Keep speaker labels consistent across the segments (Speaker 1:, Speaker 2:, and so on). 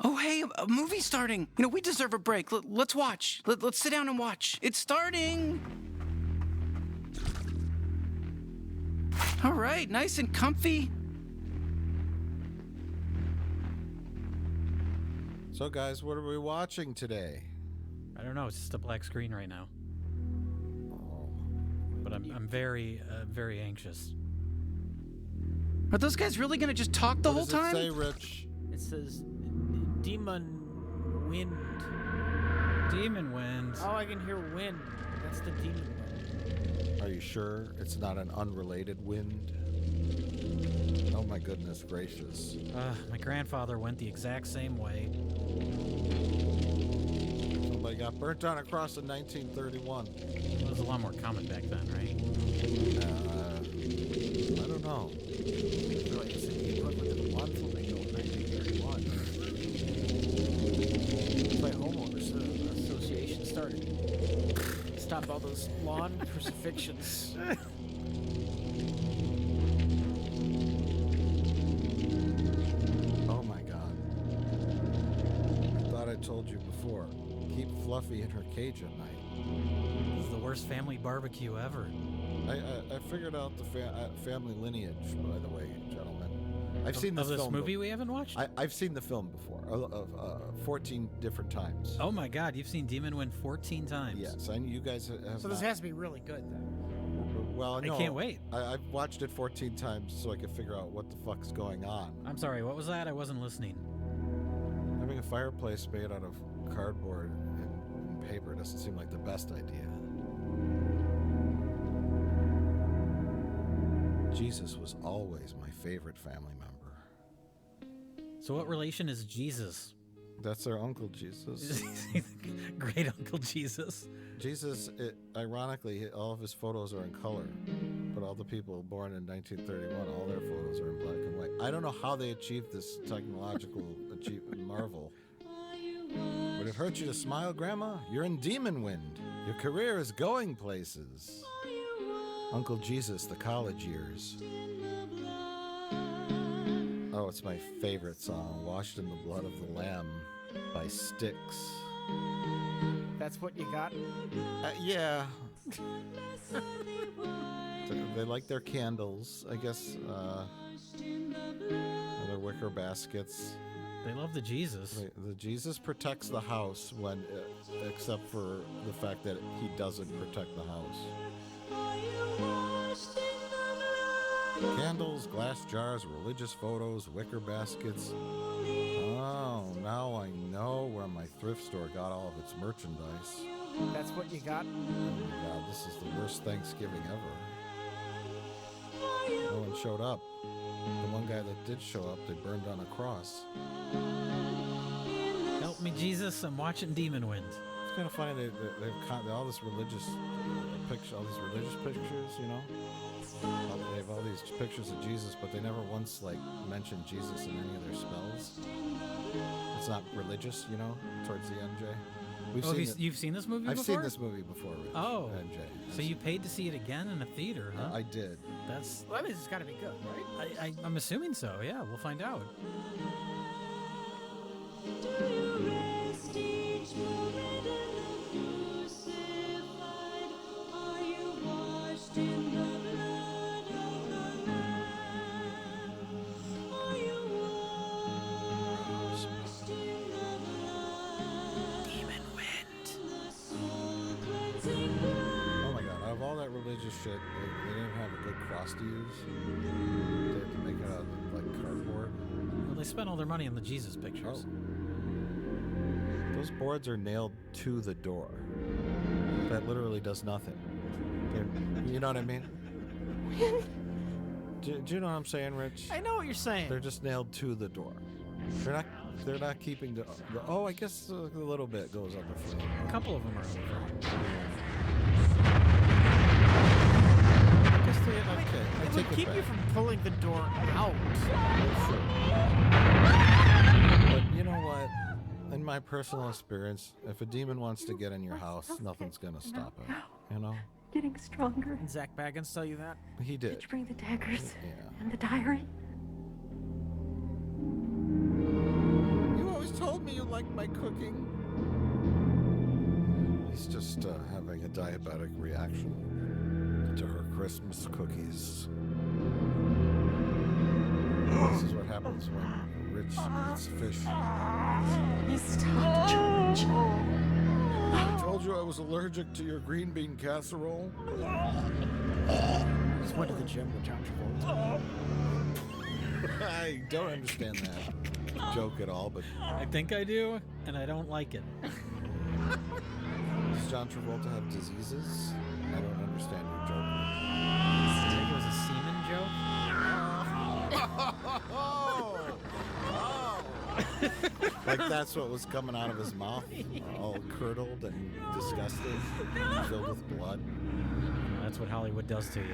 Speaker 1: Oh, hey, a movie's starting. We deserve a break. Let's watch. Let's sit down and watch. It's starting. All right, nice and comfy.
Speaker 2: So, guys, what are we watching today?
Speaker 3: I don't know. It's just a black screen right now.
Speaker 2: Oh,
Speaker 3: But I'm very, very anxious.
Speaker 1: Are those guys really gonna just talk the whole
Speaker 2: what does
Speaker 1: time?
Speaker 2: it say, Rich?
Speaker 4: It says demon wind.
Speaker 3: Demon wind.
Speaker 4: Oh, I can hear wind. That's the demon wind.
Speaker 2: Are you sure it's not an unrelated wind? Oh my goodness gracious.
Speaker 3: My grandfather went the exact same way.
Speaker 2: Somebody got burnt on a cross in 1931.
Speaker 3: It was a lot more common back then, right?
Speaker 2: I don't know.
Speaker 4: Really, it's the equivalent of a lawn flamingo in 1931. That's why homeowners association started. Stop all those lawn crucifixions.
Speaker 2: Oh my god. I thought I told you before. Keep Fluffy in her cage at night.
Speaker 3: This is the worst family barbecue ever.
Speaker 2: I figured out the family lineage, by the way, gentlemen. I've seen this
Speaker 3: Of this
Speaker 2: film
Speaker 3: movie we haven't watched?
Speaker 2: I've seen the film before, 14 different times.
Speaker 3: Oh my god, you've seen Demon Wind 14 times.
Speaker 2: Yes, I you guys have.
Speaker 4: So this
Speaker 2: not.
Speaker 4: has to be really good then.
Speaker 2: Well, no,
Speaker 3: can't wait.
Speaker 2: I've watched it 14 times so I can figure out what the fuck's going on.
Speaker 3: I'm sorry, what was that? I wasn't listening.
Speaker 2: Having a fireplace made out of cardboard and paper doesn't seem like the best idea. Jesus was always my favorite family member.
Speaker 3: So what relation is Jesus?
Speaker 2: That's their Uncle Jesus.
Speaker 3: Great Uncle Jesus.
Speaker 2: Jesus, ironically, all of his photos are in color, but all the people born in 1931, all their photos are in black and white. I don't know how they achieved this technological marvel. Would it hurt you to smile, Grandma? You're in demon wind. Your career is going places. Uncle Jesus, the college years. Oh, it's my favorite song, Washed in the Blood of the Lamb by Styx.
Speaker 4: That's what you got?
Speaker 2: Yeah. They like their candles, I guess. Their wicker baskets.
Speaker 3: They love the Jesus.
Speaker 2: The Jesus protects the house when, except for the fact that he doesn't protect the house. Candles, glass jars, religious photos, wicker baskets. Oh, now I know where my thrift store got all of its merchandise.
Speaker 4: That's what you got?
Speaker 2: Oh my god, this is the worst Thanksgiving ever. No one showed up. The one guy that did show up, they burned on a cross.
Speaker 3: Help me, Jesus, I'm watching Demon Wind.
Speaker 2: It's kind of funny they've all this religious picture, all these religious pictures, you know. They have all these pictures of Jesus, but they never once mention Jesus in any of their spells. It's not religious, you know. Towards the end, Jay.
Speaker 3: You've seen this movie before?
Speaker 2: I've seen this movie before, Rich.
Speaker 3: Oh,
Speaker 2: and Jay.
Speaker 3: so you paid to see it again in a theater, huh?
Speaker 2: I did.
Speaker 3: That's.
Speaker 4: Well, that means it's got to be good, right?
Speaker 3: I'm assuming so. Yeah, we'll find out.
Speaker 2: Oh my god, out of all that religious shit, they didn't have a good cross to use. They had to make it out of cardboard.
Speaker 3: Well, they spent all their money on the Jesus pictures.
Speaker 2: Oh. Those boards are nailed to the door. That literally does nothing. You know what I mean? Do you know what I'm saying, Rich?
Speaker 4: I know what you're saying.
Speaker 2: They're just nailed to the door. They're not keeping the oh, I guess a little bit goes up the front.
Speaker 3: A couple of them are over.
Speaker 2: I guess okay. I
Speaker 4: It
Speaker 2: take
Speaker 4: would
Speaker 2: it
Speaker 4: keep
Speaker 2: back.
Speaker 4: you from pulling the door out.
Speaker 2: But you know what? In my personal experience, if a demon wants to get in your house, nothing's gonna stop it. You know?
Speaker 5: Getting stronger.
Speaker 4: Did Zach Baggins tell you that?
Speaker 2: He
Speaker 5: Did
Speaker 2: did.
Speaker 5: you bring the daggers
Speaker 2: Yeah.
Speaker 5: and the diary?
Speaker 2: You always told like my cooking? He's just having a diabetic reaction to her Christmas cookies. This is what happens when Rich eats fish.
Speaker 5: You stopped, George.
Speaker 2: I told you I was allergic to your green bean casserole.
Speaker 4: Just went to the gym with John Travolta.
Speaker 2: I don't understand that joke at all, but
Speaker 3: I think I do, and I don't like it.
Speaker 2: does John Travolta have diseases? I don't understand your joke.
Speaker 3: I think it was a semen joke.
Speaker 2: Like that's what was coming out of his mouth, all curdled and disgusting, filled with blood.
Speaker 3: That's what Hollywood does to you.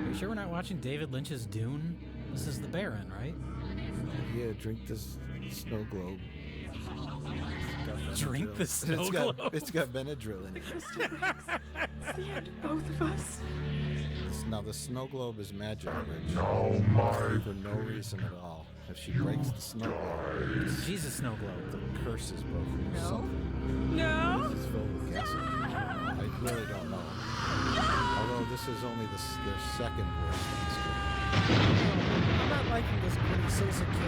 Speaker 3: Are you sure we're not watching David Lynch's Dune? This is the Baron, right?
Speaker 2: Yeah, drink this snow globe.
Speaker 3: Drink the snow
Speaker 2: It's
Speaker 3: globe.
Speaker 2: got Benadryl in it.
Speaker 5: It's the end of both of us.
Speaker 2: Now the snow globe is magic, Rich. For no reason at all. If she breaks the snow globe,
Speaker 3: She's a snow globe.
Speaker 2: the curse is broken.
Speaker 5: No.
Speaker 2: Something.
Speaker 5: No.
Speaker 2: This is filled with gasoline. I really don't know. Although this is only their second worst Thanksgiving.
Speaker 4: I'm not liking this when he says it can't.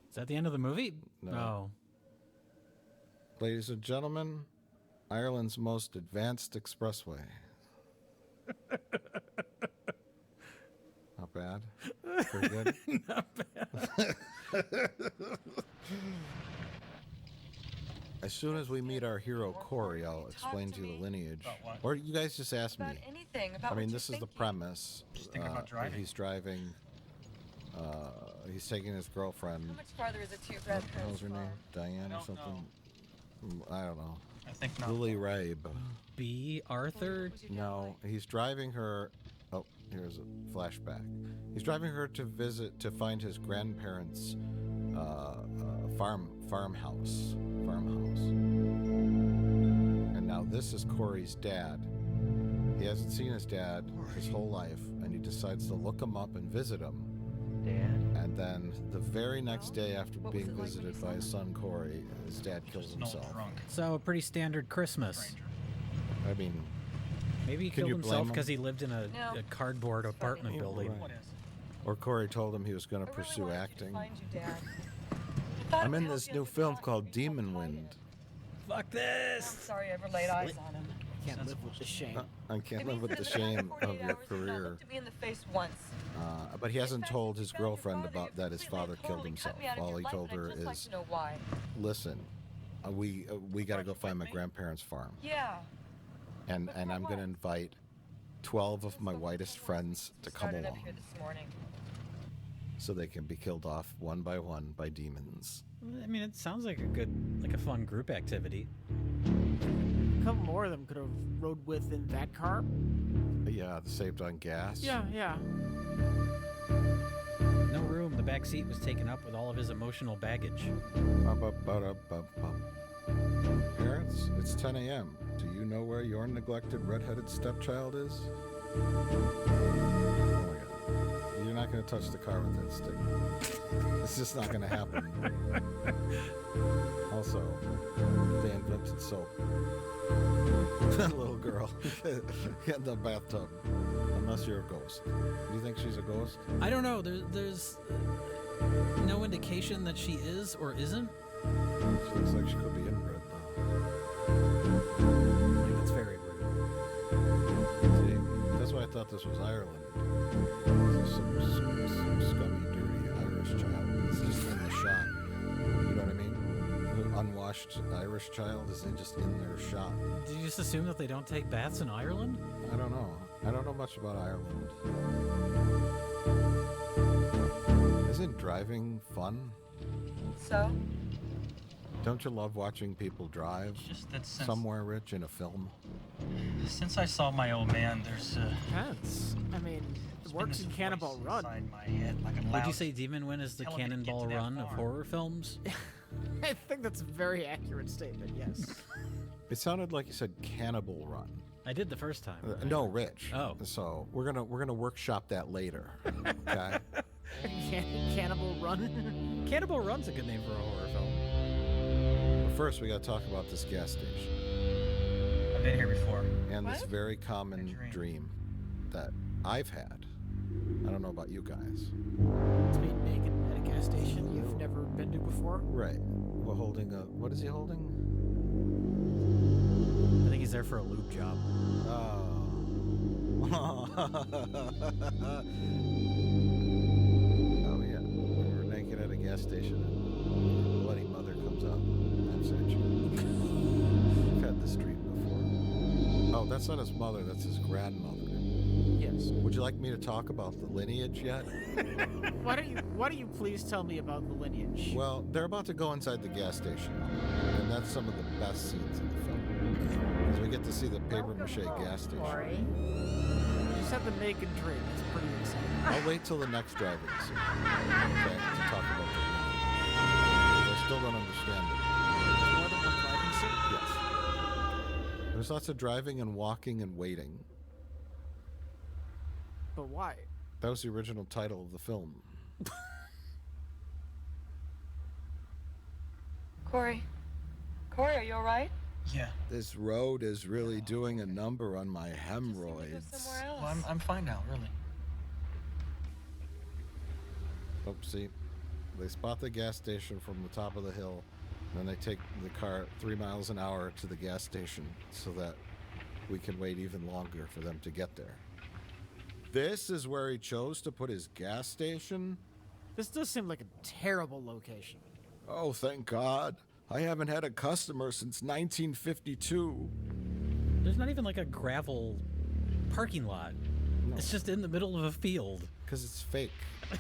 Speaker 3: Is that the end of the movie?
Speaker 2: No.
Speaker 3: Oh.
Speaker 2: Ladies and gentlemen, Ireland's most advanced expressway. Not bad. Pretty good.
Speaker 3: Not bad.
Speaker 2: As soon as we meet our hero Corey, I'll explain to you the lineage. Or you guys just ask me.
Speaker 6: About anything about
Speaker 2: I mean,
Speaker 6: what
Speaker 2: this
Speaker 6: you're
Speaker 2: is the
Speaker 6: thinking.
Speaker 2: premise.
Speaker 7: Just think about driving.
Speaker 2: He's driving. He's taking his girlfriend.
Speaker 6: How much farther is it to your
Speaker 2: What
Speaker 6: grandparents'
Speaker 2: was her name?
Speaker 6: farm?
Speaker 2: Diane or
Speaker 7: don't
Speaker 2: something? I don't know.
Speaker 7: I think not.
Speaker 2: Lily Rabe.
Speaker 3: B. Arthur?
Speaker 6: Was your dad
Speaker 2: No,
Speaker 6: like?
Speaker 2: he's driving her. Oh, here's a flashback. He's driving her to find his grandparents' farmhouse. And now this is Corey's dad. He hasn't seen his dad his whole life, and he decides to look him up and visit him.
Speaker 4: Dad.
Speaker 2: And then the very next day after
Speaker 6: What was
Speaker 2: being
Speaker 6: it like when
Speaker 2: visited
Speaker 6: you
Speaker 2: by
Speaker 6: saw
Speaker 2: his
Speaker 6: him?
Speaker 2: son Corey, his dad kills
Speaker 7: Just an old
Speaker 2: himself.
Speaker 7: drunk
Speaker 3: So, a pretty standard Christmas.
Speaker 7: stranger.
Speaker 2: I mean,
Speaker 3: Maybe he
Speaker 2: Can
Speaker 3: killed
Speaker 2: you blame
Speaker 3: himself
Speaker 2: him?
Speaker 3: because he lived in a
Speaker 6: No.
Speaker 3: cardboard
Speaker 6: It's
Speaker 3: apartment
Speaker 6: fucking
Speaker 3: building.
Speaker 2: right.
Speaker 7: What is?
Speaker 2: or Corey told him he was going
Speaker 6: I
Speaker 2: to
Speaker 6: really
Speaker 2: pursue
Speaker 6: wanted you to
Speaker 2: acting.
Speaker 6: find you, Dad. I thought
Speaker 2: I'm
Speaker 6: it
Speaker 2: in
Speaker 6: would
Speaker 2: this
Speaker 6: help you
Speaker 2: new
Speaker 6: as a
Speaker 2: film
Speaker 6: doctor
Speaker 2: called
Speaker 6: if you helped
Speaker 2: Demon
Speaker 6: hide
Speaker 2: Wind.
Speaker 6: it.
Speaker 3: Fuck
Speaker 6: I'm
Speaker 3: this!
Speaker 6: sorry I ever laid eyes on him.
Speaker 4: Can't live with the shame.
Speaker 2: I can't
Speaker 6: It
Speaker 2: live
Speaker 6: means
Speaker 2: with
Speaker 6: that
Speaker 2: the
Speaker 6: in past
Speaker 2: shame
Speaker 6: 48
Speaker 2: of your
Speaker 6: hours, you've not
Speaker 2: career.
Speaker 6: looked at me in the face once.
Speaker 2: But he hasn't
Speaker 6: In fact,
Speaker 2: told
Speaker 6: you
Speaker 2: his
Speaker 6: found your
Speaker 2: girlfriend
Speaker 6: father,
Speaker 2: about
Speaker 6: you've
Speaker 2: that his
Speaker 6: completely
Speaker 2: father
Speaker 6: and
Speaker 2: killed
Speaker 6: totally
Speaker 2: himself.
Speaker 6: cut me out of
Speaker 2: All
Speaker 6: your
Speaker 2: he
Speaker 6: life,
Speaker 2: told
Speaker 6: and
Speaker 2: her
Speaker 6: I'd just like
Speaker 2: is,
Speaker 6: to know why.
Speaker 2: listen, we got to go find my grandparents' farm,
Speaker 6: Yeah.
Speaker 2: and I'm going to invite 12 of my whitest friends to come
Speaker 6: Started up
Speaker 2: along
Speaker 6: here this morning.
Speaker 2: so they can be killed off one by demons.
Speaker 3: I mean, it sounds like a fun group activity.
Speaker 4: A couple more of them could have rode with in that car.
Speaker 2: Yeah, saved on gas.
Speaker 4: Yeah, yeah.
Speaker 3: No room. The back seat was taken up with all of his emotional baggage.
Speaker 2: Parents, it's 10 a.m. Do you know where your neglected redheaded stepchild is? Oh my God. You're not going to touch the car with that stick. It's just not going to happen. Also, they invented soap. That little girl, get in the bathtub. Unless you're a ghost. Do you think she's a ghost?
Speaker 3: I don't know. There's no indication that she is or isn't.
Speaker 2: She looks like she could be inbred, though.
Speaker 3: I think that's very rude.
Speaker 2: See, that's why I thought this was Ireland. Some scummy, dirty Irish child. It's just in the shot. You know what I mean? The unwashed Irish child is just in their shot.
Speaker 3: Did you just assume that they don't take baths in Ireland?
Speaker 2: I don't know. I don't know much about Ireland. Isn't driving fun?
Speaker 6: So,
Speaker 2: Don't you love watching people drive
Speaker 7: Just that since,
Speaker 2: somewhere, Rich, in a film?
Speaker 7: since I saw my old man, there's
Speaker 4: Depends. I mean, it
Speaker 7: been
Speaker 4: works
Speaker 7: this
Speaker 4: in Cannonball
Speaker 7: voice
Speaker 4: Run.
Speaker 7: inside my head like a
Speaker 3: Would
Speaker 7: loud-
Speaker 3: you say Demon Wind is the
Speaker 7: telling me to get
Speaker 3: Cannonball
Speaker 7: to that
Speaker 3: Run of
Speaker 7: farm.
Speaker 3: horror films?
Speaker 4: I think that's a very accurate statement, yes.
Speaker 2: It sounded like you said Cannibal Run.
Speaker 3: I did the first time.
Speaker 2: No, Rich.
Speaker 3: Oh.
Speaker 2: So we're gonna workshop that later. Okay.
Speaker 4: Cannibal Run?
Speaker 3: Cannibal Run's a good name for a horror film.
Speaker 2: But first, we gotta talk about this gas station
Speaker 7: I've been here before.
Speaker 2: and this
Speaker 6: What?
Speaker 2: very common
Speaker 7: A dream.
Speaker 2: dream that I've had. I don't know about you guys.
Speaker 4: It's being naked at a gas station you've never been to before.
Speaker 2: Right. Well, holding a. What is he holding?
Speaker 3: I think he's there for a lube job.
Speaker 2: Oh. Oh yeah. We were naked at a gas station and your bloody mother comes out. I've said you. We've had this dream before. Oh, that's not his mother. That's his grandmother.
Speaker 4: Yes.
Speaker 2: Would you like me to talk about the lineage yet?
Speaker 4: Why don't you please tell me about the lineage?
Speaker 2: Well, they're about to go inside the gas station, and that's some of the best scenes in the film. Because we get to see the paper mache gas station.
Speaker 4: You just had the naked dream. It's pretty exciting.
Speaker 2: I'll wait till the next driving scene, okay, to talk about the lineage. Because I still don't understand it.
Speaker 4: There's more than one driving scene?
Speaker 2: Yes. There's lots of driving and walking and waiting.
Speaker 4: But why?
Speaker 2: That was the original title of the film.
Speaker 6: Corey. Corey, are you all right?
Speaker 7: Yeah.
Speaker 2: This road is really doing a number on my
Speaker 6: Just seem to go
Speaker 2: hemorrhoids.
Speaker 6: somewhere else.
Speaker 7: Well, I'm fine now, really.
Speaker 2: Oopsie. They spot the gas station from the top of the hill, and then they take the car 3 miles an hour to the gas station so that we can wait even longer for them to get there. This is where he chose to put his gas station?
Speaker 4: This does seem like a terrible location.
Speaker 2: Oh, thank God. I haven't had a customer since 1952.
Speaker 3: There's not even like a gravel parking lot.
Speaker 2: No.
Speaker 3: It's just in the middle of a field.
Speaker 2: Because it's fake.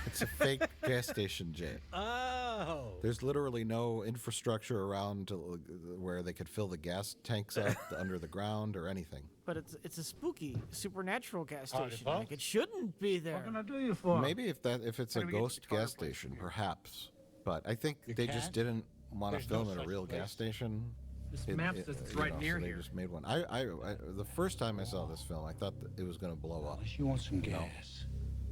Speaker 2: It's a fake gas station, Jay.
Speaker 3: Oh.
Speaker 2: There's literally no infrastructure around where they could fill the gas tanks up under the ground or anything.
Speaker 4: But it's a spooky supernatural gas station. Like it shouldn't be there.
Speaker 7: I do you for?
Speaker 2: Maybe if it's a
Speaker 7: How do we get to
Speaker 2: ghost
Speaker 7: the car
Speaker 2: gas
Speaker 7: place
Speaker 2: station,
Speaker 7: from here?
Speaker 2: perhaps. But I think they just didn't want to
Speaker 8: There's no
Speaker 2: film at a
Speaker 8: such
Speaker 2: real
Speaker 8: place.
Speaker 2: gas station.
Speaker 7: This map says it's
Speaker 2: you
Speaker 7: right
Speaker 2: know,
Speaker 7: near
Speaker 2: so they
Speaker 7: here.
Speaker 2: just made one. I the first time I saw this film, I thought that it was going to blow up.
Speaker 8: Unless you want some gas.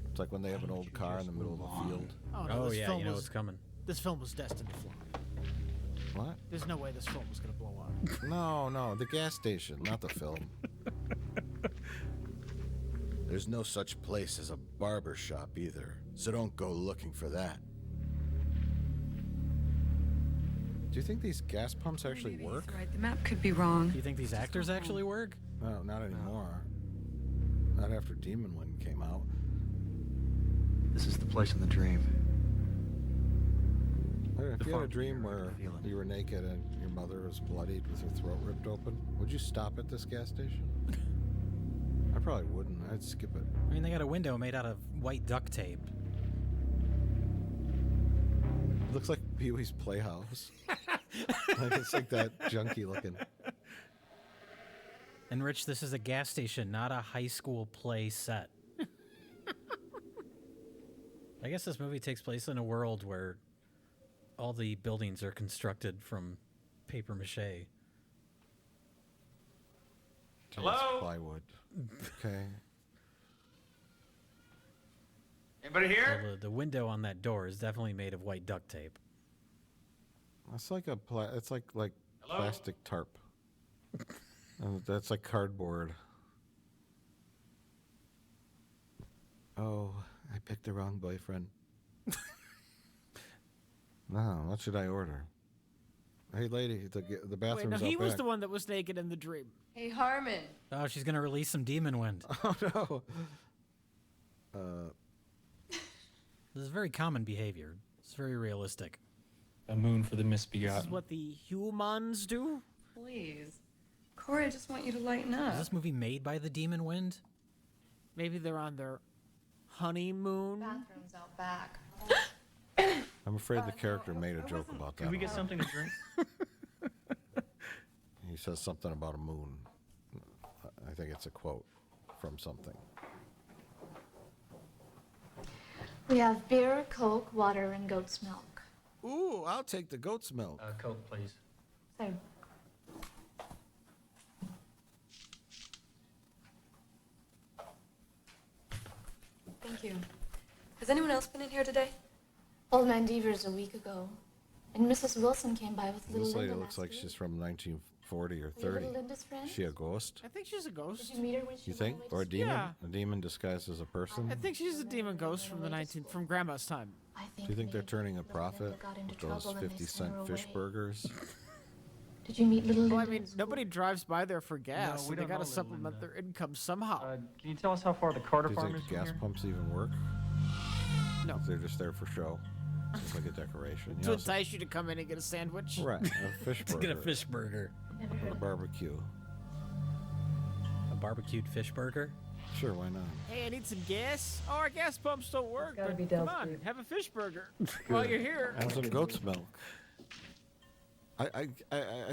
Speaker 2: It's like when they have an old car in the middle of a field.
Speaker 4: Oh, no,
Speaker 3: Oh
Speaker 4: this
Speaker 3: yeah,
Speaker 4: film
Speaker 3: you know
Speaker 4: was,
Speaker 3: it's coming.
Speaker 4: This film was destined to flop.
Speaker 2: What?
Speaker 4: There's no way this film was gonna blow up.
Speaker 2: No, the gas station, not the film. There's no such place as a barber shop either, so don't go looking for that. Do you think these gas pumps actually
Speaker 6: Maybe
Speaker 2: work?
Speaker 6: he's right. The map could be wrong.
Speaker 3: Do you think these actors actually work?
Speaker 2: No, not anymore. Not after Demon Wind came out.
Speaker 9: This is the place in the dream.
Speaker 2: If
Speaker 9: The
Speaker 2: you had a
Speaker 9: farm
Speaker 2: dream
Speaker 9: here,
Speaker 2: where
Speaker 9: I feel it.
Speaker 2: you were naked and your mother was bloodied with her throat ripped open, would you stop at this gas station? I probably wouldn't. I'd skip it.
Speaker 3: I mean, they got a window made out of white duct tape.
Speaker 2: It looks like Pee-wee's Playhouse. Like it's like that junky looking.
Speaker 3: And Rich, this is a gas station, not a high school play set. I guess this movie takes place in a world where all the buildings are constructed from paper mache.
Speaker 2: Hello? Plywood. Okay.
Speaker 7: Anybody here?
Speaker 3: Well, the window on that door is definitely made of white duct tape.
Speaker 2: That's like it's like
Speaker 7: Hello?
Speaker 2: plastic tarp. That's like cardboard. Oh, I picked the wrong boyfriend. No, what should I order? Hey, lady, the
Speaker 4: Wait,
Speaker 2: bathroom's
Speaker 4: no, he
Speaker 2: out
Speaker 4: was
Speaker 2: back.
Speaker 4: the one that was naked in the dream.
Speaker 6: Hey, Harmon.
Speaker 3: Oh, she's gonna release some demon wind.
Speaker 2: Oh no.
Speaker 3: This is very common behavior. It's very realistic.
Speaker 7: A moon for the
Speaker 4: This is
Speaker 7: misbegotten.
Speaker 4: what the humans do.
Speaker 6: Please. Corey, I just want you to lighten
Speaker 3: Is
Speaker 6: up.
Speaker 3: this movie made by the demon wind?
Speaker 4: Maybe they're on their honeymoon.
Speaker 5: Bathrooms out back.
Speaker 2: I'm afraid the character made a joke about that.
Speaker 7: Can we get something to drink?
Speaker 2: He says something about a moon. I think it's a quote from something.
Speaker 8: We have beer, Coke, water, and goat's milk.
Speaker 2: Ooh, I'll take the goat's milk.
Speaker 7: Coke, please.
Speaker 8: So,
Speaker 6: Thank you. Has anyone else been in here today?
Speaker 8: Old Man Devers a week ago, and Mrs. Wilson came by with little
Speaker 2: This lady
Speaker 8: Linda
Speaker 2: looks
Speaker 8: last
Speaker 2: like
Speaker 8: week.
Speaker 2: she's from 1940 or
Speaker 8: Were you
Speaker 2: 30.
Speaker 8: little Linda's friend?
Speaker 2: Is she a ghost?
Speaker 4: I think she's a ghost.
Speaker 8: Did you meet her when she
Speaker 2: You
Speaker 8: went
Speaker 2: think?
Speaker 8: away to
Speaker 2: Or a
Speaker 8: school?
Speaker 2: demon?
Speaker 4: Yeah.
Speaker 2: A demon disguised as a person?
Speaker 4: I think she's a demon ghost from from Grandma's time.
Speaker 8: I
Speaker 2: Do you think they're
Speaker 8: maybe
Speaker 2: turning a
Speaker 8: little
Speaker 2: profit
Speaker 8: Linda got into
Speaker 2: with those
Speaker 8: trouble and they
Speaker 2: 50
Speaker 8: sent her
Speaker 2: cent fish
Speaker 8: away.
Speaker 2: burgers?
Speaker 8: Did you meet little Linda?
Speaker 4: Well, I
Speaker 8: in
Speaker 4: mean,
Speaker 8: school?
Speaker 4: nobody drives by there for gas, so
Speaker 7: we
Speaker 4: they
Speaker 7: don't
Speaker 4: gotta
Speaker 7: know Little
Speaker 4: supplement
Speaker 7: Linda.
Speaker 4: their income somehow.
Speaker 7: Can you tell us how far the Carter
Speaker 2: Do you
Speaker 7: farm
Speaker 2: think
Speaker 7: is
Speaker 2: the
Speaker 7: from
Speaker 2: gas
Speaker 7: here?
Speaker 2: pumps even work?
Speaker 4: No.
Speaker 2: They're just there for show. It's like a decoration. You
Speaker 4: To
Speaker 2: know,
Speaker 4: entice you to come in and get a sandwich.
Speaker 2: right, a fish
Speaker 3: To
Speaker 2: burger.
Speaker 3: get a fish burger.
Speaker 8: Never
Speaker 2: Or
Speaker 8: heard
Speaker 2: a
Speaker 8: of
Speaker 2: barbecue.
Speaker 3: A barbecued fish burger?
Speaker 2: Sure, why not?
Speaker 4: Hey, I need some gas. Oh, our gas pumps don't work.
Speaker 6: gotta
Speaker 4: But
Speaker 6: be
Speaker 4: come
Speaker 6: Del's
Speaker 4: on,
Speaker 6: food.
Speaker 4: have a fish burger while you're here.
Speaker 2: And some goat's milk. I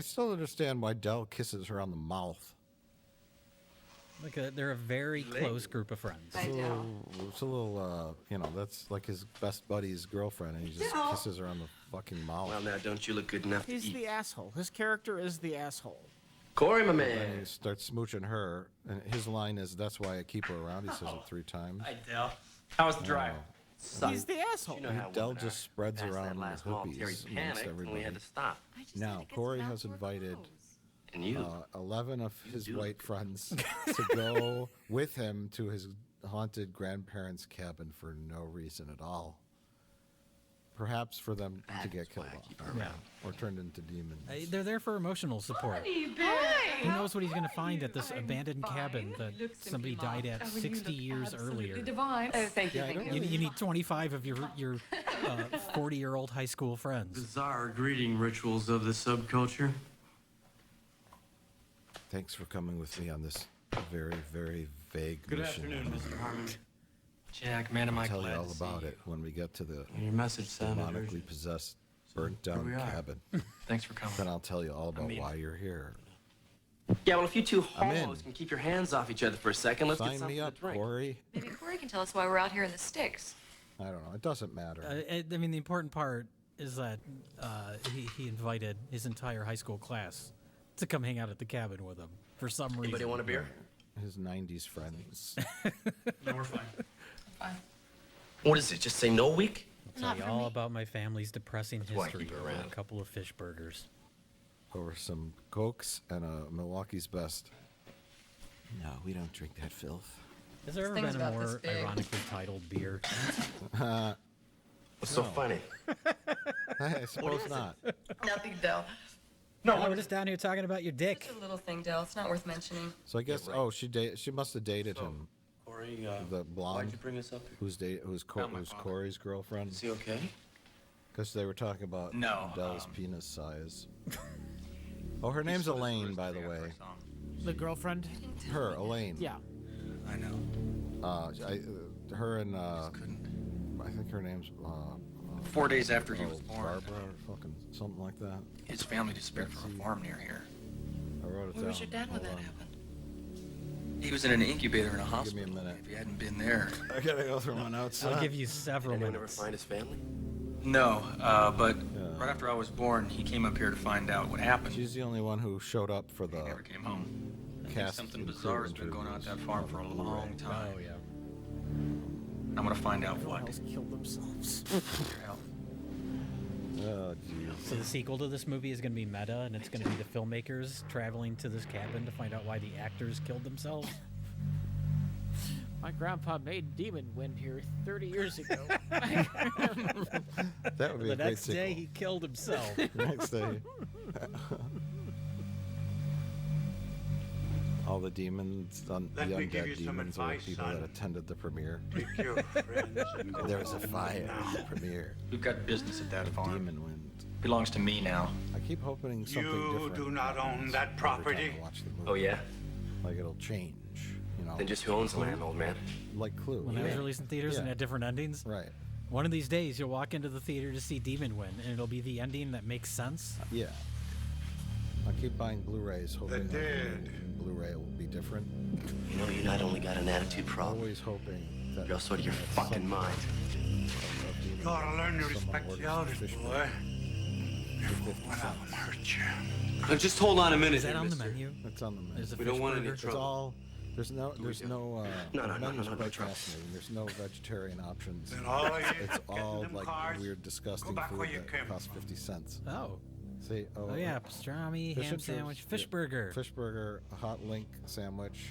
Speaker 2: still understand why Dell kisses her on the mouth.
Speaker 3: They're a very close group of friends.
Speaker 2: It's a little, you know, that's like his best buddy's girlfriend, and he just kisses her on the fucking mouth.
Speaker 10: Well, now, don't you look good enough
Speaker 4: He's
Speaker 10: to eat?
Speaker 4: the asshole. His character is the asshole.
Speaker 10: Corey, my
Speaker 2: And
Speaker 10: man.
Speaker 2: he starts smooching her, and his line is, "That's why I keep her around." He says it 3 times.
Speaker 7: Hi, Dell. How was the drive?
Speaker 2: Wow.
Speaker 4: He's the asshole.
Speaker 10: You know how
Speaker 2: Dell
Speaker 10: women
Speaker 2: just
Speaker 10: are.
Speaker 2: spreads
Speaker 10: Past
Speaker 2: around
Speaker 10: that
Speaker 2: the
Speaker 10: last mall, Terry
Speaker 2: hoopies amongst
Speaker 10: panicked, and we
Speaker 2: everybody.
Speaker 10: had to stop.
Speaker 2: Now, Corey has invited
Speaker 10: And you?
Speaker 2: 11 of his
Speaker 10: do
Speaker 2: white friends to go with him to his haunted grandparents' cabin for no reason at all. Perhaps for them to
Speaker 10: That
Speaker 2: get
Speaker 10: is why
Speaker 2: killed
Speaker 10: I
Speaker 2: off
Speaker 10: keep her around.
Speaker 2: or turned into demons.
Speaker 3: They're there for emotional support. Who knows what he's going to find at this abandoned cabin that somebody died at 60 years earlier?
Speaker 6: Divine. Oh, thank you.
Speaker 2: Yeah, I
Speaker 6: thank
Speaker 2: don't
Speaker 6: you.
Speaker 3: You need 25 of your 40-year-old high school friends.
Speaker 10: Bizarre greeting rituals of the subculture.
Speaker 2: Thanks for coming with me on this very, very vague
Speaker 10: Good
Speaker 2: mission.
Speaker 10: afternoon, Mr. Harmon.
Speaker 7: Jack, man, am I
Speaker 2: I'll tell you
Speaker 7: glad
Speaker 2: all
Speaker 7: to see
Speaker 2: about
Speaker 7: you.
Speaker 2: it when we get to the
Speaker 10: Your message sounded
Speaker 2: demonically
Speaker 10: urgent.
Speaker 2: possessed, burnt
Speaker 10: here
Speaker 2: down
Speaker 10: we are.
Speaker 2: cabin.
Speaker 7: Thanks for coming.
Speaker 2: Then I'll tell you all about
Speaker 10: mean-
Speaker 2: why you're here.
Speaker 10: Yeah, well, if you two
Speaker 2: I'm in.
Speaker 10: homos can keep your hands off each other for a second, let's get
Speaker 2: Sign
Speaker 10: something
Speaker 2: me up,
Speaker 10: to drink.
Speaker 2: Corey.
Speaker 6: Maybe Corey can tell us why we're out here in the sticks.
Speaker 2: I don't know. It doesn't matter.
Speaker 3: I mean, the important part is that he invited his entire high school class to come hang out at the cabin with him for some reason.
Speaker 10: Anybody want a beer?
Speaker 2: His 90s friends.
Speaker 7: No, we're fine.
Speaker 10: What is it? Just say no week?
Speaker 3: I'll tell you all about my family's depressing
Speaker 10: why I
Speaker 3: history
Speaker 10: keep it
Speaker 3: over
Speaker 10: around.
Speaker 3: a couple of fish burgers.
Speaker 2: Over some Cokes and a Milwaukee's Best. No, we don't drink that filth.
Speaker 3: Has there ever
Speaker 6: thing's
Speaker 3: been a
Speaker 6: about this
Speaker 3: more
Speaker 6: big.
Speaker 3: ironically titled beer?
Speaker 10: What's so funny?
Speaker 2: I suppose not.
Speaker 6: Nothing, Del.
Speaker 3: No, we're just down here talking about your dick.
Speaker 6: Just a little thing, Del. It's not worth mentioning.
Speaker 2: So I guess, she must have dated him.
Speaker 10: Corey,
Speaker 2: The
Speaker 10: why'd
Speaker 2: blonde
Speaker 10: you bring us up here?
Speaker 2: who's Corey's girlfriend.
Speaker 10: Is he okay?
Speaker 2: Because they were talking about
Speaker 7: No,
Speaker 2: Dell's penis size. Oh, her name's Elaine, by the way.
Speaker 4: The girlfriend?
Speaker 2: Her, Elaine.
Speaker 4: Yeah.
Speaker 7: I know.
Speaker 2: Her and
Speaker 7: Couldn't.
Speaker 2: I think her name's
Speaker 7: 4 days after he was born,
Speaker 2: Barbara or fucking something like that.
Speaker 7: his family disappeared from a farm near here.
Speaker 2: I wrote it down.
Speaker 6: Where was your dad when
Speaker 2: Hold
Speaker 6: that
Speaker 2: on.
Speaker 7: happened? He was in an incubator in a
Speaker 2: Give
Speaker 7: hospital.
Speaker 2: me a minute.
Speaker 7: If he hadn't been there.
Speaker 2: I gotta go through my notes.
Speaker 3: I'll give you several
Speaker 10: Anyone ever
Speaker 3: minutes.
Speaker 10: find his family?
Speaker 7: No, but
Speaker 2: Yeah.
Speaker 7: right after I was born, he came up here to find out what happened.
Speaker 2: She's the only one who showed up for
Speaker 7: He
Speaker 2: the
Speaker 7: never came home. I think
Speaker 2: cast
Speaker 7: something
Speaker 2: and
Speaker 7: bizarre
Speaker 2: crew
Speaker 7: has been going on at that
Speaker 2: interviews
Speaker 7: farm for a
Speaker 2: on Blu-ray.
Speaker 7: long time.
Speaker 3: Oh, yeah.
Speaker 7: I'm gonna find out
Speaker 4: Everyone
Speaker 7: what.
Speaker 4: else killed themselves.
Speaker 2: Oh, jeez.
Speaker 3: So the sequel to this movie is going to be meta, and it's going to be the filmmakers traveling to this cabin to find out why the actors killed themselves.
Speaker 4: My grandpa made Demon Wind here 30 years ago.
Speaker 2: That would be
Speaker 3: The
Speaker 2: a great
Speaker 3: next
Speaker 2: sequel.
Speaker 3: day, he killed himself.
Speaker 2: Next day. All the demons, the
Speaker 11: Let me give you
Speaker 2: undead
Speaker 11: some
Speaker 2: demons, are the
Speaker 11: advice,
Speaker 2: people
Speaker 11: son.
Speaker 2: that attended the premiere.
Speaker 11: Take your friends and go
Speaker 2: There was a
Speaker 11: home
Speaker 2: fire
Speaker 11: now.
Speaker 2: at the premiere.
Speaker 7: We've got business at that
Speaker 2: The
Speaker 7: farm.
Speaker 2: demon wind.
Speaker 7: Belongs to me now.
Speaker 2: I keep hoping something
Speaker 11: You
Speaker 2: different.
Speaker 11: do not own
Speaker 2: happens
Speaker 11: that
Speaker 2: every time
Speaker 11: property?
Speaker 2: I watch the movie.
Speaker 10: Oh, yeah?
Speaker 2: Like it'll change, you know.
Speaker 10: Then just who owns the land, old man?
Speaker 2: Like Clue.
Speaker 3: When that was released in theaters and
Speaker 2: Yeah.
Speaker 3: had different endings.
Speaker 2: Right.
Speaker 3: One of these days, you'll walk into the theater to see Demon win, and it'll be the ending that makes sense.
Speaker 2: Yeah. I keep buying Blu-rays, hoping that the Blu-ray will be different.
Speaker 10: You know, you not only got an attitude problem,
Speaker 2: Always hoping that
Speaker 10: you're also out of your fucking mind.
Speaker 11: You ought to learn to respect the elders, boy. One of them hurt you.
Speaker 10: Now just hold on a minute.
Speaker 3: Is that
Speaker 10: here,
Speaker 3: on the
Speaker 10: mister.
Speaker 3: menu?
Speaker 2: It's on the menu.
Speaker 3: There's a
Speaker 10: We don't
Speaker 3: fish
Speaker 10: want any
Speaker 3: burger.
Speaker 2: It's
Speaker 10: trouble.
Speaker 2: all. There's no.
Speaker 10: No,
Speaker 2: menu's
Speaker 10: no
Speaker 2: quite
Speaker 10: trouble.
Speaker 2: fascinating. There's no vegetarian options.
Speaker 11: Then all of you
Speaker 2: It's
Speaker 11: get in
Speaker 2: all
Speaker 11: them
Speaker 2: like
Speaker 11: cars,
Speaker 2: weird, disgusting
Speaker 11: back
Speaker 2: food
Speaker 11: where you
Speaker 2: that
Speaker 11: came
Speaker 2: costs
Speaker 11: from.
Speaker 2: 50 cents.
Speaker 3: Oh.
Speaker 2: See,
Speaker 3: Oh, yeah. Pastrami,
Speaker 2: fish
Speaker 3: ham
Speaker 2: and chips,
Speaker 3: sandwich, fish
Speaker 2: yeah.
Speaker 3: burger.
Speaker 2: Fish burger, a hot link sandwich.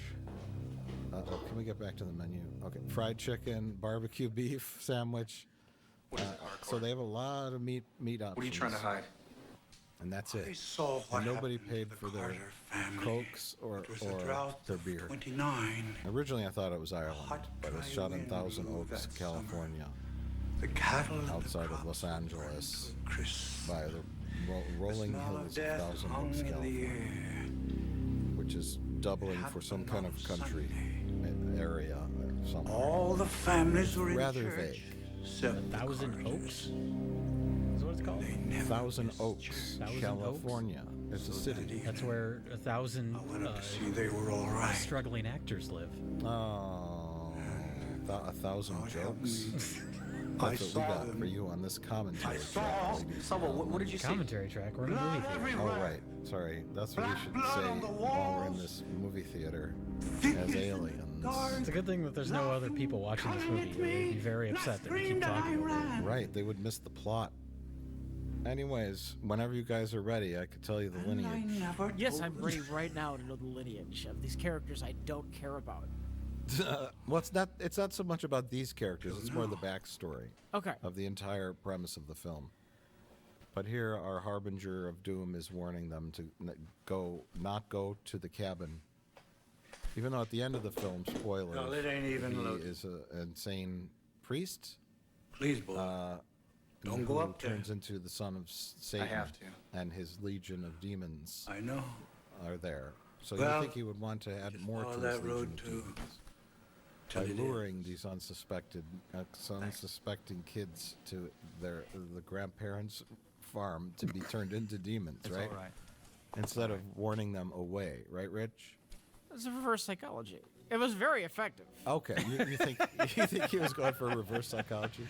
Speaker 2: Can we get back to the menu? Okay, fried chicken, barbecue beef sandwich. So they have a lot of meat options.
Speaker 7: What are you trying to hide?
Speaker 2: And that's
Speaker 11: I
Speaker 2: it.
Speaker 11: saw what
Speaker 2: And nobody
Speaker 11: happened
Speaker 2: paid
Speaker 11: to
Speaker 2: for
Speaker 11: the
Speaker 2: their
Speaker 11: Carter family.
Speaker 2: Cokes or
Speaker 11: It was a drought
Speaker 2: their
Speaker 11: of
Speaker 2: beer.
Speaker 11: 29.
Speaker 2: Originally, I thought it was Ireland,
Speaker 11: Hot,
Speaker 2: but it's
Speaker 11: dry
Speaker 2: shot in
Speaker 11: wind
Speaker 2: Thousand
Speaker 11: blew
Speaker 2: Oaks,
Speaker 11: that
Speaker 2: California,
Speaker 11: The cattle and the
Speaker 2: outside of
Speaker 11: crops
Speaker 2: Los
Speaker 11: burned
Speaker 2: Angeles,
Speaker 11: to a crisp.
Speaker 2: by the rolling
Speaker 11: The smell of
Speaker 2: hills of
Speaker 11: death
Speaker 2: Thousand
Speaker 11: hung
Speaker 2: Oaks,
Speaker 11: in the
Speaker 2: California,
Speaker 11: air.
Speaker 2: which is doubling for some kind of country area. Somewhere.
Speaker 11: All the families were in
Speaker 2: Rather
Speaker 11: church.
Speaker 2: vague.
Speaker 11: Except the
Speaker 3: Thousand
Speaker 11: Carters.
Speaker 3: Oaks? Is what it's called?
Speaker 11: They never
Speaker 2: Thousand
Speaker 11: missed
Speaker 2: Oaks,
Speaker 11: church.
Speaker 3: Thousand
Speaker 2: California. It's a
Speaker 11: So
Speaker 2: city.
Speaker 11: that evening,
Speaker 3: That's where 1,000
Speaker 11: I went up to see they were all right.
Speaker 3: struggling actors live.
Speaker 2: Oh, a thousand
Speaker 11: God help
Speaker 2: jokes.
Speaker 11: me.
Speaker 2: That's
Speaker 11: I
Speaker 2: what we
Speaker 11: saw
Speaker 2: got
Speaker 11: them.
Speaker 2: for you on this commentary
Speaker 11: I
Speaker 2: track,
Speaker 11: saw.
Speaker 2: ladies.
Speaker 10: So what did you see?
Speaker 3: Commentary track. We're in a movie
Speaker 11: Blood
Speaker 3: theater.
Speaker 2: Oh,
Speaker 11: everywhere.
Speaker 2: right. Sorry. That's what we should
Speaker 11: Blood
Speaker 2: say
Speaker 11: on the
Speaker 2: while we're in
Speaker 11: walls.
Speaker 2: this movie theater
Speaker 11: Thick
Speaker 2: as
Speaker 11: as
Speaker 2: aliens.
Speaker 11: dark.
Speaker 3: It's a good thing that there's no other people watching this movie. They would be very upset that we keep talking over it.
Speaker 2: Right. They would miss the plot. Anyways, whenever you guys are ready, I could tell you the lineage.
Speaker 4: Yes, I'm ready right now to know the lineage of these characters I don't care about.
Speaker 2: Well, it's not so much about these characters. It's more the backstory
Speaker 4: Okay.
Speaker 2: of the entire premise of the film. But here, our harbinger of doom is warning them to not go to the cabin. Even though at the end of the film, spoiler,
Speaker 11: No, it ain't even
Speaker 2: he
Speaker 11: loaded.
Speaker 2: is an insane priest.
Speaker 11: Please, boy. Don't go
Speaker 2: who
Speaker 11: up there.
Speaker 2: turns into the son of Satan.
Speaker 7: have to.
Speaker 2: And his legion of demons
Speaker 11: I know.
Speaker 2: are there. So
Speaker 11: Well,
Speaker 2: you think he would want to add more to
Speaker 11: follow
Speaker 2: his
Speaker 11: that
Speaker 2: legion
Speaker 11: road
Speaker 2: of
Speaker 11: too.
Speaker 2: demons
Speaker 11: Till
Speaker 2: by
Speaker 11: it
Speaker 2: luring
Speaker 11: ends.
Speaker 2: these unsuspecting kids to the grandparents' farm to be turned into demons,
Speaker 7: It's
Speaker 2: right?
Speaker 7: all right.
Speaker 2: Instead of warning them away, right, Rich?
Speaker 4: It's a reverse psychology. It was very effective.
Speaker 2: Okay, you think he was going for reverse psychology?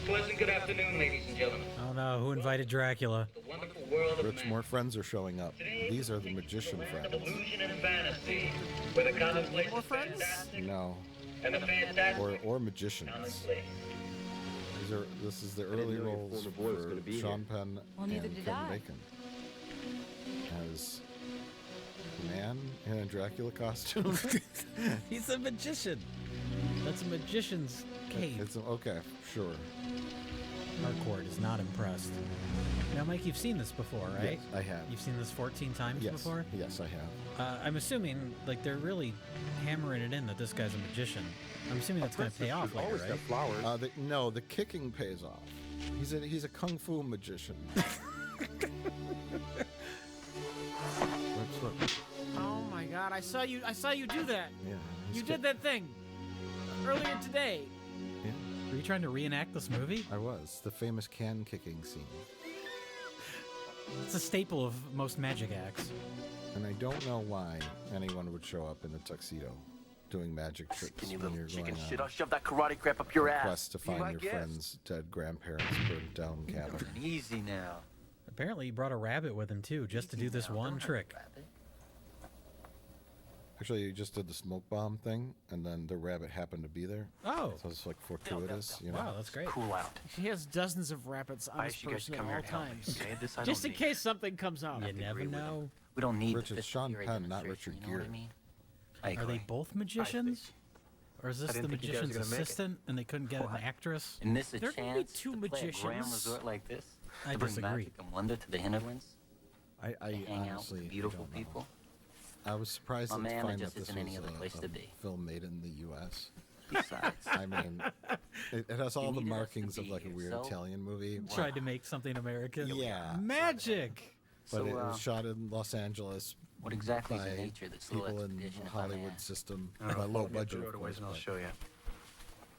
Speaker 12: Pleasant good afternoon, ladies and gentlemen.
Speaker 3: Oh no, who invited Dracula?
Speaker 12: The wonderful world of
Speaker 2: Rich,
Speaker 12: man.
Speaker 2: more friends are showing up.
Speaker 12: Today,
Speaker 2: These are the
Speaker 12: it's
Speaker 2: magician
Speaker 12: land of
Speaker 2: friends.
Speaker 12: illusion and fantasy, where the commonplace
Speaker 4: More
Speaker 12: is
Speaker 4: friends?
Speaker 12: fantastic
Speaker 2: No,
Speaker 12: and the fantastic
Speaker 2: or magicians.
Speaker 12: commonplace.
Speaker 2: This is the
Speaker 10: didn't
Speaker 2: early
Speaker 10: know your
Speaker 2: roles
Speaker 10: former boy was
Speaker 2: for
Speaker 10: gonna be
Speaker 2: Sean Penn
Speaker 6: Well, neither
Speaker 2: and
Speaker 6: did
Speaker 2: Kevin
Speaker 6: I.
Speaker 2: Bacon as man in a Dracula costume.
Speaker 3: He's a magician. That's a magician's cape.
Speaker 2: It's okay, sure.
Speaker 3: Harcourt is not impressed. Now, Mike, you've seen this before, right?
Speaker 2: Yes, I have.
Speaker 3: You've seen this 14 times
Speaker 2: Yes,
Speaker 3: before?
Speaker 2: yes, I have.
Speaker 3: I'm assuming, like, they're really hammering it in that this guy's a magician. I'm assuming that's going to pay off later, right?
Speaker 2: No, the kicking pays off. He's a kung fu magician. Let's look.
Speaker 4: Oh my god, I saw you do that.
Speaker 2: Yeah,
Speaker 4: You did that thing earlier today.
Speaker 2: Yeah,
Speaker 3: Were you trying to reenact this movie?
Speaker 2: I was the famous can kicking scene,
Speaker 3: It's a staple of most magic acts.
Speaker 2: and I don't know why anyone would show up in a tuxedo doing magic tricks
Speaker 10: Skinny
Speaker 2: when
Speaker 10: little
Speaker 2: you're
Speaker 10: chicken
Speaker 2: going
Speaker 10: shit.
Speaker 2: on
Speaker 10: I'll shove that karate crap up your
Speaker 2: a
Speaker 10: ass.
Speaker 2: quest to find
Speaker 10: I
Speaker 2: your
Speaker 10: guess.
Speaker 2: friend's dead grandparents' burnt down cabin.
Speaker 12: Easy now.
Speaker 3: Apparently, he brought a rabbit with him, too, just to do this one trick.
Speaker 2: Actually, you just did the smoke bomb thing, and then the rabbit happened to be there.
Speaker 3: Oh,
Speaker 2: So it's like fortuitous, you know.
Speaker 3: wow, that's great.
Speaker 10: Cool out.
Speaker 4: He has dozens of rabbits on
Speaker 12: I
Speaker 4: his
Speaker 12: asked you guys to
Speaker 4: person at
Speaker 12: come here
Speaker 4: all
Speaker 12: and help me,
Speaker 4: times.
Speaker 12: okay? This I
Speaker 4: Just
Speaker 12: don't
Speaker 4: in
Speaker 12: need.
Speaker 4: case something comes out.
Speaker 3: You
Speaker 12: agree
Speaker 3: never
Speaker 12: with
Speaker 3: know.
Speaker 12: We don't need
Speaker 2: Rich,
Speaker 12: the
Speaker 2: it's Sean
Speaker 12: theory
Speaker 2: Penn, not
Speaker 12: demonstration,
Speaker 2: Richard
Speaker 12: you know what I
Speaker 2: Gere.
Speaker 12: mean? I
Speaker 3: Are they
Speaker 12: agree.
Speaker 3: both magicians? Or is this the
Speaker 12: didn't think you guys were
Speaker 3: magician's
Speaker 12: gonna make it.
Speaker 3: assistant and they couldn't get an
Speaker 12: What?
Speaker 3: actress?
Speaker 12: And this a
Speaker 4: There can be
Speaker 12: chance
Speaker 4: two
Speaker 12: to play a grand
Speaker 4: magicians.
Speaker 12: resort like this?
Speaker 3: I
Speaker 12: to bring
Speaker 3: disagree.
Speaker 12: magic and wonder to the hinterlands?
Speaker 2: I
Speaker 12: To hang out
Speaker 2: honestly
Speaker 12: with beautiful
Speaker 2: don't know.
Speaker 12: people?
Speaker 2: I was surprised
Speaker 12: Oh,
Speaker 2: to
Speaker 12: man,
Speaker 2: find
Speaker 12: there just
Speaker 2: that this
Speaker 12: isn't any
Speaker 2: was
Speaker 12: other place
Speaker 2: a
Speaker 12: to be.
Speaker 2: film made in the U.S.
Speaker 12: Besides,
Speaker 2: I mean, it has all the
Speaker 12: needed us to
Speaker 2: markings of
Speaker 12: be
Speaker 2: like a
Speaker 12: here,
Speaker 2: weird
Speaker 12: so-
Speaker 2: Italian movie,
Speaker 3: Tried to make something American.
Speaker 2: Yeah.
Speaker 3: Magic!
Speaker 2: but
Speaker 12: So,
Speaker 2: it was shot in Los Angeles
Speaker 12: what exactly is
Speaker 2: by
Speaker 12: the nature of this little
Speaker 2: people in
Speaker 12: expedition,
Speaker 2: the
Speaker 12: if I may
Speaker 2: Hollywood
Speaker 12: ask?
Speaker 2: system,
Speaker 7: I don't
Speaker 2: by
Speaker 7: know,
Speaker 2: low
Speaker 7: follow me up the
Speaker 2: budget, of
Speaker 7: road a
Speaker 2: course.
Speaker 7: ways and I'll
Speaker 2: but
Speaker 7: show you.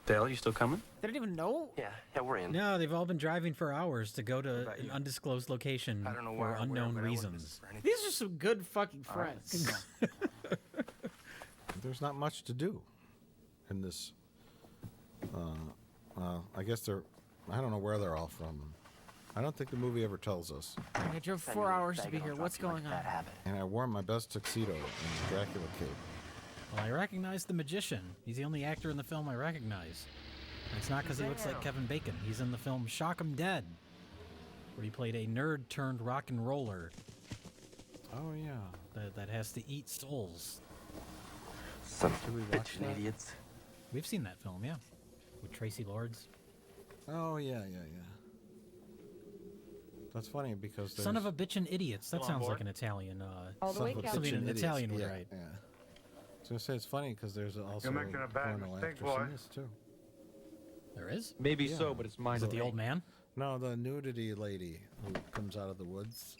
Speaker 9: Dale, you still coming?
Speaker 4: They didn't even know?
Speaker 10: Yeah, we're in.
Speaker 3: No, they've all been driving for hours to go to an undisclosed location
Speaker 10: I don't know
Speaker 3: for
Speaker 10: why or
Speaker 3: unknown
Speaker 10: where, but I wouldn't miss
Speaker 3: reasons.
Speaker 10: this for anything.
Speaker 4: These are some good fucking friends.
Speaker 2: There's not much to do in this. I guess they're. I don't know where they're all from. I don't think the movie ever tells us.
Speaker 4: I drove 4 hours to be here. What's going on?
Speaker 2: And I wore my best tuxedo and the Dracula cape.
Speaker 3: Well, I recognize the magician. He's the only actor in the film I recognize. And it's not because he looks like Kevin Bacon. He's in the film Shock 'Em Dead, where he played a nerd turned rock and roller
Speaker 2: Oh yeah.
Speaker 3: that has to eat souls.
Speaker 10: Son
Speaker 2: Did we
Speaker 10: of
Speaker 2: watch
Speaker 10: bitchin'
Speaker 2: that?
Speaker 10: idiots.
Speaker 3: We've seen that film, yeah, with Tracy Lords.
Speaker 2: Oh yeah. That's funny because there's
Speaker 3: Son of a bitchin' idiots. That
Speaker 7: Still on
Speaker 3: sounds like
Speaker 7: board?
Speaker 3: an Italian.
Speaker 8: All the
Speaker 2: Son
Speaker 8: way,
Speaker 2: of a
Speaker 8: Captain.
Speaker 3: Something
Speaker 2: bitchin'
Speaker 3: an
Speaker 2: idiots.
Speaker 3: Italian would
Speaker 2: yeah,
Speaker 3: write.
Speaker 2: Yeah. So I say it's funny because there's also
Speaker 11: You're making a bad
Speaker 2: porno
Speaker 11: mistake,
Speaker 2: actress
Speaker 11: boy.
Speaker 2: in this too.
Speaker 3: There is?
Speaker 9: Maybe
Speaker 2: Yeah.
Speaker 9: so, but it's mine.
Speaker 3: Is it the old man?
Speaker 2: No, the nudity lady who comes out of the woods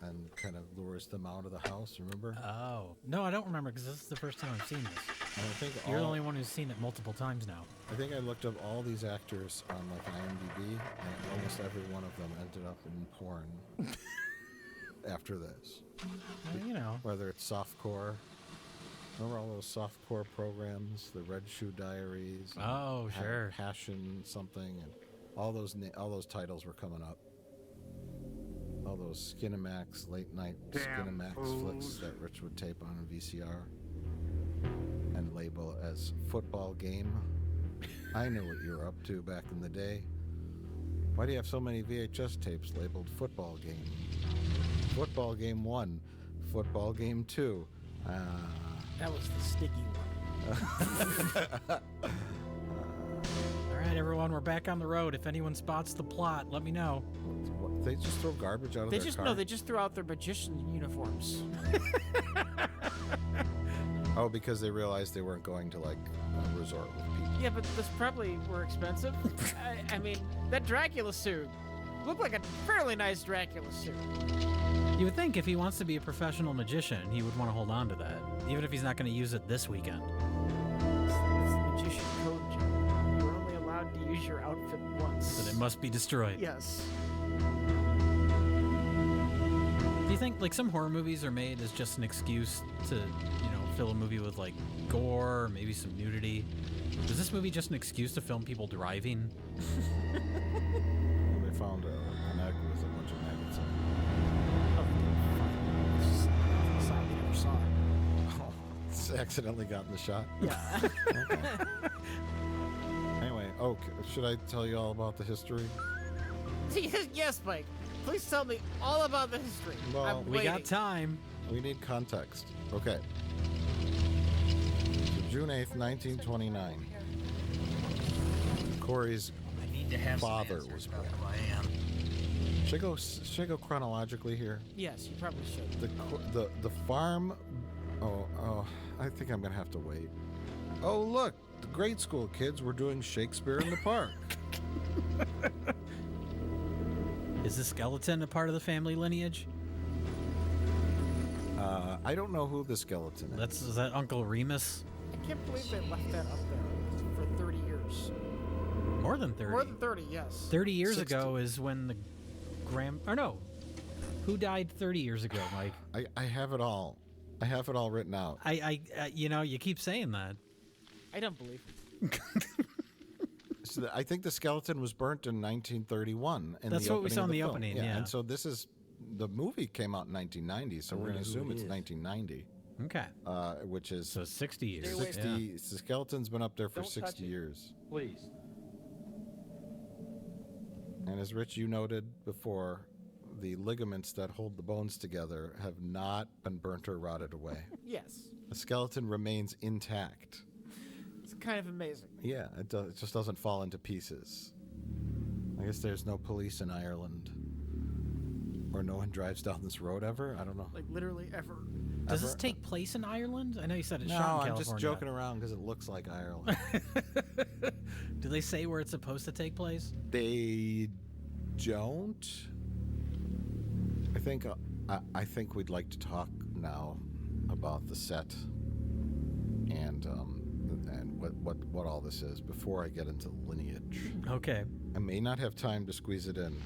Speaker 2: and kind of lures them out of the house. Remember?
Speaker 3: Oh. No, I don't remember because this is the first time I've seen this.
Speaker 2: I think
Speaker 3: You're the
Speaker 2: all-
Speaker 3: only one who's seen it multiple times now.
Speaker 2: I think I looked up all these actors on like IMDb, and almost every one of them ended up in porn after this.
Speaker 3: Well, you know.
Speaker 2: Whether it's softcore, remember all those softcore programs, the Red Shoe Diaries? and
Speaker 3: Oh, sure.
Speaker 2: Passion something, and all those titles were coming up. All those Skinamax late night
Speaker 11: Damn
Speaker 2: Skinamax
Speaker 11: fools.
Speaker 2: flicks that Rich would tape on a VCR and label as football game. I knew what you were up to back in the day. Why do you have so many VHS tapes labeled football game? Football game 1, football game 2.
Speaker 4: That was the sticky one.
Speaker 3: All right, everyone, we're back on the road. If anyone spots the plot, let me know.
Speaker 2: They just throw garbage out of
Speaker 4: They
Speaker 2: their
Speaker 4: just
Speaker 2: car?
Speaker 4: no, they just threw out their magician uniforms.
Speaker 2: Oh, because they realized they weren't going to like a resort with people.
Speaker 4: Yeah, but this probably were expensive. I mean, that Dracula suit looked like a fairly nice Dracula suit.
Speaker 3: You would think if he wants to be a professional magician, he would want to hold on to that, even if he's not going to use it this weekend.
Speaker 4: It's the magician code, Joe. You're only allowed to use your outfit once.
Speaker 3: But it must be destroyed.
Speaker 4: Yes.
Speaker 3: Do you think like some horror movies are made as just an excuse to, fill a movie with like gore, maybe some nudity? Is this movie just an excuse to film people driving?
Speaker 2: They found an egg with a bunch of maggots in
Speaker 4: Inside, we never saw it.
Speaker 2: it. Oh, it's accidentally gotten the shot.
Speaker 4: Yeah.
Speaker 2: Anyway, should I tell you all about the history?
Speaker 4: Yes, Mike. Please tell me all about the history.
Speaker 2: Well,
Speaker 4: I'm
Speaker 3: We got
Speaker 4: waiting.
Speaker 3: time.
Speaker 2: We need context. Okay. So June 8th, 1929. Corey's
Speaker 7: I need to have
Speaker 2: father
Speaker 7: some
Speaker 2: was
Speaker 7: answers about
Speaker 2: born.
Speaker 7: who I am.
Speaker 2: Should I go chronologically here?
Speaker 4: Yes, you probably should.
Speaker 2: The farm. Oh, I think I'm gonna have to wait. Oh, look, the grade school kids were doing Shakespeare in the Park.
Speaker 3: Is the skeleton a part of the family lineage?
Speaker 2: I don't know who the skeleton is.
Speaker 3: Is that Uncle Remus?
Speaker 4: I can't believe they left that up there for 30 years.
Speaker 3: More than 30.
Speaker 4: More than 30, yes.
Speaker 3: 30 years
Speaker 2: 60.
Speaker 3: ago is when the no. Who died 30 years ago, Mike?
Speaker 2: I have it all. I have it all written out.
Speaker 3: You keep saying that.
Speaker 4: I don't believe it.
Speaker 2: So I think the skeleton was burnt in 1931.
Speaker 3: That's what we saw in the opening, yeah.
Speaker 2: And so the movie came out in 1990, so we're going to assume it's 1990.
Speaker 3: Okay.
Speaker 2: Which is
Speaker 3: So 60 years.
Speaker 4: Stay away.
Speaker 2: 60.
Speaker 3: Yeah.
Speaker 2: The skeleton's been up there for
Speaker 9: Don't
Speaker 2: 60
Speaker 9: touch it.
Speaker 2: years.
Speaker 9: Please.
Speaker 2: And as Rich, you noted before, the ligaments that hold the bones together have not been burnt or rotted away.
Speaker 4: Yes.
Speaker 2: The skeleton remains intact.
Speaker 4: It's kind of amazing.
Speaker 2: Yeah, it just doesn't fall into pieces. I guess there's no police in Ireland. Or no one drives down this road ever? I don't know.
Speaker 4: Like, literally ever.
Speaker 3: Does this take place in Ireland? I know you said it's
Speaker 2: No,
Speaker 3: shot in
Speaker 2: I'm
Speaker 3: California.
Speaker 2: just joking around because it looks like Ireland.
Speaker 3: Do they say where it's supposed to take place?
Speaker 2: They don't. I think we'd like to talk now about the set and and what all this is before I get into lineage.
Speaker 3: Okay.
Speaker 2: I may not have time to squeeze it in.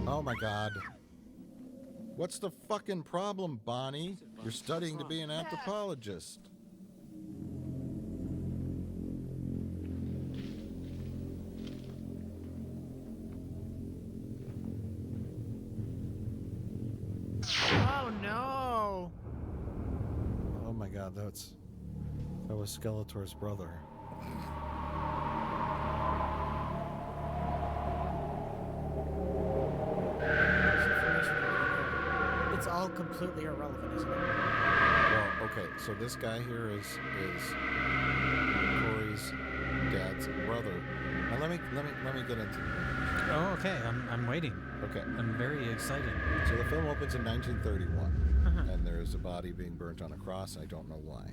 Speaker 2: Oh my God. What's the fucking problem, Bonnie? You're studying to be an anthropologist.
Speaker 4: Oh no!
Speaker 2: Oh my God, that was Skeletor's brother.
Speaker 4: It's all completely irrelevant, isn't it?
Speaker 2: Well, okay, so this guy here is Corey's dad's brother. Now let me get into it.
Speaker 3: Oh, okay. I'm waiting.
Speaker 2: Okay.
Speaker 3: I'm very excited.
Speaker 2: So the film opens in 1931, and there's a body being burnt on a cross. I don't know why.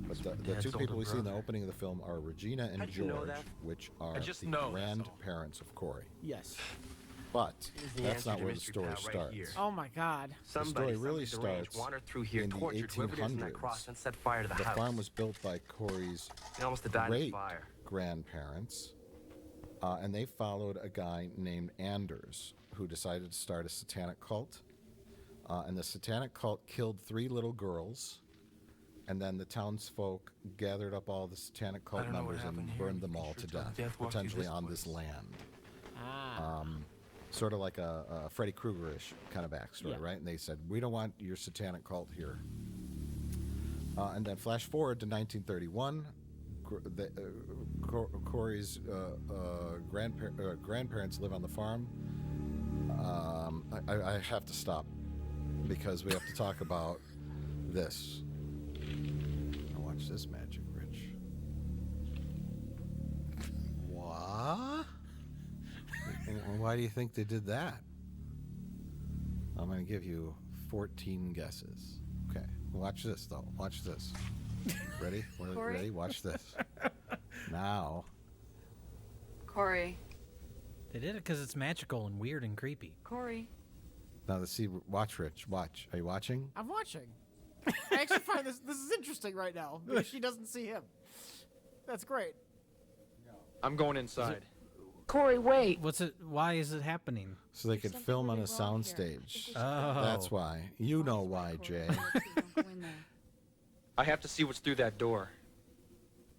Speaker 2: But the two people we see in the opening of the film are Regina and George, which are the grandparents of Corey.
Speaker 4: Yes.
Speaker 2: But that's not where the story starts.
Speaker 4: Oh my God.
Speaker 2: The story really starts in the 1800s.
Speaker 10: And set fire to
Speaker 2: The farm was built by Corey's great grandparents, and they followed a guy named Anders who decided to start a satanic cult. And the satanic cult killed 3 little girls, and then the townsfolk gathered up all the satanic cult members and burned them all to death, potentially on this land. Sort of like a Freddy Krueger-ish kind of backstory, right? And they said, we don't want your satanic cult here. And then flash forward to 1931. Corey's grandparents live on the farm. I have to stop because we have to talk about this. Now watch this magic, Rich. What? Why do you think they did that? I'm going to give you 14 guesses. Okay. Watch this, though. Watch this. Ready? Ready? Watch this. Now.
Speaker 5: Corey.
Speaker 3: They did it because it's magical and weird and creepy.
Speaker 5: Corey.
Speaker 2: Now, watch, Rich. Watch. Are you watching?
Speaker 4: I'm watching. I actually find this is interesting right now because she doesn't see him. That's great.
Speaker 7: I'm going inside.
Speaker 5: Corey, wait.
Speaker 3: Why is it happening?
Speaker 2: So they could film on a soundstage.
Speaker 3: Oh.
Speaker 2: That's why. You know why, Jay.
Speaker 7: I have to see what's through that door.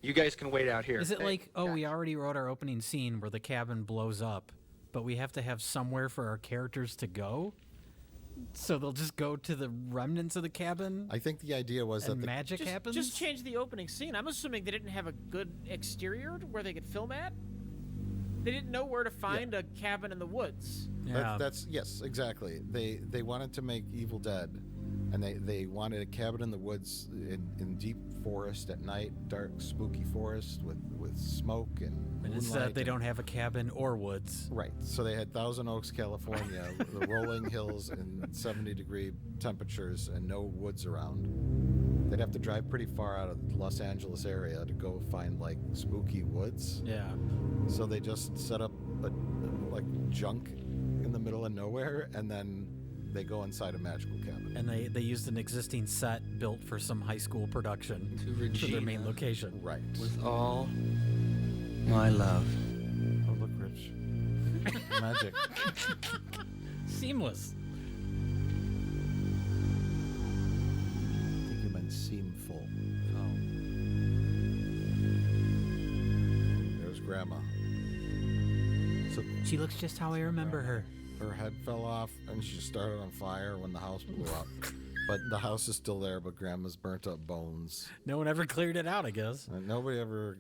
Speaker 7: You guys can wait out here.
Speaker 3: Is it like, we already wrote our opening scene where the cabin blows up, but we have to have somewhere for our characters to go? So they'll just go to the remnants of the cabin?
Speaker 2: I think the idea was that
Speaker 3: magic happens?
Speaker 4: Just change the opening scene. I'm assuming they didn't have a good exterior where they could film at. They didn't know where to find a cabin in the woods.
Speaker 3: Yeah.
Speaker 2: That's yes, exactly. They wanted to make Evil Dead, and they wanted a cabin in the woods in deep forest at night, dark, spooky forest with smoke and
Speaker 3: instead they don't have a cabin or woods.
Speaker 2: Right. So they had Thousand Oaks, California, the rolling hills and 70-degree temperatures and no woods around. They'd have to drive pretty far out of the Los Angeles area to go find like spooky woods.
Speaker 3: Yeah.
Speaker 2: So they just set up like junk in the middle of nowhere, and then they go inside a magical cabin.
Speaker 3: And they used an existing set built for some high school production for their main location.
Speaker 2: Right.
Speaker 10: With all my love.
Speaker 2: Oh, look, Rich. Magic.
Speaker 3: Seamless.
Speaker 2: I think you meant seamful.
Speaker 3: Oh.
Speaker 2: There's Grandma. So
Speaker 3: she looks just how I remember her.
Speaker 2: Her head fell off and she started on fire when the house blew up. But the house is still there, but Grandma's burnt up bones.
Speaker 3: No one ever cleared it out, I guess.
Speaker 2: And nobody ever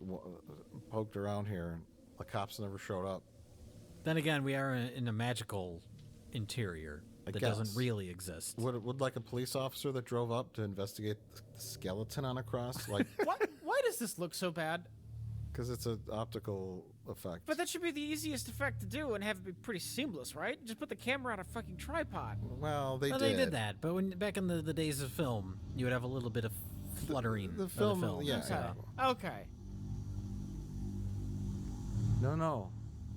Speaker 2: poked around here. The cops never showed up.
Speaker 3: Then again, we are in a magical interior that doesn't really exist.
Speaker 2: Would like a police officer that drove up to investigate the skeleton on a cross? Like,
Speaker 4: Why does this look so bad?
Speaker 2: Because it's an optical effect.
Speaker 4: But that should be the easiest effect to do and have it be pretty seamless, right? Just put the camera on a fucking tripod.
Speaker 2: Well, they
Speaker 3: They did that, but back in the days of film, you would have a little bit of fluttering.
Speaker 2: The film, yeah.
Speaker 4: Okay.
Speaker 2: No.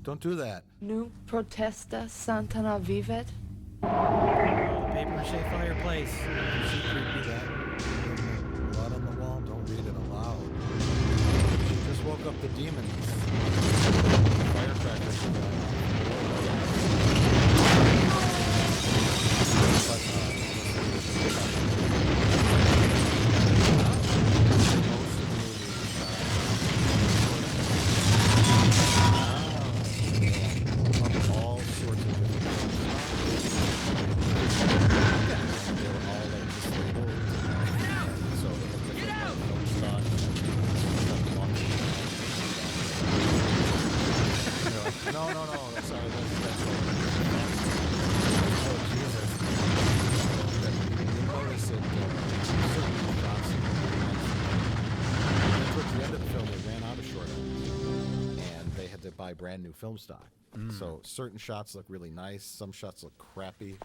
Speaker 2: Don't do that.
Speaker 5: Nu protesta Santana vivet.
Speaker 3: Paper mache fireplace.
Speaker 2: Blood on the wall, don't read it aloud. up the demons. Firecrackers. All sorts of No, sorry, that's oh, Jesus. You notice it, certain shots. And towards the end of the film, they ran out of short ends, and they had to buy brand new film stock. So certain shots look really nice, some shots look crappy.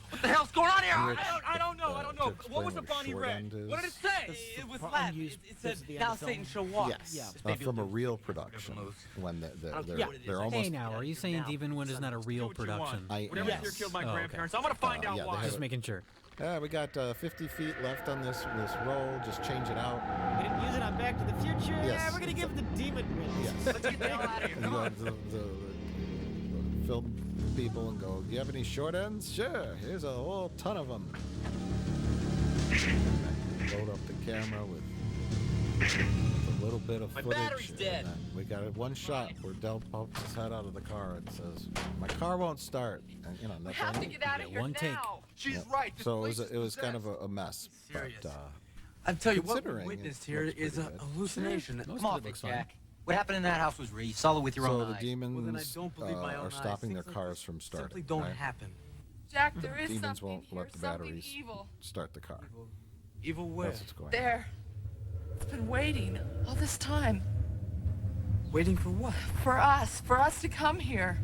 Speaker 10: What the hell's going on here?
Speaker 2: I don't know.
Speaker 10: What was the Bonnie Red? What did it say? It was Latin. It said, "Now Satan shall walk."
Speaker 2: Yes, from a real production when they're almost.
Speaker 3: Hey, now, are you saying Demon Wind is not a real production?
Speaker 10: Whatever here killed my grandparents, I'm gonna find out why.
Speaker 3: Just making sure.
Speaker 2: We got 50 feet left on this roll. Just change it out.
Speaker 4: We didn't use it on Back to the Future.
Speaker 2: Yes.
Speaker 4: Yeah, we're gonna give it the Demon Wind.
Speaker 2: Yes.
Speaker 10: Let's get the hell out of here.
Speaker 2: And you go to the film people and go, do you have any short ends? Sure, here's a whole ton of them. Load up the camera with a little bit of footage.
Speaker 10: My battery's dead.
Speaker 2: We got it one shot where Del pokes his head out of the car and says, my car won't start. And, that's
Speaker 8: have
Speaker 2: all.
Speaker 8: to get out of here
Speaker 3: one take.
Speaker 8: now.
Speaker 10: She's right. This
Speaker 2: So
Speaker 10: place
Speaker 2: it was
Speaker 10: is
Speaker 2: kind of
Speaker 10: possessed.
Speaker 2: a mess.
Speaker 9: Serious.
Speaker 2: But,
Speaker 9: I'll tell you what we
Speaker 2: considering
Speaker 9: witnessed
Speaker 2: it
Speaker 9: here
Speaker 2: looks
Speaker 9: is a
Speaker 2: pretty good.
Speaker 9: hallucination.
Speaker 3: Most
Speaker 9: Come
Speaker 3: of
Speaker 9: off
Speaker 3: it
Speaker 9: it,
Speaker 3: looks fine.
Speaker 9: Jack. What happened in that house was real. You saw it with your
Speaker 2: so
Speaker 9: own
Speaker 2: the
Speaker 9: eyes.
Speaker 2: demons
Speaker 9: Well, then I don't believe my own
Speaker 2: are
Speaker 9: eyes.
Speaker 2: stopping their
Speaker 9: Things
Speaker 2: cars from starting.
Speaker 9: simply don't
Speaker 2: right?
Speaker 9: happen.
Speaker 8: Jack, there is
Speaker 2: Demons
Speaker 8: something
Speaker 2: won't
Speaker 8: here,
Speaker 2: let the
Speaker 8: something
Speaker 2: batteries
Speaker 8: evil.
Speaker 2: start the car.
Speaker 9: Evil where?
Speaker 2: That's what's going on.
Speaker 8: There. It's been waiting all this time
Speaker 9: Waiting for what?
Speaker 8: for us to come here.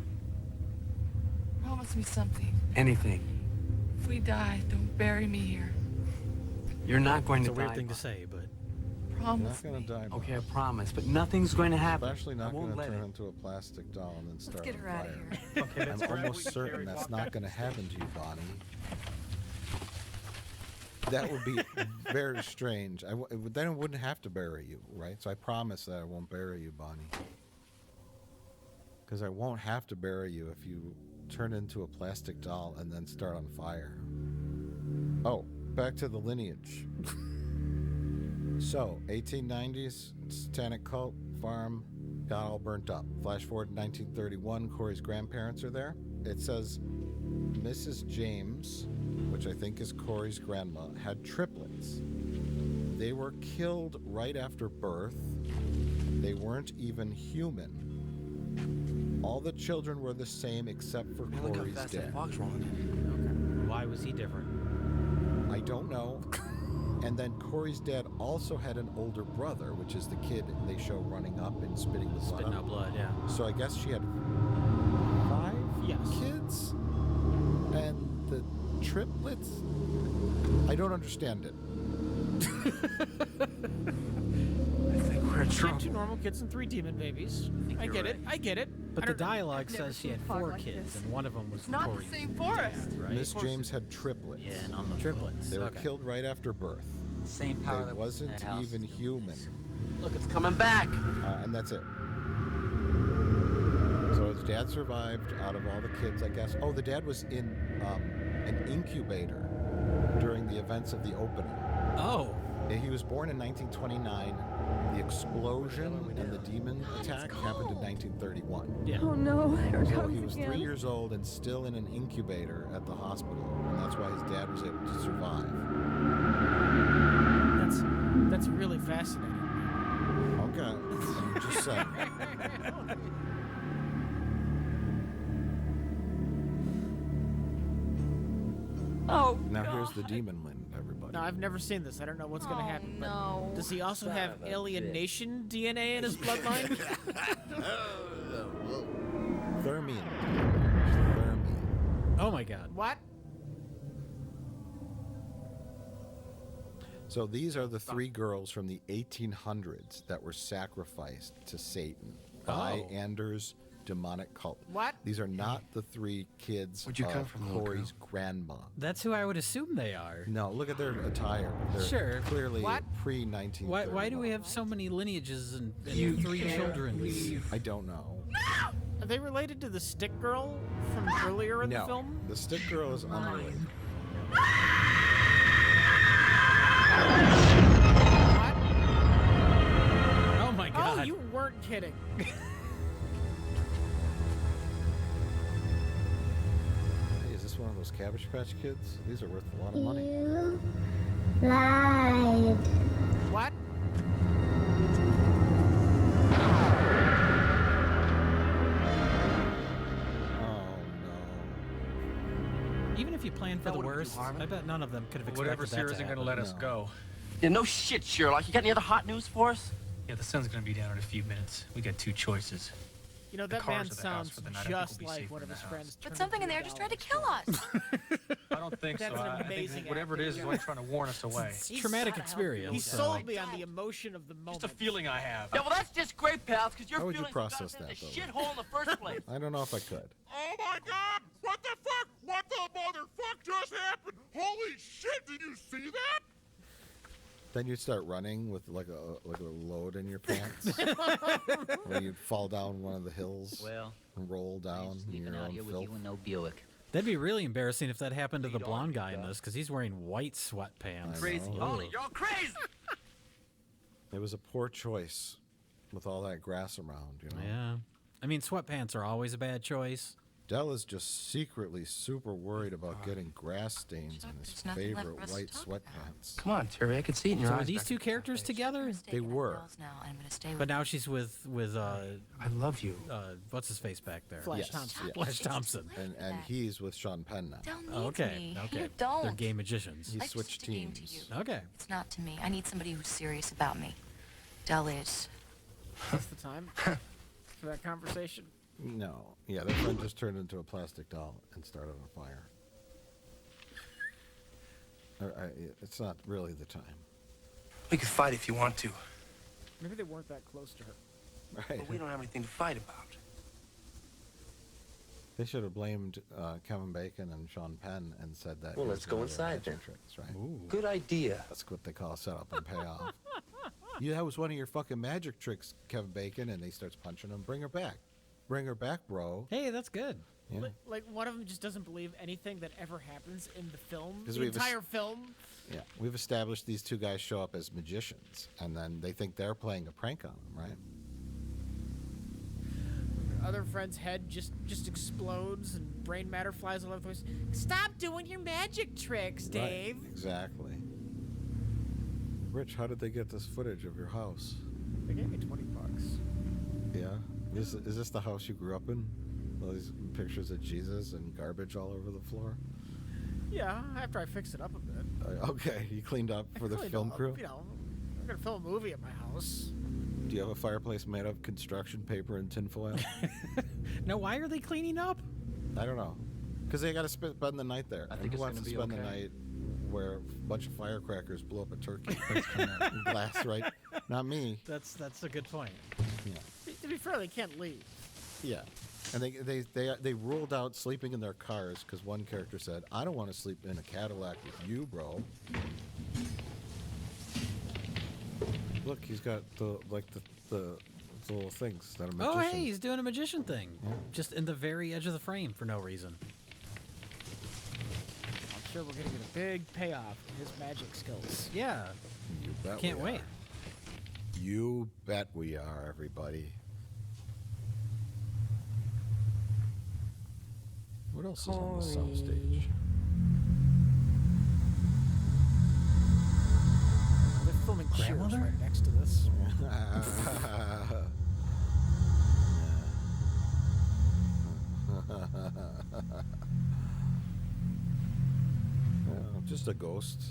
Speaker 8: Promise me something.
Speaker 9: Anything.
Speaker 8: If we die, don't bury me here.
Speaker 9: You're not going
Speaker 3: It's
Speaker 9: to
Speaker 3: a
Speaker 9: die.
Speaker 3: weird thing to say, but
Speaker 2: You're
Speaker 8: Promise
Speaker 2: not going
Speaker 8: me.
Speaker 2: to die. Bob.
Speaker 9: Okay, I promise. But nothing's going to happen.
Speaker 2: Especially not
Speaker 9: I won't
Speaker 2: going to
Speaker 9: let
Speaker 2: turn
Speaker 9: it.
Speaker 2: into a plastic doll and then start
Speaker 8: get
Speaker 2: on
Speaker 8: her outta
Speaker 2: fire.
Speaker 8: here.
Speaker 2: I'm almost certain that's not going to happen to you, Bonnie. That would be very strange. Then I wouldn't have to bury you, right? So I promise that I won't bury you, Bonnie. Because I won't have to bury you if you turn into a plastic doll and then start on fire. Oh, back to the lineage. So, 1890s, satanic cult, farm, got all burnt up. Flash forward to 1931, Corey's grandparents are there. It says Mrs. James, which I think is Corey's grandma, had triplets. They were killed right after birth. They weren't even human. All the children were the same except for
Speaker 9: Man, look how
Speaker 2: Corey's
Speaker 9: fast
Speaker 2: dad.
Speaker 9: that fox rolling.
Speaker 3: why was he different?
Speaker 2: I don't know. And then Corey's dad also had an older brother, which is the kid they show running up and spitting the blood
Speaker 3: Spitting
Speaker 2: out.
Speaker 3: out blood, yeah.
Speaker 2: So I guess she had 5
Speaker 4: Yes.
Speaker 2: kids? And the triplets? I don't understand it.
Speaker 9: I think we're in
Speaker 4: She had
Speaker 9: trouble.
Speaker 4: 2 normal kids and 3 demon babies. I
Speaker 9: you're
Speaker 4: get it.
Speaker 9: right.
Speaker 4: I get it.
Speaker 3: But
Speaker 4: I
Speaker 3: the
Speaker 4: don't-
Speaker 3: dialogue
Speaker 8: I've never
Speaker 3: says she
Speaker 8: seen
Speaker 3: had
Speaker 8: a fog
Speaker 3: 4
Speaker 8: like
Speaker 3: kids,
Speaker 8: this.
Speaker 3: and one of them was
Speaker 8: It's not the
Speaker 3: Corey's
Speaker 8: same forest.
Speaker 3: dad, right?
Speaker 2: Miss James had triplets.
Speaker 12: Yeah, and on the
Speaker 3: Triplets.
Speaker 2: They were
Speaker 3: okay.
Speaker 2: killed right after birth.
Speaker 12: same power
Speaker 2: They
Speaker 12: that was in
Speaker 2: wasn't
Speaker 12: that house.
Speaker 2: even human.
Speaker 10: Look, it's coming back.
Speaker 2: And that's it. So his dad survived out of all the kids, I guess. Oh, the dad was in an incubator during the events of the opening.
Speaker 3: Oh,
Speaker 2: He was born in 1929. The explosion and the demon attack happened in 1931.
Speaker 3: yeah.
Speaker 8: Oh no, here it
Speaker 2: So
Speaker 8: comes
Speaker 2: he was
Speaker 8: again.
Speaker 2: 3 years old and still in an incubator at the hospital, and that's why his dad was able to survive.
Speaker 4: That's really fascinating.
Speaker 2: Okay, I'm just saying.
Speaker 8: Oh,
Speaker 2: Now here's
Speaker 8: God.
Speaker 2: the demon wind, everybody.
Speaker 4: No, I've never seen this. I don't know what's gonna happen. but
Speaker 8: no.
Speaker 4: Does he also have alien nation DNA in his bloodline?
Speaker 2: Thermion.
Speaker 3: Oh my God.
Speaker 4: What?
Speaker 2: So these are the 3 girls from the 1800s that were sacrificed to Satan by
Speaker 3: Oh.
Speaker 2: Anders demonic cult.
Speaker 4: What?
Speaker 2: These are not the 3 kids
Speaker 7: Where'd you come
Speaker 2: of
Speaker 7: from, little
Speaker 2: Corey's grandma.
Speaker 3: That's who I would assume they are.
Speaker 2: No, look at their attire. They're
Speaker 3: Sure.
Speaker 2: clearly
Speaker 4: What?
Speaker 2: pre-1930.
Speaker 3: Why do we have so many lineages and 3 children?
Speaker 2: I don't know.
Speaker 4: Are they related to the stick girl from earlier in the
Speaker 2: No,
Speaker 4: film?
Speaker 2: the stick girl is unrelated.
Speaker 4: What?
Speaker 3: Oh my god.
Speaker 4: Oh, you weren't kidding.
Speaker 2: Hey, is this one of those Cabbage Patch Kids? These are worth a lot of money.
Speaker 8: You lied.
Speaker 4: What?
Speaker 2: Oh no.
Speaker 3: Even if you plan for the worst, I bet none of them could have expected
Speaker 7: Whatever
Speaker 3: that
Speaker 7: Sarah
Speaker 3: to
Speaker 7: isn't going to
Speaker 3: happen.
Speaker 7: let us go.
Speaker 12: Yeah, no shit, Sherlock. You got any other hot news for us?
Speaker 10: Yeah, the sun's gonna be down in a few minutes. We got 2 choices.
Speaker 4: You know,
Speaker 10: The
Speaker 4: that man
Speaker 10: cars or the house
Speaker 4: sounds
Speaker 10: for the night. I think we'll
Speaker 4: just
Speaker 10: be
Speaker 4: like
Speaker 10: safe
Speaker 4: one
Speaker 10: in
Speaker 4: of his
Speaker 10: the
Speaker 4: friends.
Speaker 10: house.
Speaker 6: But something in there just tried to kill us.
Speaker 10: I don't think
Speaker 4: That's
Speaker 10: so.
Speaker 4: an
Speaker 10: I think
Speaker 4: amazing
Speaker 10: whatever it is
Speaker 4: acting
Speaker 10: only trying to warn us away.
Speaker 3: It's a traumatic experience.
Speaker 4: He
Speaker 3: so-
Speaker 4: sold me on the emotion of the moment.
Speaker 10: Just a feeling I have.
Speaker 12: Yeah, well, that's just great, pals, because
Speaker 2: How
Speaker 12: you're
Speaker 2: would you
Speaker 12: feeling
Speaker 2: process
Speaker 12: in
Speaker 2: that,
Speaker 12: the
Speaker 2: though?
Speaker 12: shithole in the first place.
Speaker 2: I don't know if I could.
Speaker 11: Oh my God! What the fuck? What the motherfuck just happened? Holy shit! Did you see that?
Speaker 2: Then you'd start running with like a load in your pants, or you'd fall down one of the hills
Speaker 12: Well,
Speaker 2: and roll down in
Speaker 12: leaving
Speaker 2: your
Speaker 12: out
Speaker 2: own
Speaker 12: here with
Speaker 2: filth.
Speaker 12: you and no Buick.
Speaker 3: That'd be really embarrassing if that happened to the blonde guy in this, because he's wearing white sweatpants.
Speaker 2: Crazy.
Speaker 12: Holy, you're all crazy!
Speaker 2: It was a poor choice with all that grass around, you know.
Speaker 3: Yeah. I mean, sweatpants are always a bad choice.
Speaker 2: Dell is just secretly super worried about getting grass stains in his
Speaker 6: There's nothing left
Speaker 2: favorite
Speaker 6: for us to
Speaker 2: white
Speaker 6: talk
Speaker 2: sweatpants.
Speaker 7: Come on, Terry. I can see it in your
Speaker 3: So
Speaker 7: eyes.
Speaker 3: are these 2 characters together?
Speaker 2: They were.
Speaker 3: But now she's with
Speaker 10: I love you.
Speaker 3: what's his face back there?
Speaker 4: Flash
Speaker 2: Yes,
Speaker 4: Thompson.
Speaker 2: yes.
Speaker 3: Flash Thompson.
Speaker 2: And he's with Sean Penn now.
Speaker 6: Don't need
Speaker 3: Oh, okay.
Speaker 6: me.
Speaker 3: Okay.
Speaker 6: You don't.
Speaker 3: They're gay magicians.
Speaker 2: He
Speaker 6: Life's
Speaker 2: switched
Speaker 6: just a game to
Speaker 2: teams.
Speaker 6: you.
Speaker 3: Okay.
Speaker 6: It's not to me. I need somebody who's serious about me. Dell is.
Speaker 4: That's the time for that conversation.
Speaker 2: No. Yeah, their friend just turned into a plastic doll and started a fire. It's not really the time.
Speaker 9: We could fight if you want to.
Speaker 4: Maybe they weren't that close to her.
Speaker 2: Right.
Speaker 9: But we don't have anything to fight about.
Speaker 2: They should have blamed Kevin Bacon and Sean Penn and said that.
Speaker 7: Well,
Speaker 2: it
Speaker 7: let's
Speaker 2: was
Speaker 7: go
Speaker 2: one of their
Speaker 7: inside
Speaker 2: magic
Speaker 7: then.
Speaker 2: Tricks, right?
Speaker 7: Good idea.
Speaker 2: That's what they call set up and pay off. Yeah, that was one of your fucking magic tricks, Kevin Bacon, and he starts punching him. Bring her back. Bring her back, bro.
Speaker 3: Hey, that's good.
Speaker 2: Yeah.
Speaker 4: Like one of them just doesn't believe anything that ever happens in the film.
Speaker 2: 'Cause
Speaker 4: The
Speaker 2: we've
Speaker 4: entire film.
Speaker 2: Yeah. We've established these 2 guys show up as magicians, and then they think they're playing a prank on them, right?
Speaker 4: Other friend's head just explodes and brain matter flies all over the place. Stop doing your magic tricks, Dave.
Speaker 2: Right, exactly. Rich, how did they get this footage of your house?
Speaker 4: They gave me $20.
Speaker 2: Yeah? Is this the house you grew up in? All these pictures of Jesus and garbage all over the floor?
Speaker 4: Yeah, after I fixed it up a bit.
Speaker 2: Okay, you cleaned up for the
Speaker 4: Cleaned
Speaker 2: film
Speaker 4: up,
Speaker 2: crew?
Speaker 4: You know, I'm gonna film a movie at my house.
Speaker 2: Do you have a fireplace made of construction paper and tinfoil?
Speaker 3: Now, why are they cleaning up?
Speaker 2: I don't know. Because they got to spend the night there.
Speaker 7: I
Speaker 2: And
Speaker 7: think
Speaker 2: who
Speaker 7: it's
Speaker 2: wants to
Speaker 7: gonna be
Speaker 2: spend the
Speaker 7: okay.
Speaker 2: night where a bunch of firecrackers blew up a turkey? In glass, right? Not me.
Speaker 3: That's a good point.
Speaker 2: Yeah.
Speaker 4: To be fair, they can't leave.
Speaker 2: Yeah. And they ruled out sleeping in their cars because one character said, "I don't want to sleep in a Cadillac with you, bro." Look, he's got the little things that a magician.
Speaker 3: Oh, hey, he's doing a magician thing.
Speaker 2: Yeah.
Speaker 3: Just in the very edge of the frame for no reason.
Speaker 4: I'm sure we're gonna get a big payoff in his magic skills.
Speaker 3: Yeah.
Speaker 2: You bet
Speaker 3: Can't
Speaker 2: we
Speaker 3: wait.
Speaker 2: are. You bet we are, everybody. What else is on the soundstage?
Speaker 4: They're filming Cheers right next to this.
Speaker 2: Just a ghost.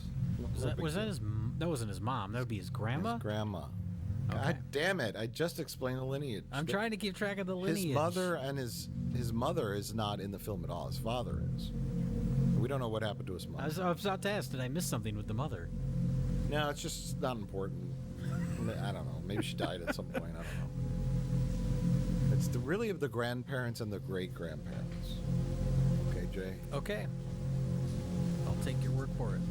Speaker 3: Was that his? That wasn't his mom. That would be his grandma.
Speaker 2: His grandma.
Speaker 3: Okay.
Speaker 2: God damn it! I just explained the lineage.
Speaker 3: I'm trying to keep track of the lineage.
Speaker 2: His mother and his mother is not in the film at all. His father is. We don't know what happened to his mother.
Speaker 3: I was about to ask, did I miss something with the mother?
Speaker 2: No, it's just not important. I don't know. Maybe she died at some point. I don't know. It's really the grandparents and the great-grandparents. Okay, Jay?
Speaker 3: Okay. I'll take your word for it.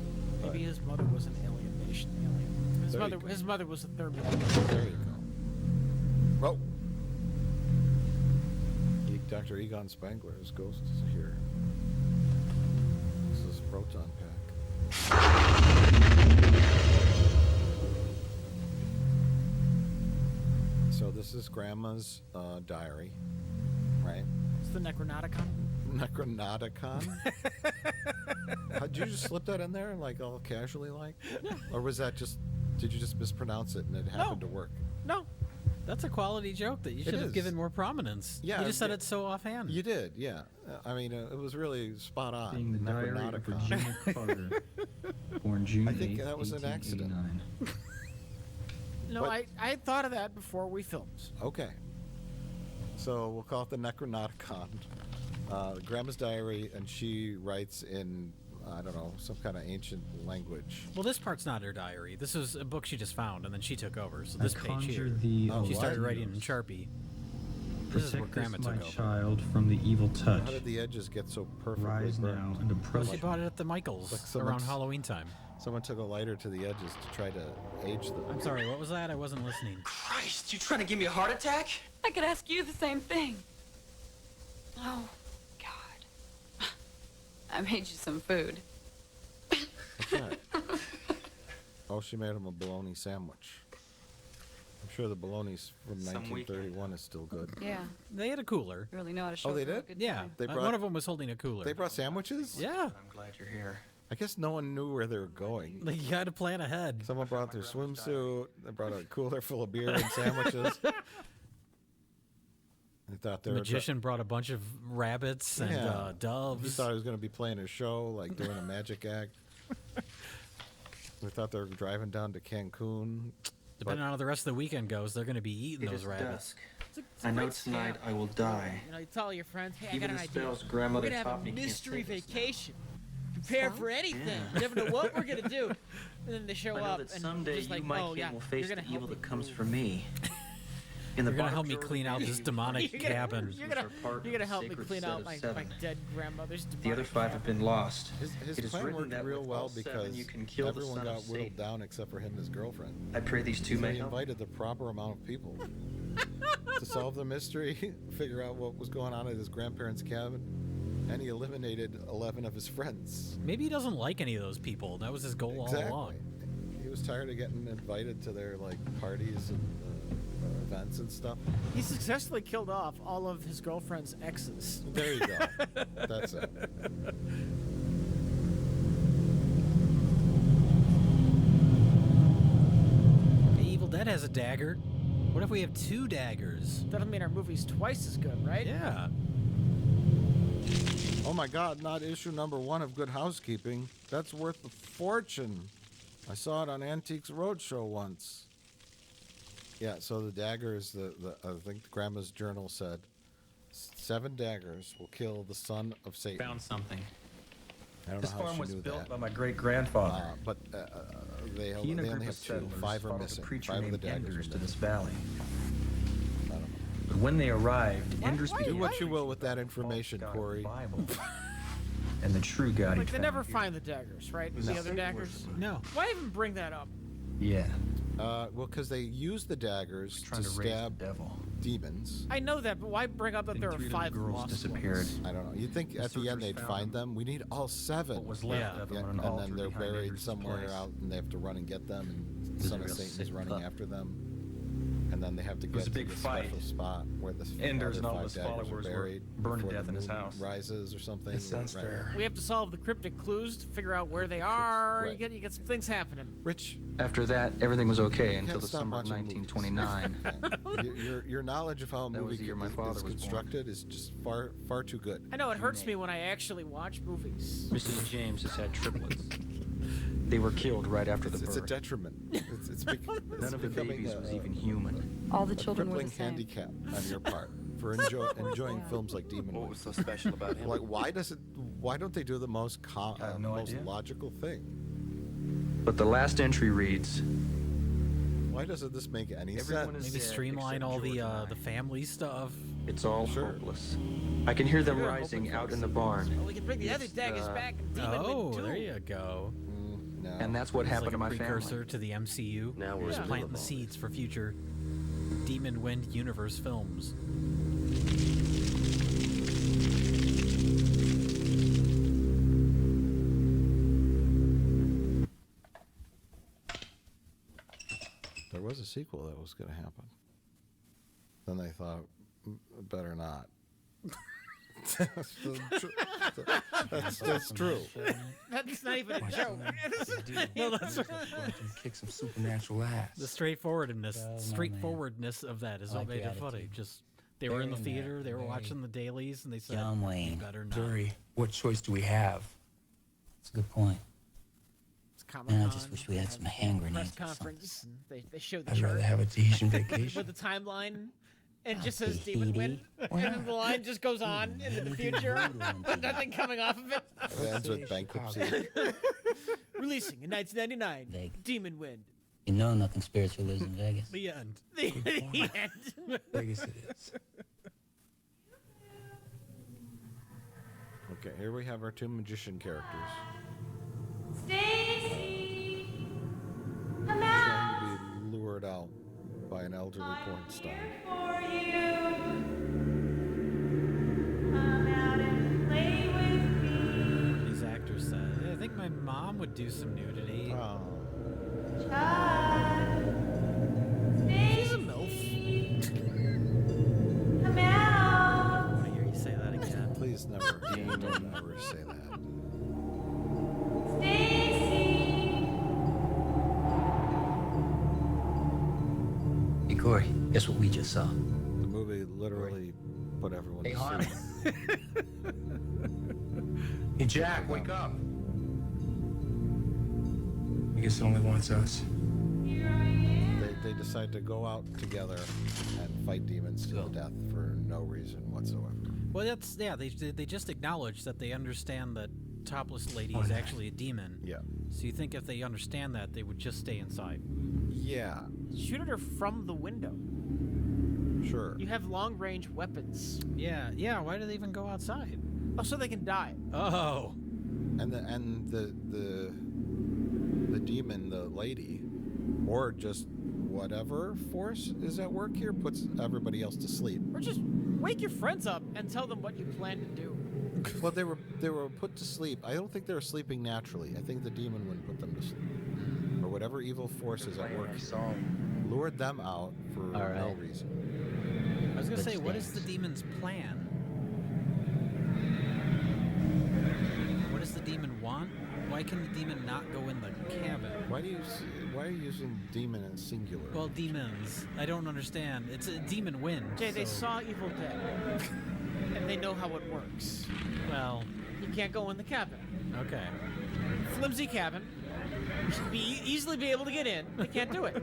Speaker 4: Maybe his mother was an alien nation alien. His mother was a third one.
Speaker 2: There you go. Oh! Dr. Egon Spangler's ghost is here. This is Proton Pack. So this is Grandma's diary, right?
Speaker 4: It's the Necronauticon.
Speaker 2: Necronauticon? Did you just slip that in there, like all casually, like? Or was that just? Did you just mispronounce it and it happened to work?
Speaker 4: No.
Speaker 3: That's a quality joke that you should have given more promonence.
Speaker 2: Yeah,
Speaker 3: you just said it so offhand.
Speaker 2: You did, yeah. I mean, it was really spot on.
Speaker 13: Being the diary of Virginia Carter, born June 8th,
Speaker 2: I think that was an accident.
Speaker 4: No, I had thought of that before we filmed.
Speaker 2: Okay. So we'll call it the Necronauticon. Grandma's diary, and she writes in, I don't know, some kind of ancient language.
Speaker 3: Well, this part's not her diary. This is a book she just found, and then she took over. So this page here, she started writing in Sharpie. This is where Grandma took over.
Speaker 13: Child from the evil touch.
Speaker 2: How did the edges get so perfectly
Speaker 13: Rise
Speaker 2: burned?
Speaker 13: now and approach.
Speaker 3: Well, she bought it at the Michaels around Halloween time.
Speaker 2: Someone took a lighter to the edges to try to age them.
Speaker 3: I'm sorry, what was that? I wasn't listening.
Speaker 12: Christ, you trying to give me a heart attack?
Speaker 5: I could ask you the same thing. Oh, God. I made you some food.
Speaker 2: What's that? Oh, she made him a bologna sandwich. I'm sure the bologna's from 1931 is still good.
Speaker 5: Yeah.
Speaker 3: They had a cooler.
Speaker 5: You really know how to show
Speaker 2: Oh, they
Speaker 5: people a
Speaker 2: did?
Speaker 5: good
Speaker 3: Yeah,
Speaker 5: time.
Speaker 2: They
Speaker 3: one of them was holding a cooler.
Speaker 2: They brought sandwiches?
Speaker 3: Yeah.
Speaker 7: I'm glad you're here.
Speaker 2: I guess no one knew where they were going.
Speaker 3: Like, you had to plan ahead.
Speaker 2: Someone brought their swimsuit. They brought a cooler full of beer and sandwiches. They thought they
Speaker 3: The
Speaker 2: were
Speaker 3: magician brought a bunch of rabbits and
Speaker 2: Yeah.
Speaker 3: doves.
Speaker 2: He thought he was going to be playing a show, like doing a magic act. We thought they were driving down to Cancun.
Speaker 3: Depending on how the rest of the weekend goes, they're going to be eating
Speaker 7: It
Speaker 3: those
Speaker 7: is
Speaker 3: rabbits.
Speaker 7: dusk. I know tonight I will die.
Speaker 12: You know, you tell all your friends, hey, I
Speaker 7: Even
Speaker 12: got an
Speaker 7: the
Speaker 12: idea.
Speaker 7: spells grandmother
Speaker 12: We're gonna have
Speaker 7: taught me
Speaker 12: a
Speaker 7: can't
Speaker 12: mystery
Speaker 7: save us now.
Speaker 12: vacation. Prepare for anything.
Speaker 7: Yeah.
Speaker 12: You never know what we're gonna do. And then they show
Speaker 7: I know
Speaker 12: up
Speaker 7: that
Speaker 12: and
Speaker 7: someday
Speaker 12: just like,
Speaker 7: you, my
Speaker 12: oh
Speaker 7: kid,
Speaker 12: yeah,
Speaker 7: will face
Speaker 12: you're
Speaker 7: the
Speaker 12: gonna
Speaker 7: evil
Speaker 12: help
Speaker 7: that
Speaker 12: me.
Speaker 7: comes for me. In
Speaker 3: You're going to
Speaker 7: bottom
Speaker 3: help me
Speaker 7: drawer of
Speaker 3: clean
Speaker 7: the
Speaker 3: out this
Speaker 7: cave,
Speaker 3: demonic
Speaker 12: You're gonna-
Speaker 3: cabin.
Speaker 12: You're
Speaker 7: which
Speaker 12: gonna,
Speaker 7: are part
Speaker 12: you're gonna
Speaker 7: of the
Speaker 12: help me
Speaker 7: sacred
Speaker 12: clean
Speaker 7: set
Speaker 12: out
Speaker 7: of
Speaker 12: my
Speaker 7: seven.
Speaker 12: dead grandmother's
Speaker 7: The other
Speaker 12: demonic
Speaker 7: 5 have
Speaker 12: cabin.
Speaker 7: been lost.
Speaker 2: His
Speaker 7: It is
Speaker 2: plan
Speaker 7: written
Speaker 2: worked
Speaker 7: that
Speaker 2: real
Speaker 7: with
Speaker 2: well
Speaker 7: all 7
Speaker 2: because
Speaker 7: you can kill the
Speaker 2: everyone
Speaker 7: son
Speaker 2: got
Speaker 7: of
Speaker 2: whittled
Speaker 7: Satan.
Speaker 2: down except for him and his girlfriend.
Speaker 7: I pray these two may
Speaker 2: They
Speaker 7: help.
Speaker 2: invited the proper amount of people to solve the mystery, figure out what was going on at his grandparents' cabin, and he eliminated 11 of his friends.
Speaker 3: Maybe he doesn't like any of those people. That was his goal all along.
Speaker 2: He was tired of getting invited to their like parties and events and stuff.
Speaker 4: He successfully killed off all of his girlfriend's exes.
Speaker 2: There you go. That's it.
Speaker 3: Hey, Evil Dead has a dagger. What if we have 2 daggers?
Speaker 4: That'll mean our movie's twice as good, right?
Speaker 3: Yeah.
Speaker 2: Oh my God, not issue number 1 of Good Housekeeping. That's worth a fortune. I saw it on Antiques Roadshow once. Yeah, so the daggers, I think the Grandma's journal said, 7 daggers will kill the son of Satan.
Speaker 7: Found something.
Speaker 2: I don't
Speaker 7: This
Speaker 2: know how
Speaker 7: farm
Speaker 2: she
Speaker 7: was
Speaker 2: knew
Speaker 7: built
Speaker 2: that.
Speaker 7: by my great-grandfather.
Speaker 2: But they
Speaker 7: He and a
Speaker 2: only
Speaker 7: group
Speaker 2: have
Speaker 7: of
Speaker 2: 2.
Speaker 7: settlers
Speaker 2: 5 are
Speaker 7: followed a
Speaker 2: missing.
Speaker 7: preacher
Speaker 2: 5 of the
Speaker 7: named
Speaker 2: daggers
Speaker 7: Enders
Speaker 2: are
Speaker 7: to this
Speaker 2: missing.
Speaker 7: valley.
Speaker 2: I don't know.
Speaker 7: But when they arrived, Enders
Speaker 2: Do
Speaker 7: began
Speaker 2: what you will with that information,
Speaker 7: God of
Speaker 2: Corey.
Speaker 7: the Bible. And the true God he
Speaker 4: Like they
Speaker 7: found
Speaker 4: never
Speaker 7: here.
Speaker 4: find the daggers, right?
Speaker 7: No.
Speaker 4: The other daggers.
Speaker 3: No.
Speaker 4: Why even bring that up?
Speaker 7: Yeah.
Speaker 2: Well, because they use the daggers
Speaker 7: Trying
Speaker 2: to
Speaker 7: to raise the
Speaker 2: stab
Speaker 7: devil.
Speaker 2: demons.
Speaker 4: I know that, but why bring up that
Speaker 7: Think
Speaker 4: there are
Speaker 7: 3 little
Speaker 4: 5
Speaker 7: girls
Speaker 4: lost
Speaker 7: disappeared.
Speaker 4: ones?
Speaker 2: I don't know. You'd think at the end
Speaker 7: searchers
Speaker 2: they'd
Speaker 7: found
Speaker 2: find
Speaker 7: them.
Speaker 2: them. We need all 7.
Speaker 7: What was left
Speaker 3: Yeah.
Speaker 7: of them
Speaker 2: Yeah,
Speaker 7: on an
Speaker 2: and
Speaker 7: altar
Speaker 2: then they're
Speaker 7: behind
Speaker 2: buried
Speaker 7: Enders'
Speaker 2: somewhere
Speaker 7: place.
Speaker 2: out, and they have to run and get them. And
Speaker 7: was a
Speaker 2: son of
Speaker 7: real
Speaker 2: Satan is
Speaker 7: sick
Speaker 2: running
Speaker 7: pup.
Speaker 2: after them. And then they have to
Speaker 7: was
Speaker 2: get
Speaker 7: a
Speaker 2: to
Speaker 7: big
Speaker 2: the
Speaker 7: fight.
Speaker 2: special spot where the
Speaker 7: Enders and
Speaker 2: other
Speaker 7: all
Speaker 2: 5
Speaker 7: his
Speaker 2: daggers
Speaker 7: followers
Speaker 2: are
Speaker 7: were
Speaker 2: buried
Speaker 7: burned to
Speaker 2: before
Speaker 7: death
Speaker 2: the
Speaker 7: in his
Speaker 2: moon
Speaker 7: house.
Speaker 2: rises or something.
Speaker 7: It sounds
Speaker 2: Right.
Speaker 7: fair.
Speaker 4: We have to solve the cryptic clues to figure out where they are.
Speaker 2: Right.
Speaker 4: You get some things happening.
Speaker 2: Rich,
Speaker 7: After that, everything was okay
Speaker 2: you
Speaker 7: until
Speaker 2: can't
Speaker 7: the
Speaker 2: stop
Speaker 7: summer of
Speaker 2: watching movies.
Speaker 7: 1929.
Speaker 2: your knowledge of how a
Speaker 7: That was
Speaker 2: movie
Speaker 7: the year my
Speaker 2: is
Speaker 7: father was born.
Speaker 2: constructed is just far too good.
Speaker 4: I know it hurts me when I actually watch movies.
Speaker 7: Mrs. James has had triplets. They were killed right after the
Speaker 2: It's a
Speaker 7: birth.
Speaker 2: detriment. It's
Speaker 7: None of the
Speaker 2: becoming
Speaker 7: babies was even human.
Speaker 5: All the
Speaker 2: a
Speaker 5: children were
Speaker 2: crippling
Speaker 5: the same.
Speaker 2: handicap on your part for enjoying films like Demon
Speaker 9: What
Speaker 2: Wing.
Speaker 9: was so special about him?
Speaker 2: Like, why don't they do the most
Speaker 7: I have no
Speaker 2: most
Speaker 7: idea.
Speaker 2: logical thing?
Speaker 7: But the last entry reads,
Speaker 2: Why doesn't this make any
Speaker 7: Everyone
Speaker 2: sense?
Speaker 7: is
Speaker 3: Maybe
Speaker 7: dead
Speaker 3: streamline
Speaker 7: except
Speaker 3: all
Speaker 7: George and I.
Speaker 3: the family stuff.
Speaker 7: It's all hopeless. I can hear them rising out in the barn.
Speaker 12: Well, we can bring the other daggers back and Demon Wind too.
Speaker 3: There you go.
Speaker 2: No.
Speaker 7: And that's what
Speaker 3: It's
Speaker 7: happened
Speaker 3: like
Speaker 7: to
Speaker 3: a
Speaker 7: my
Speaker 3: precursor
Speaker 7: family.
Speaker 3: to the MCU.
Speaker 14: Now we're
Speaker 3: Just
Speaker 14: in the
Speaker 3: planting
Speaker 14: middle
Speaker 3: the
Speaker 14: of all
Speaker 3: seeds for future Demon Wind universe films.
Speaker 2: There was a sequel that was going to happen. Then they thought, better not. That's true.
Speaker 12: That's not even a joke.
Speaker 3: No, that's
Speaker 9: Kick some supernatural ass.
Speaker 3: the straightforwardness of that is what made it funny. Just they were in the theater, they were watching the dailies, and they said,
Speaker 15: John Wayne.
Speaker 3: "You better not."
Speaker 9: Missouri, what choice do we have?
Speaker 15: That's a good point.
Speaker 12: It's Comic-Con.
Speaker 15: Man, I just wish we had some hand grenades.
Speaker 12: Press
Speaker 15: or something.
Speaker 12: conference. And they showed the
Speaker 9: I'd
Speaker 12: chart
Speaker 9: rather have a Tahitian vacation.
Speaker 12: with the timeline. And it just says Demon Wind, and then the line just goes on into the future, with nothing coming off of it.
Speaker 2: It ends with bankruptcy.
Speaker 12: Releasing in 1999,
Speaker 15: Vegas.
Speaker 12: Demon Wind.
Speaker 15: You know nothing spiritual lives in Vegas.
Speaker 3: The end.
Speaker 12: The end.
Speaker 9: Vegas it is.
Speaker 2: Okay, here we have our two magician characters.
Speaker 8: Stacy! Come
Speaker 2: Trying to be lured out by an elderly porn star.
Speaker 8: for you. Come out and play with me.
Speaker 3: These actors said, "I think my mom would do some nudity."
Speaker 2: Oh.
Speaker 12: She's a MILF.
Speaker 8: Come out.
Speaker 3: I want to hear you say that again.
Speaker 2: Please never, don't ever say that.
Speaker 15: Hey, Corey, guess what we just saw?
Speaker 2: The movie literally put everyone
Speaker 7: Hey,
Speaker 2: to
Speaker 7: Harmon.
Speaker 2: sleep.
Speaker 9: Hey, Jack, wake up. I guess it only wants us.
Speaker 2: They decide to go out together and fight demons to the death for no reason whatsoever.
Speaker 3: Well, that's They just acknowledge that they understand that Topless Lady is actually a demon.
Speaker 2: Yeah.
Speaker 3: So you think if they understand that, they would just stay inside?
Speaker 2: Yeah.
Speaker 12: Shoot at her from the window.
Speaker 2: Sure.
Speaker 12: You have long-range weapons.
Speaker 3: Yeah. Why do they even go outside?
Speaker 12: Oh, so they can die.
Speaker 3: Oh.
Speaker 2: And the demon, the lady, or just whatever force is at work here, puts everybody else to sleep.
Speaker 12: Or just wake your friends up and tell them what you plan to do.
Speaker 2: Well, they were put to sleep. I don't think they were sleeping naturally. I think the demon would put them to sleep, or whatever evil force is at work here, lured them out for no reason.
Speaker 3: I was gonna say, what is the demon's plan? What does the demon want? Why can the demon not go in the cabin?
Speaker 2: Why are you using demon in singular?
Speaker 3: Well, demons. I don't understand. It's a demon wind.
Speaker 12: Jay, they
Speaker 3: so-
Speaker 12: saw Evil Dead. And they know how it works.
Speaker 3: Well,
Speaker 12: you can't go in the cabin.
Speaker 3: Okay.
Speaker 12: Flimsy cabin. You should easily be able to get in. They can't do it.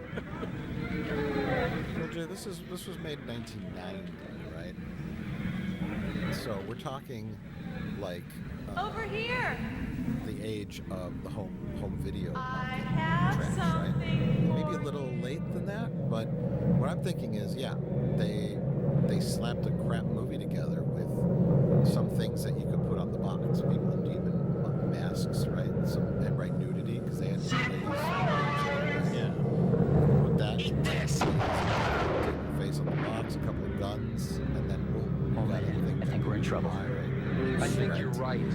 Speaker 2: Well, Jay, this was made in 1990, right? So we're talking like
Speaker 8: Over here.
Speaker 2: the age of the home video
Speaker 8: I have
Speaker 2: tracks,
Speaker 8: something
Speaker 2: right? Maybe a little late than that, but what I'm thinking is, yeah, they slapped a crap movie together with some things that you could put on the box, people in demon masks, right? And write nudity because they had
Speaker 3: Yeah.
Speaker 2: Put that. Eat this. Face on the box, a couple of guns, and then boom.
Speaker 15: I think we're in trouble.
Speaker 7: I think you're right.
Speaker 2: It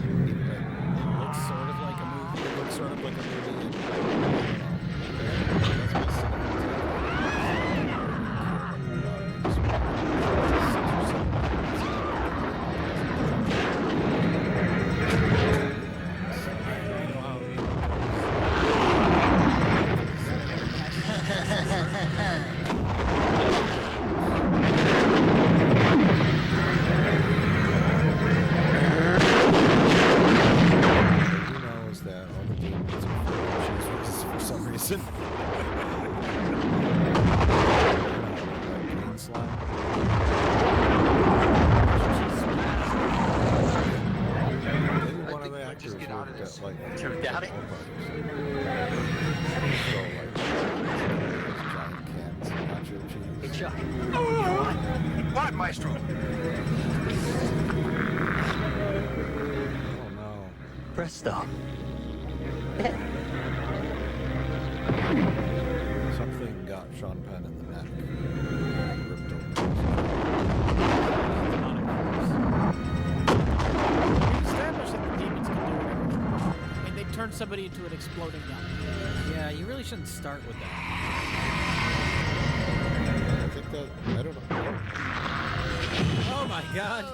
Speaker 2: looks sort of like a movie. It looks sort of like a movie. For some reason. Green slime. Maybe one of the actors worked at like.
Speaker 7: You doubt it?
Speaker 2: Giant cans, nacho cheese.
Speaker 7: Hey, Chuck.
Speaker 9: What, Maestro?
Speaker 15: presto.
Speaker 2: Something got Sean Penn in the neck. Ripped open.
Speaker 4: Established that the demons can do whatever. And they turn somebody into an exploding gun.
Speaker 3: Yeah, you really shouldn't start with that.
Speaker 2: I think that, I don't know.
Speaker 3: Oh my god.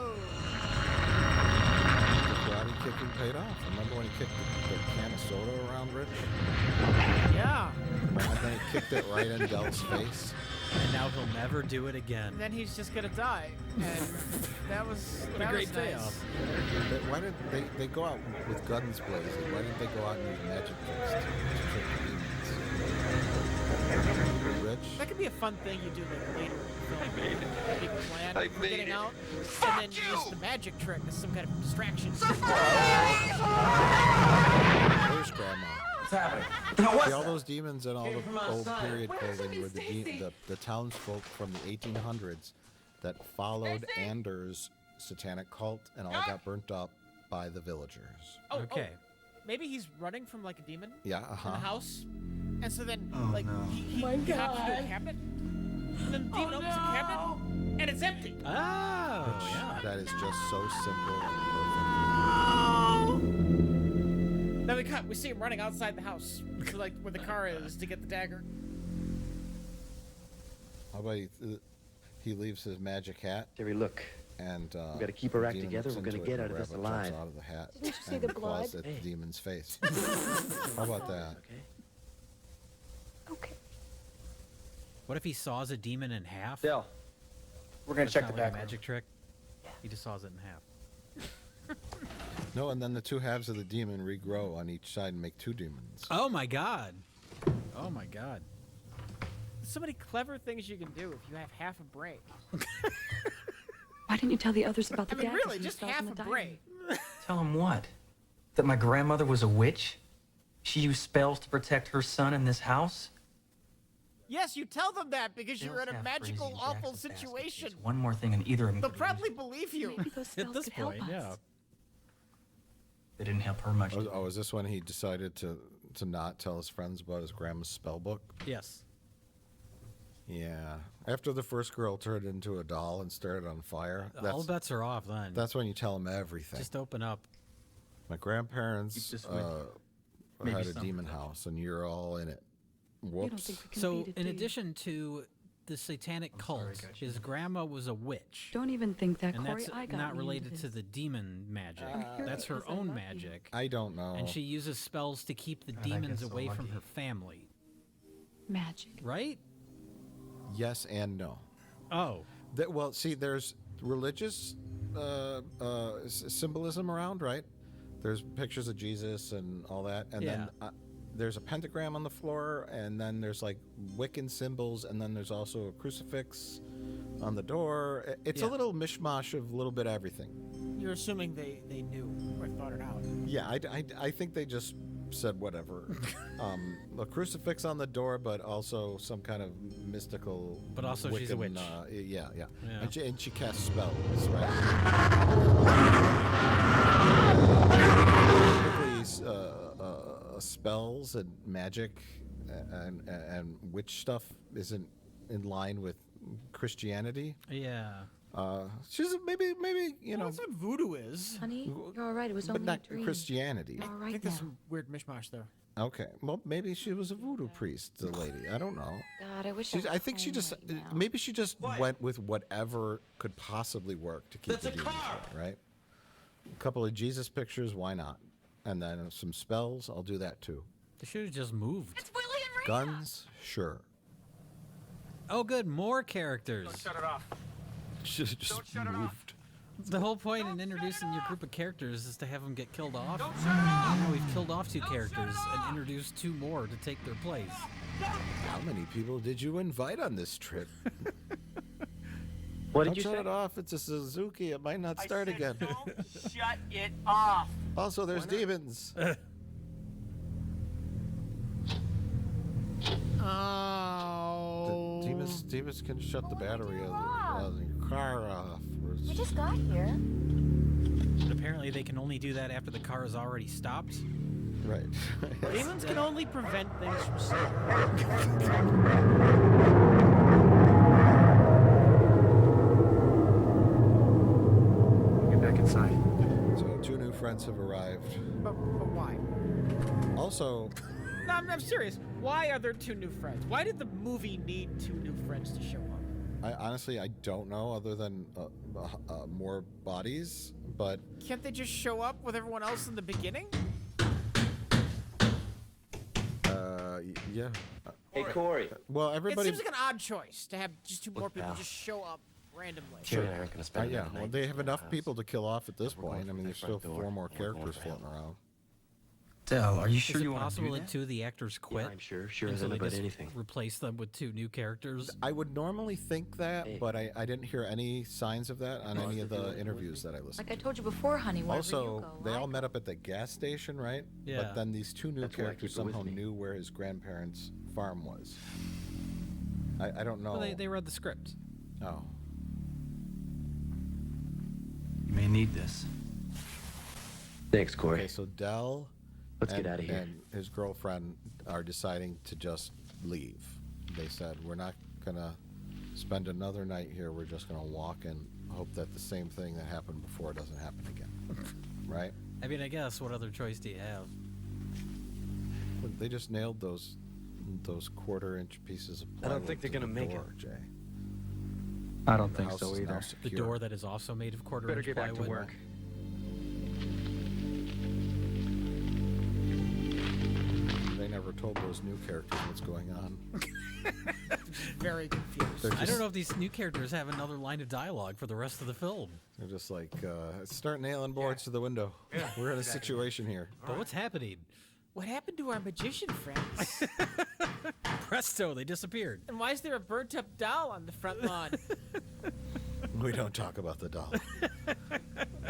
Speaker 2: The karate kicking paid off. Remember when he kicked the can of soda around Rich?
Speaker 4: Yeah.
Speaker 2: And then he kicked it right in Del's face.
Speaker 3: And now he'll never do it again.
Speaker 4: And then he's just gonna die. And that was
Speaker 3: What a great
Speaker 4: nice.
Speaker 3: payoff.
Speaker 2: Why did they go out with guns blazing? Why didn't they go out and use magic tricks to trick the demons? Rich?
Speaker 4: That could be a fun thing you do like later in the film. Big plan
Speaker 7: I
Speaker 4: for
Speaker 7: made
Speaker 4: getting
Speaker 7: it.
Speaker 4: out, and then use the magic trick as some kind of distraction.
Speaker 2: Where's Grandma?
Speaker 10: What's happening?
Speaker 2: See, all those demons and all the old period clothing were the townsfolk from the 1800s that followed Anders' satanic cult and all got burnt up by the villagers.
Speaker 3: Okay.
Speaker 4: Maybe he's running from like a demon
Speaker 2: Yeah,
Speaker 4: in the
Speaker 2: uh-huh.
Speaker 4: house, and so then
Speaker 10: Oh,
Speaker 4: like
Speaker 10: no.
Speaker 4: he hops into a cabinet, and then the demon opens the cabinet, and it's empty.
Speaker 3: Oh, yeah.
Speaker 2: That is just so simple and perfect.
Speaker 4: Then we see him running outside the house, to like where the car is, to get the dagger.
Speaker 2: How about he leaves his magic hat
Speaker 7: Terry, look.
Speaker 2: and
Speaker 7: We gotta keep our act
Speaker 2: demon
Speaker 7: together.
Speaker 2: looks
Speaker 7: We're gonna
Speaker 2: into it
Speaker 7: get
Speaker 2: and
Speaker 7: out of this
Speaker 2: the rabbit jumps
Speaker 7: alive.
Speaker 2: out of the hat
Speaker 8: Didn't you see
Speaker 2: and
Speaker 8: the
Speaker 2: claws
Speaker 8: blood?
Speaker 2: at the demon's face. How about that?
Speaker 7: Okay.
Speaker 8: Okay.
Speaker 3: What if he saws a demon in half?
Speaker 7: Del, we're gonna
Speaker 3: That's
Speaker 7: check
Speaker 3: not
Speaker 7: the
Speaker 3: like
Speaker 7: back
Speaker 3: a
Speaker 7: room.
Speaker 3: magic trick. He just saws it in half.
Speaker 2: No, and then the two halves of the demon regrow on each side and make two demons.
Speaker 3: Oh my god. Oh my god.
Speaker 4: There's so many clever things you can do if you have half a brain.
Speaker 6: Why didn't you tell the others about
Speaker 4: I
Speaker 6: the
Speaker 4: mean,
Speaker 6: daggers
Speaker 4: really,
Speaker 6: and the
Speaker 4: just
Speaker 6: spells
Speaker 4: half
Speaker 6: in
Speaker 4: a
Speaker 6: the
Speaker 4: brain.
Speaker 6: diary?
Speaker 10: Tell him what? That my grandmother was a witch? She used spells to protect her son in this house?
Speaker 4: Yes, you tell them that because you're in a
Speaker 10: They'll have
Speaker 4: magical,
Speaker 10: Crazy
Speaker 4: awful
Speaker 10: Jack's a basket
Speaker 4: situation.
Speaker 10: case. One more thing and either of them
Speaker 4: They'll
Speaker 10: could
Speaker 4: probably believe you.
Speaker 6: Maybe those
Speaker 3: At
Speaker 6: spells
Speaker 3: this
Speaker 6: could help
Speaker 3: point,
Speaker 6: us.
Speaker 3: yeah.
Speaker 10: They didn't help her much.
Speaker 2: Oh, is this when he decided to not tell his friends about his grandma's spell book?
Speaker 3: Yes.
Speaker 2: Yeah. After the first girl turned into a doll and started on fire,
Speaker 3: All bets are off then.
Speaker 2: that's when you tell them everything.
Speaker 3: Just open up.
Speaker 2: My grandparents
Speaker 10: Keep this with you. Maybe
Speaker 2: had a
Speaker 10: some
Speaker 2: demon
Speaker 10: protection.
Speaker 2: house, and you're all in it.
Speaker 6: You don't
Speaker 2: Whoops.
Speaker 6: think we can
Speaker 3: So,
Speaker 6: beat it,
Speaker 3: in
Speaker 6: do you?
Speaker 3: addition to the satanic cult,
Speaker 10: sorry, I got you.
Speaker 3: his grandma was a witch.
Speaker 6: Don't even think that,
Speaker 3: And
Speaker 6: Corey.
Speaker 3: that's
Speaker 6: I got
Speaker 3: not
Speaker 6: me
Speaker 3: related
Speaker 6: into
Speaker 3: to
Speaker 6: this.
Speaker 3: the demon magic.
Speaker 6: here
Speaker 3: That's her
Speaker 6: because I
Speaker 3: own
Speaker 6: love you.
Speaker 3: magic.
Speaker 2: I don't know.
Speaker 3: And she uses spells to keep the
Speaker 10: I
Speaker 3: demons
Speaker 10: guess so
Speaker 3: away from
Speaker 10: lucky.
Speaker 3: her family.
Speaker 6: magic.
Speaker 3: Right?
Speaker 2: Yes and no.
Speaker 3: Oh.
Speaker 2: Well, see, there's religious symbolism around, right? There's pictures of Jesus and all that, and then there's a pentagram on the floor, and then there's like Wiccan symbols, and then there's also a crucifix on the door. It's a
Speaker 3: Yeah.
Speaker 2: little mishmash of a little bit of everything.
Speaker 4: You're assuming they knew or thought it out.
Speaker 2: Yeah, I think they just said whatever. A crucifix on the door, but also some kind of mystical.
Speaker 3: But also she's a
Speaker 2: Wiccan,
Speaker 3: witch.
Speaker 2: Yeah.
Speaker 3: Yeah.
Speaker 2: And she casts spells, right? Typically, spells and magic and witch stuff isn't in line with Christianity.
Speaker 3: Yeah.
Speaker 2: She's maybe you know,
Speaker 4: That's what voodoo is.
Speaker 6: Honey, you're all right. It was
Speaker 2: but
Speaker 6: only
Speaker 2: not
Speaker 6: a dream.
Speaker 2: Christianity.
Speaker 6: You're all
Speaker 4: I
Speaker 6: right
Speaker 4: think
Speaker 6: now.
Speaker 4: there's some weird mishmash there.
Speaker 2: Okay, well maybe she was a voodoo priest, the lady. I don't know.
Speaker 8: God, I wish
Speaker 2: I think she just maybe she just went with whatever could possibly work to keep the demons away, right? A couple of Jesus pictures, why not? And then some spells, I'll do that too.
Speaker 3: They should have just moved.
Speaker 2: Guns, sure.
Speaker 3: Oh, good. More characters.
Speaker 11: Shut it off.
Speaker 2: Just moved.
Speaker 3: The whole point in introducing your group of characters is to have them get killed off.
Speaker 11: Don't shut it off.
Speaker 3: Now we've killed off 2 characters and introduced 2 more to take their place.
Speaker 2: How many people did you invite on this trip?
Speaker 7: What
Speaker 2: Don't
Speaker 7: did you
Speaker 2: shut
Speaker 7: say?
Speaker 2: it off. It's a Suzuki. It might not start again.
Speaker 11: Don't shut it off.
Speaker 2: Also, there's demons.
Speaker 4: Oh.
Speaker 2: Demons can shut the battery of your car off.
Speaker 8: We just got here.
Speaker 3: But apparently they can only do that after the car is already stopped.
Speaker 2: Right.
Speaker 4: Demons can only prevent things from starting.
Speaker 9: Get back inside.
Speaker 2: So 2 new friends have arrived.
Speaker 4: But why?
Speaker 2: Also,
Speaker 4: No, I'm serious. Why are there 2 new friends? Why did the movie need 2 new friends to show up?
Speaker 2: I honestly don't know, other than more bodies, but
Speaker 4: Can't they just show up with everyone else in the beginning?
Speaker 2: yeah.
Speaker 7: Hey, Corey.
Speaker 2: Well,
Speaker 4: It
Speaker 2: everybody.
Speaker 4: seems like an odd choice to have just 2 more people just show up randomly.
Speaker 7: Jerry and I aren't going to spend
Speaker 2: Yeah,
Speaker 7: another
Speaker 2: well,
Speaker 7: night
Speaker 2: they
Speaker 7: in
Speaker 2: have
Speaker 7: the
Speaker 2: enough
Speaker 7: house.
Speaker 2: people to kill off at this
Speaker 7: We're going
Speaker 2: point. I
Speaker 7: from
Speaker 2: mean,
Speaker 7: the
Speaker 2: there's still
Speaker 7: front door,
Speaker 2: 4 more
Speaker 7: and we're going
Speaker 2: characters
Speaker 7: for
Speaker 2: floating
Speaker 7: help.
Speaker 2: around.
Speaker 10: Del, are you
Speaker 3: Is
Speaker 10: sure
Speaker 3: it
Speaker 10: you want to
Speaker 3: possible
Speaker 10: do
Speaker 3: that
Speaker 10: that?
Speaker 3: 2 of the actors quit?
Speaker 7: Yeah, I'm sure. Sure
Speaker 3: and
Speaker 7: as
Speaker 3: so they
Speaker 7: about
Speaker 3: just
Speaker 7: anything.
Speaker 3: replace them with 2 new characters?
Speaker 2: I would normally think that,
Speaker 7: Hey.
Speaker 2: but I didn't hear any signs of that on any of the interviews that I listened
Speaker 6: Like I
Speaker 2: to.
Speaker 6: told you before, honey, wherever you
Speaker 2: Also,
Speaker 6: go,
Speaker 2: they
Speaker 6: I
Speaker 2: all
Speaker 6: go.
Speaker 2: met up at the gas station, right?
Speaker 3: Yeah.
Speaker 2: But then these 2 new
Speaker 7: That's why I
Speaker 2: characters
Speaker 7: keep it with
Speaker 2: somehow
Speaker 7: me.
Speaker 2: knew where his grandparents' farm was. I don't know.
Speaker 3: Well, they read the script.
Speaker 2: Oh.
Speaker 10: You may need this.
Speaker 7: Thanks, Corey.
Speaker 2: Okay, so Dell
Speaker 7: Let's get outta here.
Speaker 2: and his girlfriend are deciding to just leave. They said, we're not going to spend another night here. We're just going to walk and hope that the same thing that happened before doesn't happen again. Right?
Speaker 3: I mean, I guess, what other choice do you have?
Speaker 2: But they just nailed those 1/4-inch pieces of
Speaker 7: I
Speaker 2: plywood
Speaker 7: don't think they're
Speaker 2: to
Speaker 7: gonna
Speaker 2: the
Speaker 7: make it.
Speaker 2: door, Jay.
Speaker 10: I don't
Speaker 2: The
Speaker 10: think
Speaker 2: house
Speaker 10: so
Speaker 2: is now
Speaker 10: either.
Speaker 3: The
Speaker 2: secure.
Speaker 3: door that is also made of
Speaker 7: Better
Speaker 3: quarter-inch
Speaker 7: get back to
Speaker 3: plywood.
Speaker 7: work.
Speaker 2: They never told those new characters what's going on.
Speaker 4: Very confused.
Speaker 2: They're
Speaker 3: I don't
Speaker 2: just-
Speaker 3: know if these new characters have another line of dialogue for the rest of the film.
Speaker 2: They're just like, start nailing boards to the window. We're in a situation here.
Speaker 3: But what's happening?
Speaker 4: What happened to our magician friends?
Speaker 3: Presto, they disappeared.
Speaker 4: And why is there a burnt-up doll on the front lawn?
Speaker 2: We don't talk about the doll.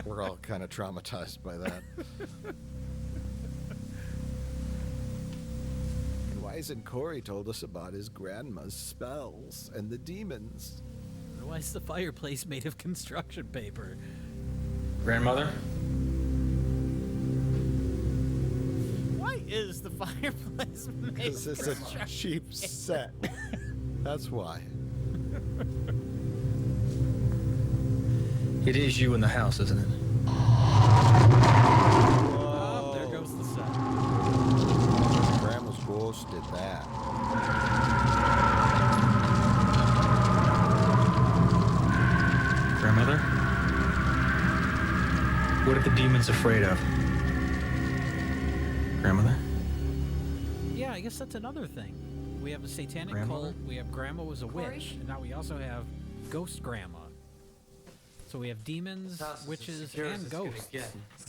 Speaker 2: We're all kind of traumatized by that. And why isn't Corey told us about his grandma's spells and the demons?
Speaker 3: Why is the fireplace made of construction paper?
Speaker 10: Grandmother?
Speaker 4: Why is the fireplace made
Speaker 2: Because
Speaker 4: of
Speaker 2: it's a
Speaker 4: construction
Speaker 2: cheap set. That's why.
Speaker 10: It is you in the house, isn't it?
Speaker 3: Oh, there goes the set.
Speaker 2: Grandma's ghost did that.
Speaker 10: Grandmother? What are the demons afraid of? Grandmother?
Speaker 3: Yeah, I guess that's another thing. We have a satanic
Speaker 10: Grandmother?
Speaker 3: cult, we have Grandma was a
Speaker 6: Corey?
Speaker 3: witch, and now we also have Ghost Grandma. So we have demons, witches, and ghosts.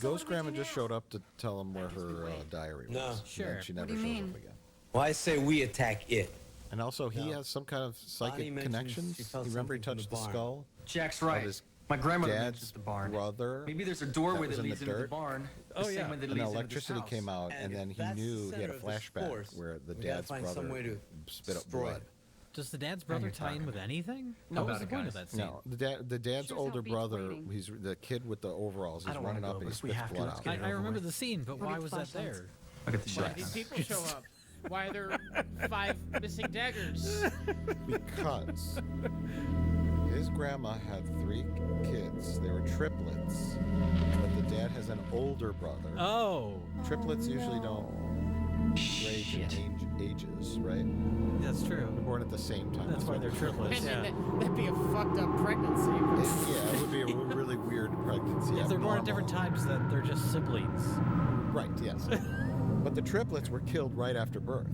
Speaker 2: Ghost Grandma just showed up to tell him where her diary was.
Speaker 15: No.
Speaker 2: And
Speaker 3: Sure.
Speaker 2: then she never
Speaker 6: do you
Speaker 2: shows
Speaker 6: mean?
Speaker 2: up again.
Speaker 15: Well, I say we attack it.
Speaker 2: And also, he has some kind of
Speaker 15: Bonnie
Speaker 2: psychic
Speaker 15: mentions
Speaker 2: connections.
Speaker 15: she
Speaker 2: You
Speaker 15: felt
Speaker 2: remember he
Speaker 15: something from
Speaker 2: touched
Speaker 15: the
Speaker 2: the
Speaker 15: barn.
Speaker 2: skull?
Speaker 10: Jack's
Speaker 2: of
Speaker 10: right.
Speaker 2: his
Speaker 10: My grandmother
Speaker 2: dad's
Speaker 10: mentions the barn.
Speaker 2: brother.
Speaker 10: Maybe there's a
Speaker 2: that
Speaker 10: doorway
Speaker 2: was
Speaker 10: that
Speaker 2: in the
Speaker 10: leads into the
Speaker 2: dirt.
Speaker 10: barn.
Speaker 3: Oh,
Speaker 10: the
Speaker 3: yeah.
Speaker 10: same way that
Speaker 2: And
Speaker 10: leads into this
Speaker 2: electricity
Speaker 10: house.
Speaker 2: came out, and then he knew he had a flashback where the
Speaker 15: we gotta
Speaker 2: dad's
Speaker 15: find
Speaker 2: brother
Speaker 15: some way to
Speaker 2: spit up
Speaker 15: destroy
Speaker 2: blood.
Speaker 15: it.
Speaker 3: Does the dad's brother
Speaker 10: you're
Speaker 3: tie in
Speaker 10: talking.
Speaker 3: with anything?
Speaker 10: How
Speaker 3: What was
Speaker 10: about
Speaker 3: the
Speaker 10: it,
Speaker 3: point of
Speaker 10: guys?
Speaker 3: that scene?
Speaker 2: No, the dad's
Speaker 6: Sure
Speaker 2: older
Speaker 6: beats
Speaker 2: brother.
Speaker 6: waiting.
Speaker 2: He's the kid with the overalls.
Speaker 10: I
Speaker 2: He's
Speaker 10: don't
Speaker 2: running
Speaker 10: wanna
Speaker 2: up
Speaker 10: go,
Speaker 2: and he
Speaker 10: but if we
Speaker 2: spits
Speaker 10: have to,
Speaker 2: blood
Speaker 10: let's
Speaker 2: out.
Speaker 10: get it
Speaker 3: I
Speaker 10: over
Speaker 3: remember
Speaker 10: with.
Speaker 3: the scene, but
Speaker 6: We'll
Speaker 3: why
Speaker 6: get
Speaker 3: was that
Speaker 6: flashlights.
Speaker 3: there?
Speaker 10: Look at the
Speaker 4: Why
Speaker 10: shots.
Speaker 4: did people show up? Why are there 5 missing daggers?
Speaker 2: Because his grandma had 3 kids. They were triplets, but the dad has an older brother.
Speaker 3: Oh,
Speaker 2: Triplets usually don't range in ages, right?
Speaker 3: that's
Speaker 2: They're
Speaker 3: true.
Speaker 2: born at the same time.
Speaker 3: That's why they're triplets.
Speaker 4: And
Speaker 3: Yeah.
Speaker 4: that'd be a fucked up pregnancy.
Speaker 2: Yeah, it would be a really weird pregnancy.
Speaker 3: If they're born at
Speaker 2: abnormal.
Speaker 3: different times, then they're just siblings.
Speaker 2: Right, yes. But the triplets were killed right after birth.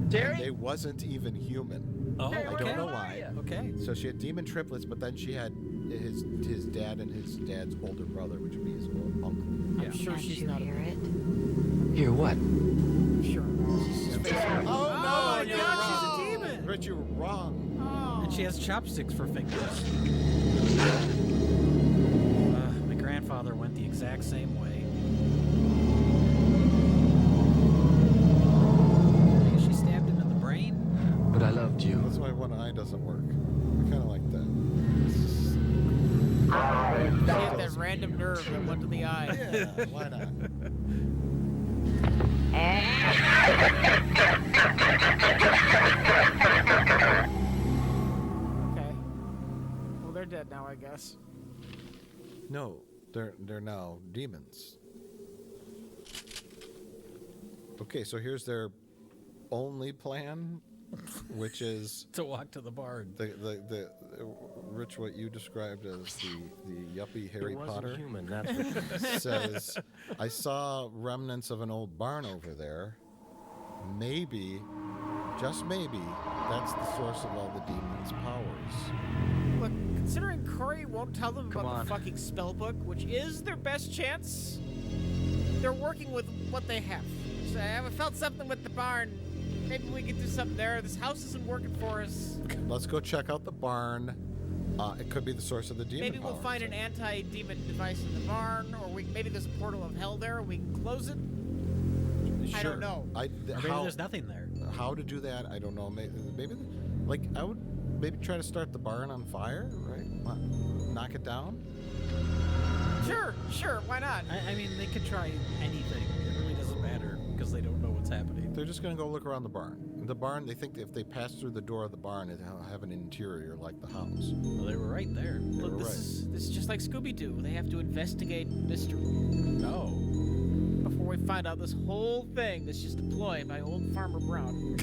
Speaker 2: They wasn't even human.
Speaker 3: Oh,
Speaker 2: I
Speaker 3: okay.
Speaker 2: don't know why.
Speaker 3: Okay.
Speaker 2: So she had demon triplets, but then she had his dad and his dad's older brother, which would be his uncle.
Speaker 4: I'm sure
Speaker 6: Can't
Speaker 4: she's
Speaker 6: you
Speaker 4: not
Speaker 6: hear
Speaker 4: a...
Speaker 6: it?
Speaker 15: Hear what?
Speaker 4: Sure.
Speaker 2: Oh,
Speaker 3: Oh, my God, she's a demon!
Speaker 2: Rich, you were wrong.
Speaker 3: And she has chopsticks for fingers. My grandfather went the exact same way. I guess she stabbed him in the brain.
Speaker 15: But I loved you.
Speaker 2: That's why one eye doesn't work. I kind of like that.
Speaker 4: She had that random nerve that went to the eye.
Speaker 2: Yeah, why not?
Speaker 4: Okay. Well, they're dead now, I guess.
Speaker 2: No, they're now demons. Okay, so here's their only plan, which is
Speaker 3: to walk to the barn.
Speaker 2: The Rich, what you described as the yuppie Harry Potter
Speaker 7: human, that's what
Speaker 2: says, I saw remnants of an old barn over there. Maybe, just maybe, that's the source of all the demons' powers.
Speaker 4: Look, considering Corey won't tell them
Speaker 7: Come
Speaker 4: about
Speaker 7: on.
Speaker 4: the fucking spell book, which is their best chance, they're working with what they have. So I felt something with the barn. Maybe we could do something there. This house isn't working for us.
Speaker 2: Let's go check out the barn. It could be the source of the demon
Speaker 4: Maybe we'll
Speaker 2: powers.
Speaker 4: find an anti-demon device in the barn, or maybe there's a portal of hell there, and we can close it. I
Speaker 2: Sure.
Speaker 4: don't know.
Speaker 3: Or maybe there's nothing there.
Speaker 2: How to do that, I don't know. Maybe, like, I would maybe try to start the barn on fire, right? Knock it down?
Speaker 4: Sure, why not?
Speaker 3: I mean, they could try anything. It really doesn't matter because they don't know what's happening.
Speaker 2: They're just going to go look around the barn. The barn, they think if they pass through the door of the barn, it'll have an interior like the house.
Speaker 3: Well, they were right there.
Speaker 4: Look,
Speaker 2: were
Speaker 4: this is just like Scooby-Doo. They have to investigate mystery.
Speaker 3: No.
Speaker 4: Before we find out this whole thing that's just a ploy by old Farmer Brown.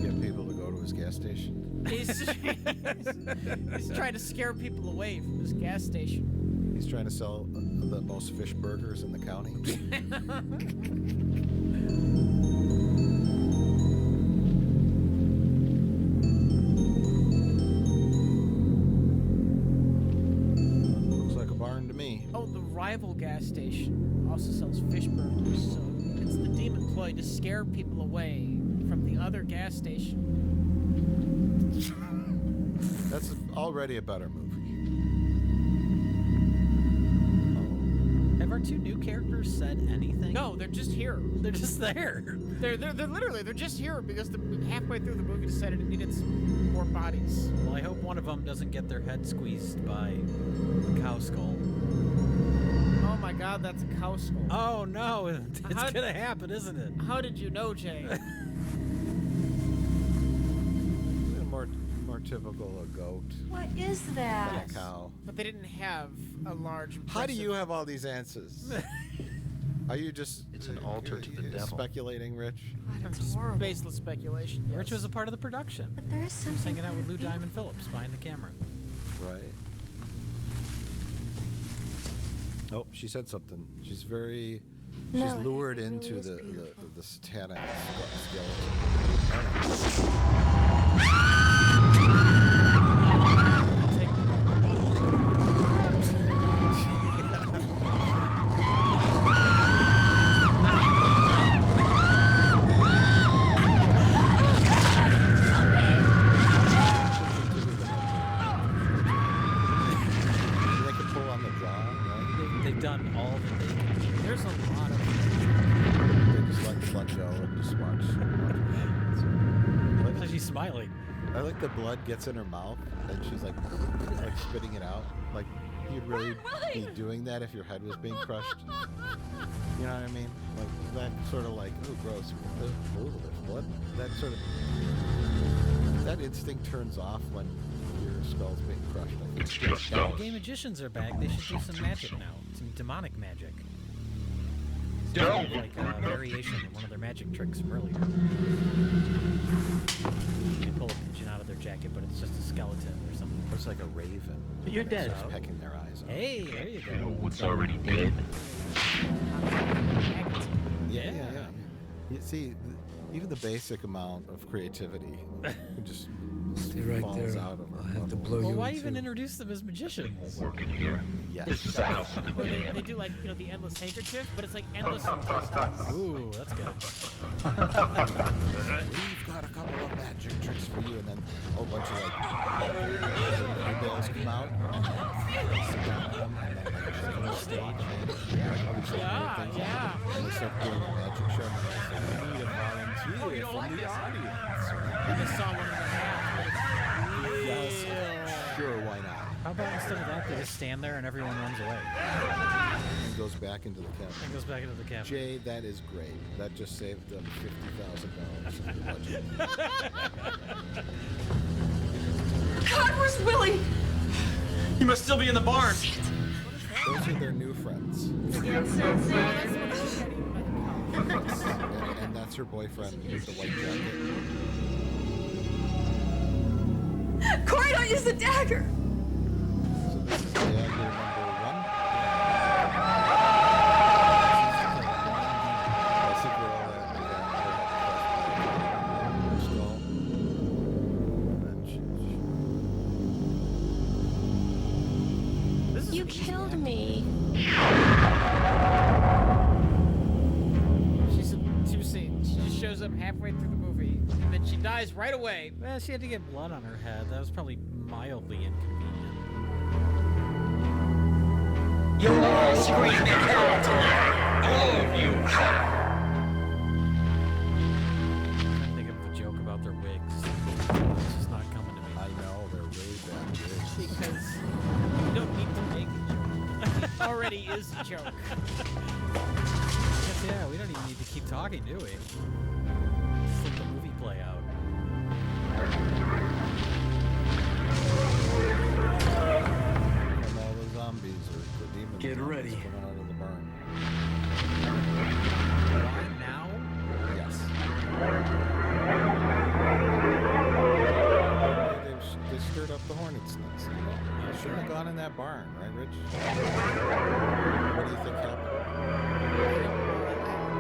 Speaker 2: Get people to go to his gas station.
Speaker 4: He's trying to scare people away from this gas station.
Speaker 2: He's trying to sell the most fish burgers in the county. Looks like a barn to me.
Speaker 4: Oh, the rival gas station also sells fish burgers, so it's the demon ploy to scare people away from the other gas station.
Speaker 2: That's already a better movie.
Speaker 3: Have our two new characters said anything?
Speaker 4: No, they're just here.
Speaker 3: They're just there.
Speaker 4: They're literally they're just here because halfway through the movie decided it needed some more bodies.
Speaker 3: Well, I hope one of them doesn't get their head squeezed by a cow skull.
Speaker 4: Oh my God, that's a cow skull.
Speaker 3: Oh no, it's gonna happen, isn't it?
Speaker 4: How did you know, Jay?
Speaker 2: More typical a goat
Speaker 5: What is
Speaker 2: than
Speaker 5: that?
Speaker 2: a cow.
Speaker 4: But they didn't have a large.
Speaker 2: How do you have all these answers? Are you just
Speaker 7: It's an altar to the devil.
Speaker 2: speculating, Rich?
Speaker 5: That's horrible.
Speaker 4: Baseless speculation. Yes.
Speaker 3: Rich was a part of the production.
Speaker 5: But there is
Speaker 3: He was
Speaker 5: something
Speaker 3: hanging out with Lou
Speaker 5: kind of
Speaker 3: Diamond Phillips behind the camera.
Speaker 2: Right. Oh, she said something. She's very. She's
Speaker 5: No,
Speaker 2: lured
Speaker 5: it really
Speaker 2: into
Speaker 5: is
Speaker 2: the
Speaker 5: beautiful.
Speaker 2: satanic skeleton. They can pull on the drawing, right?
Speaker 3: They've done all that they can.
Speaker 4: There's a lot of.
Speaker 2: They just let the blood go and just watch.
Speaker 3: Looks like she's smiling.
Speaker 2: I like the blood gets in her mouth and she's like spitting it out. Like you'd really be doing that if your head was being crushed. You know what I mean? Like that sort of like, ooh, gross. Ooh, there's blood. That sort of that instinct turns off when your skull's being crushed. I think.
Speaker 3: Now the gay magicians are back. They should do some magic now. Some demonic magic. It's kind of like a variation of one of their magic tricks from earlier. They pull a pigeon out of their jacket, but it's just a skeleton or something.
Speaker 2: It's like a raven.
Speaker 10: You're dead.
Speaker 2: Starts pecking their eyes out.
Speaker 3: Hey, there you go.
Speaker 15: What's already dead?
Speaker 2: Yeah. You see, even the basic amount of creativity just
Speaker 15: Stay right
Speaker 2: falls
Speaker 15: there.
Speaker 2: out of
Speaker 15: I'll
Speaker 2: her.
Speaker 15: have to blow
Speaker 3: Well,
Speaker 15: you
Speaker 3: why
Speaker 15: into-
Speaker 3: even introduce them as magicians?
Speaker 15: Working here.
Speaker 2: Yes.
Speaker 15: This is the house of the
Speaker 4: Or
Speaker 15: dead.
Speaker 4: they do like the endless handkerchief, but it's like endless. Fantastic.
Speaker 3: Ooh, that's good.
Speaker 2: We've got a couple of magic tricks for you, and then a whole bunch of like bells come out, and then they sit down, and then like just on the stage, like all these like, weird things,
Speaker 4: yeah.
Speaker 2: and they start doing a magic show. And they say, we need a volunteer from the audience.
Speaker 4: I just saw one of the hats.
Speaker 2: Yes, sure, why not?
Speaker 3: How about instead of that, they just stand there and everyone runs away?
Speaker 2: And goes back into the cabin.
Speaker 3: And goes back into the cabin.
Speaker 2: Jay, that is great. That just saved them $50,000 in the budget.
Speaker 5: God, where's Willie?
Speaker 10: He must still be in the barn.
Speaker 2: Those are their new friends. And that's her boyfriend with the white jacket.
Speaker 5: Corey, don't use the dagger.
Speaker 2: So this is dagger number 1. That's the girl that skull. And then
Speaker 8: You killed me.
Speaker 4: She's in 2 scenes. She just shows up halfway through the movie, and then she dies right away.
Speaker 3: Well, she had to get blood on her head. That was probably mildly inconvenient.
Speaker 15: You're all screaming hell tonight. All of you.
Speaker 3: I think of a joke about their wigs. It's just not coming to me.
Speaker 2: I know, they're really bad wigs.
Speaker 4: Because you don't need to make a joke. It already is a joke.
Speaker 3: Yes, yeah, we don't even need to keep talking, do we? Just let the movie play out.
Speaker 2: And all the zombies or the demons
Speaker 13: Get ready.
Speaker 2: coming out of the barn.
Speaker 3: Why now?
Speaker 2: Yes. They stirred up the hornet's nest. You know? They shouldn't have gone in that barn, right, Rich? What do you think happened?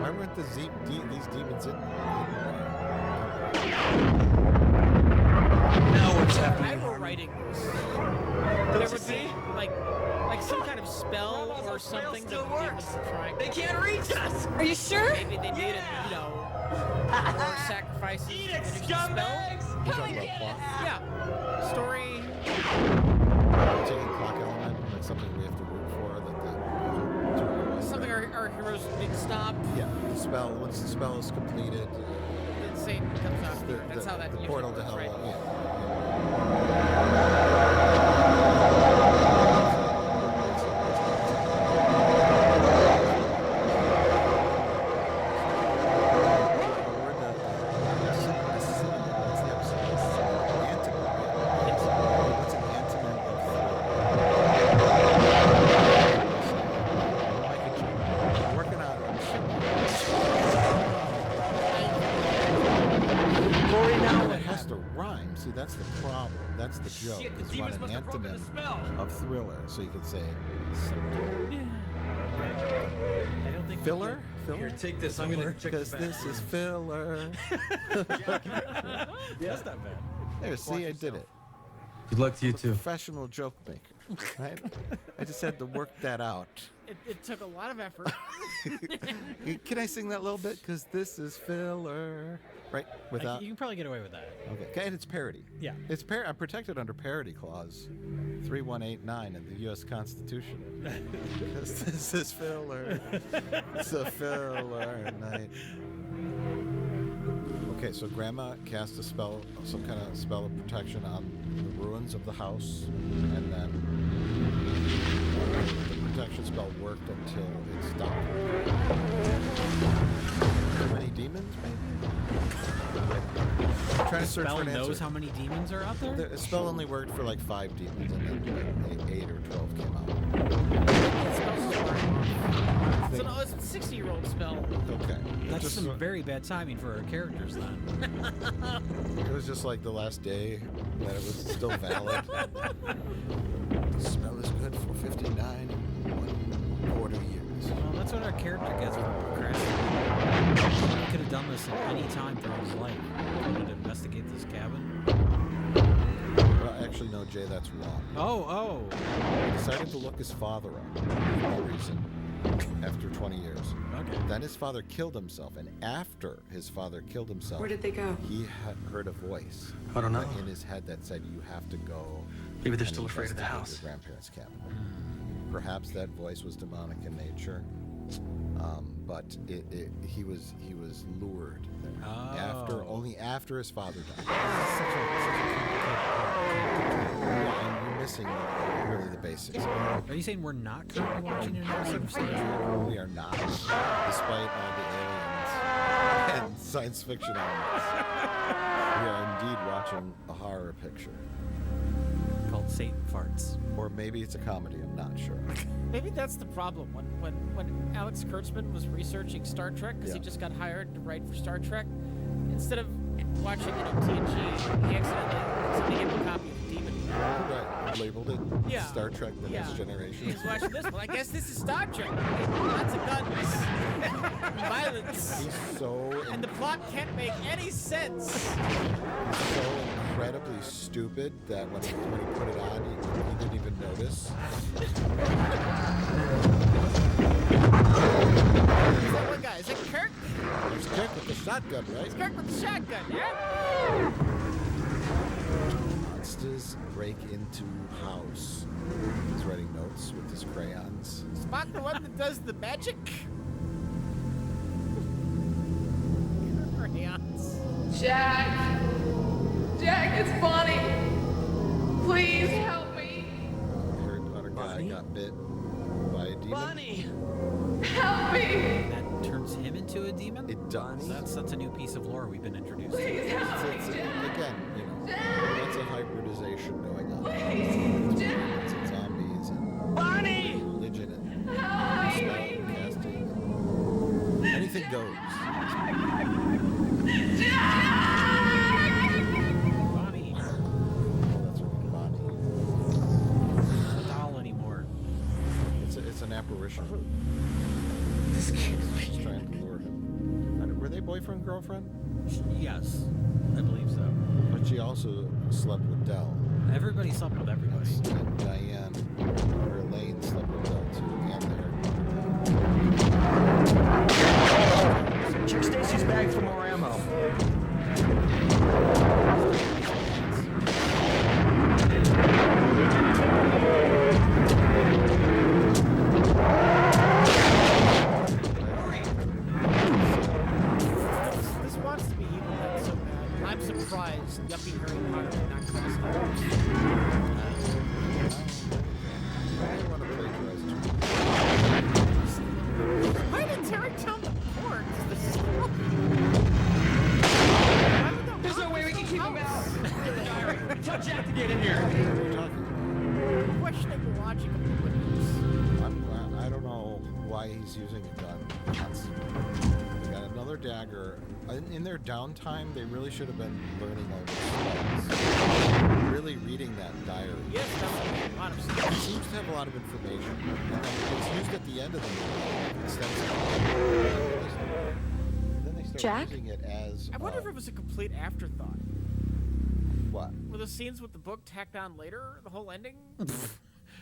Speaker 2: Why weren't these demons in?
Speaker 10: Now what's
Speaker 4: If I
Speaker 10: happening?
Speaker 4: were writing this, there would be like some kind of spell or something that the demons are trying.
Speaker 10: They can't reach us.
Speaker 5: Are you sure?
Speaker 4: Maybe they needed, more sacrifices.
Speaker 10: Eat it,
Speaker 4: and
Speaker 10: scumbags!
Speaker 2: You talking about clock?
Speaker 4: Yeah. Story.
Speaker 2: Taking clock element, like something we have to root for that
Speaker 4: Something our heroes need to stop.
Speaker 2: Yeah, the spell. Once the spell is completed,
Speaker 4: Then Satan comes out. That's how that
Speaker 2: the
Speaker 4: usually
Speaker 2: portal to
Speaker 4: works,
Speaker 2: hell.
Speaker 4: right?
Speaker 2: See, that's the problem. That's the joke.
Speaker 10: Shit, the
Speaker 2: Is you want
Speaker 10: demons
Speaker 2: an
Speaker 10: must have broken the
Speaker 2: antonym
Speaker 10: spell.
Speaker 2: of thriller, so you could say
Speaker 3: I don't think
Speaker 2: filler.
Speaker 10: Here, take this. I'm gonna check
Speaker 2: Because
Speaker 10: the
Speaker 2: this is filler.
Speaker 3: That's not bad.
Speaker 2: There, see, I did it.
Speaker 10: Good luck to you too.
Speaker 2: Professional joke maker. Right? I just had to work that out.
Speaker 4: It took a lot of effort.
Speaker 2: Can I sing that a little bit? Because this is filler. Right? Without.
Speaker 3: You can probably get away with that.
Speaker 2: Okay. And it's parody.
Speaker 3: Yeah.
Speaker 2: It's I'm protected under parody clause 3189 in the U.S. Constitution. Because this is filler. It's a filler night. Okay, so Grandma cast a spell, some kind of spell of protection on the ruins of the house, and then the protection spell worked until it stopped. Too many demons, maybe? I'm trying to search
Speaker 3: Spell
Speaker 2: for an answer.
Speaker 3: knows how many demons are out there?
Speaker 2: The spell only worked for like 5 demons, and then 8 or 12 came out.
Speaker 4: It's a 60-year-old spell.
Speaker 2: Okay.
Speaker 3: That's some very bad timing for our characters then.
Speaker 2: It was just like the last day that it was still valid. The spell is good for 59 and 1/4 years.
Speaker 3: Well, that's what our character gets for procrastinating. He could have done this at any time throughout his life. He wanted to investigate this cabin.
Speaker 2: Well, actually, no, Jay, that's wrong.
Speaker 3: Oh.
Speaker 2: He decided to look his father up for no reason after 20 years.
Speaker 3: Okay.
Speaker 2: Then his father killed himself, and after his father killed himself,
Speaker 6: Where did they go?
Speaker 2: he had heard a voice
Speaker 10: I don't know.
Speaker 2: in his head that said, "You have to go."
Speaker 10: Maybe they're
Speaker 2: and
Speaker 10: still afraid of the
Speaker 2: investigate
Speaker 10: house.
Speaker 2: Your grandparents' cabin. Perhaps that voice was demonic in nature. But he was lured there only after his father died. Yeah, and you're missing really the basics.
Speaker 3: Are you saying we're not currently watching an episode of Star Trek?
Speaker 2: We are not, despite all the aliens and science fiction elements. We are indeed watching a horror picture.
Speaker 3: Called Satan Farts.
Speaker 2: Or maybe it's a comedy, I'm not sure.
Speaker 4: Maybe that's the problem. When Alex Kurtzman was researching Star Trek, because he just got hired to write for Star Trek, instead of watching TNG, he accidentally gave him a copy of Demon.
Speaker 2: Right, labeled it Star Trek The Next Generation.
Speaker 4: He's watching this one. I guess this is Star Trek. Lots of guns. Violence.
Speaker 2: He's so...
Speaker 4: And the plot can't make any sense.
Speaker 2: He's so incredibly stupid that when he put it on, he didn't even notice.
Speaker 4: Is that one guy? Is it Kirk?
Speaker 2: There's Kirk with the shotgun, right?
Speaker 4: It's Kirk with the shotgun, yeah?
Speaker 2: Monsters break into house. He's writing notes with his crayons.
Speaker 4: Spock the one that does the magic? Crayons.
Speaker 5: Jack! Jack, it's Bonnie! Please help me!
Speaker 2: I heard about a guy got bit by a demon.
Speaker 15: Bonnie!
Speaker 5: Help me!
Speaker 3: That turns him into a demon?
Speaker 2: It does.
Speaker 3: That's a new piece of lore we've been introduced to.
Speaker 5: Please help me, Jack!
Speaker 2: Again,
Speaker 5: Jack!
Speaker 2: that's a hybridization going on.
Speaker 5: Please, Jack!
Speaker 2: It's zombies and
Speaker 15: Bonnie!
Speaker 2: religion and
Speaker 5: Help
Speaker 2: spell
Speaker 5: me!
Speaker 2: casting. Anything goes.
Speaker 3: Bonnie.
Speaker 2: Oh, that's right, Bonnie.
Speaker 3: Not a doll anymore.
Speaker 2: It's an apparition. She's trying to lure him. Were they boyfriend and girlfriend?
Speaker 3: Yes, I believe so.
Speaker 2: But she also slept with Dell.
Speaker 3: Everybody slept with everybody.
Speaker 2: And Diane, or Elaine, slept with Dell too, and their
Speaker 15: Check Stacy's bag for more ammo.
Speaker 4: This wants to be evil, that's so bad. I'm surprised yuppie Harry Potter did not cross it.
Speaker 2: I don't want to plagiarize too much.
Speaker 4: Why did Terry tell the port?
Speaker 15: There's no way we can keep him out. Tell Jack to get in here.
Speaker 4: I'm questioning the logic of the witness.
Speaker 2: I don't know why he's using a gun. They got another dagger. In their downtime, they really should have been learning all these spells. Really reading that diary.
Speaker 4: Yes, that's a lot of
Speaker 2: It
Speaker 4: stuff.
Speaker 2: seems to have a lot of information. And then it's used at the end of the movie instead of... Then they start
Speaker 5: Jack?
Speaker 2: using it as...
Speaker 4: I wonder if it was a complete afterthought.
Speaker 2: What?
Speaker 4: Were the scenes with the book tacked on later? The whole ending?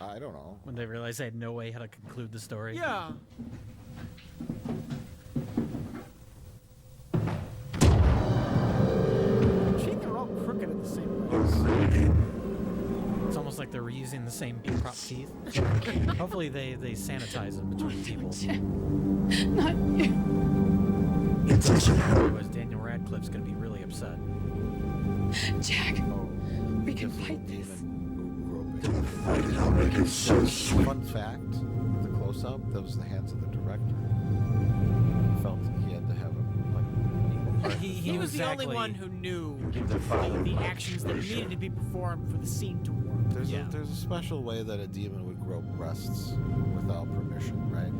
Speaker 2: I don't know.
Speaker 3: When they realized they had no way how to conclude the story.
Speaker 4: Yeah. Gee, they're all crooked in the same place.
Speaker 3: It's almost like they're reusing the same prop teeth. Hopefully they sanitize them between people.
Speaker 5: Not you.
Speaker 3: Otherwise Daniel Radcliffe's going to be really upset.
Speaker 5: Jack,
Speaker 2: Oh,
Speaker 5: we can
Speaker 2: just a
Speaker 5: fight this.
Speaker 2: demon groping.
Speaker 11: I'll make it so sweet.
Speaker 2: Fun fact, the close-up, that was the hands of the director. Felt he had to have a,
Speaker 4: He
Speaker 3: knew
Speaker 4: was the only
Speaker 3: exactly-
Speaker 4: one who knew the actions that needed to be performed for the scene to work.
Speaker 2: there's a special way that a demon would grope breasts without permission, right?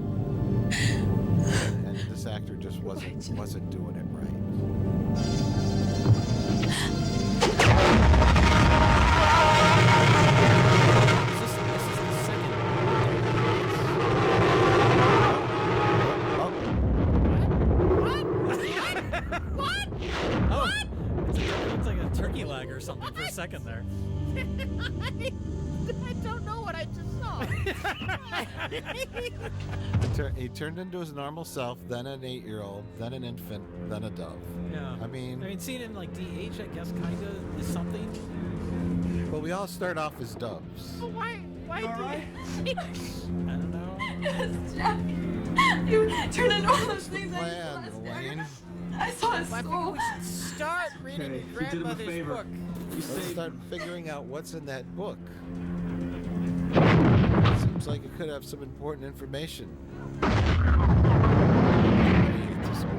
Speaker 2: And this actor just wasn't doing it right.
Speaker 3: This is the second. Oh, it looks like a turkey leg or something for a second there.
Speaker 4: I don't know what I just saw.
Speaker 2: He turned into his normal self, then an 8-year-old, then an infant, then a dove.
Speaker 3: Yeah.
Speaker 2: I mean,
Speaker 3: seeing it in like DH, I guess, kinda is something.
Speaker 2: but we all start off as doves.
Speaker 4: Why
Speaker 15: All right.
Speaker 4: did
Speaker 3: I don't know.
Speaker 5: Yes, Jack. You turned into all those things I
Speaker 2: Plan,
Speaker 5: saw.
Speaker 2: Elaine.
Speaker 5: I saw his
Speaker 4: I think
Speaker 5: soul.
Speaker 4: we should start reading
Speaker 13: Hey,
Speaker 4: your
Speaker 13: you did him a
Speaker 4: grandmother's
Speaker 13: favor.
Speaker 4: book.
Speaker 2: Let's start figuring out what's in that book. Seems like it could have some important information.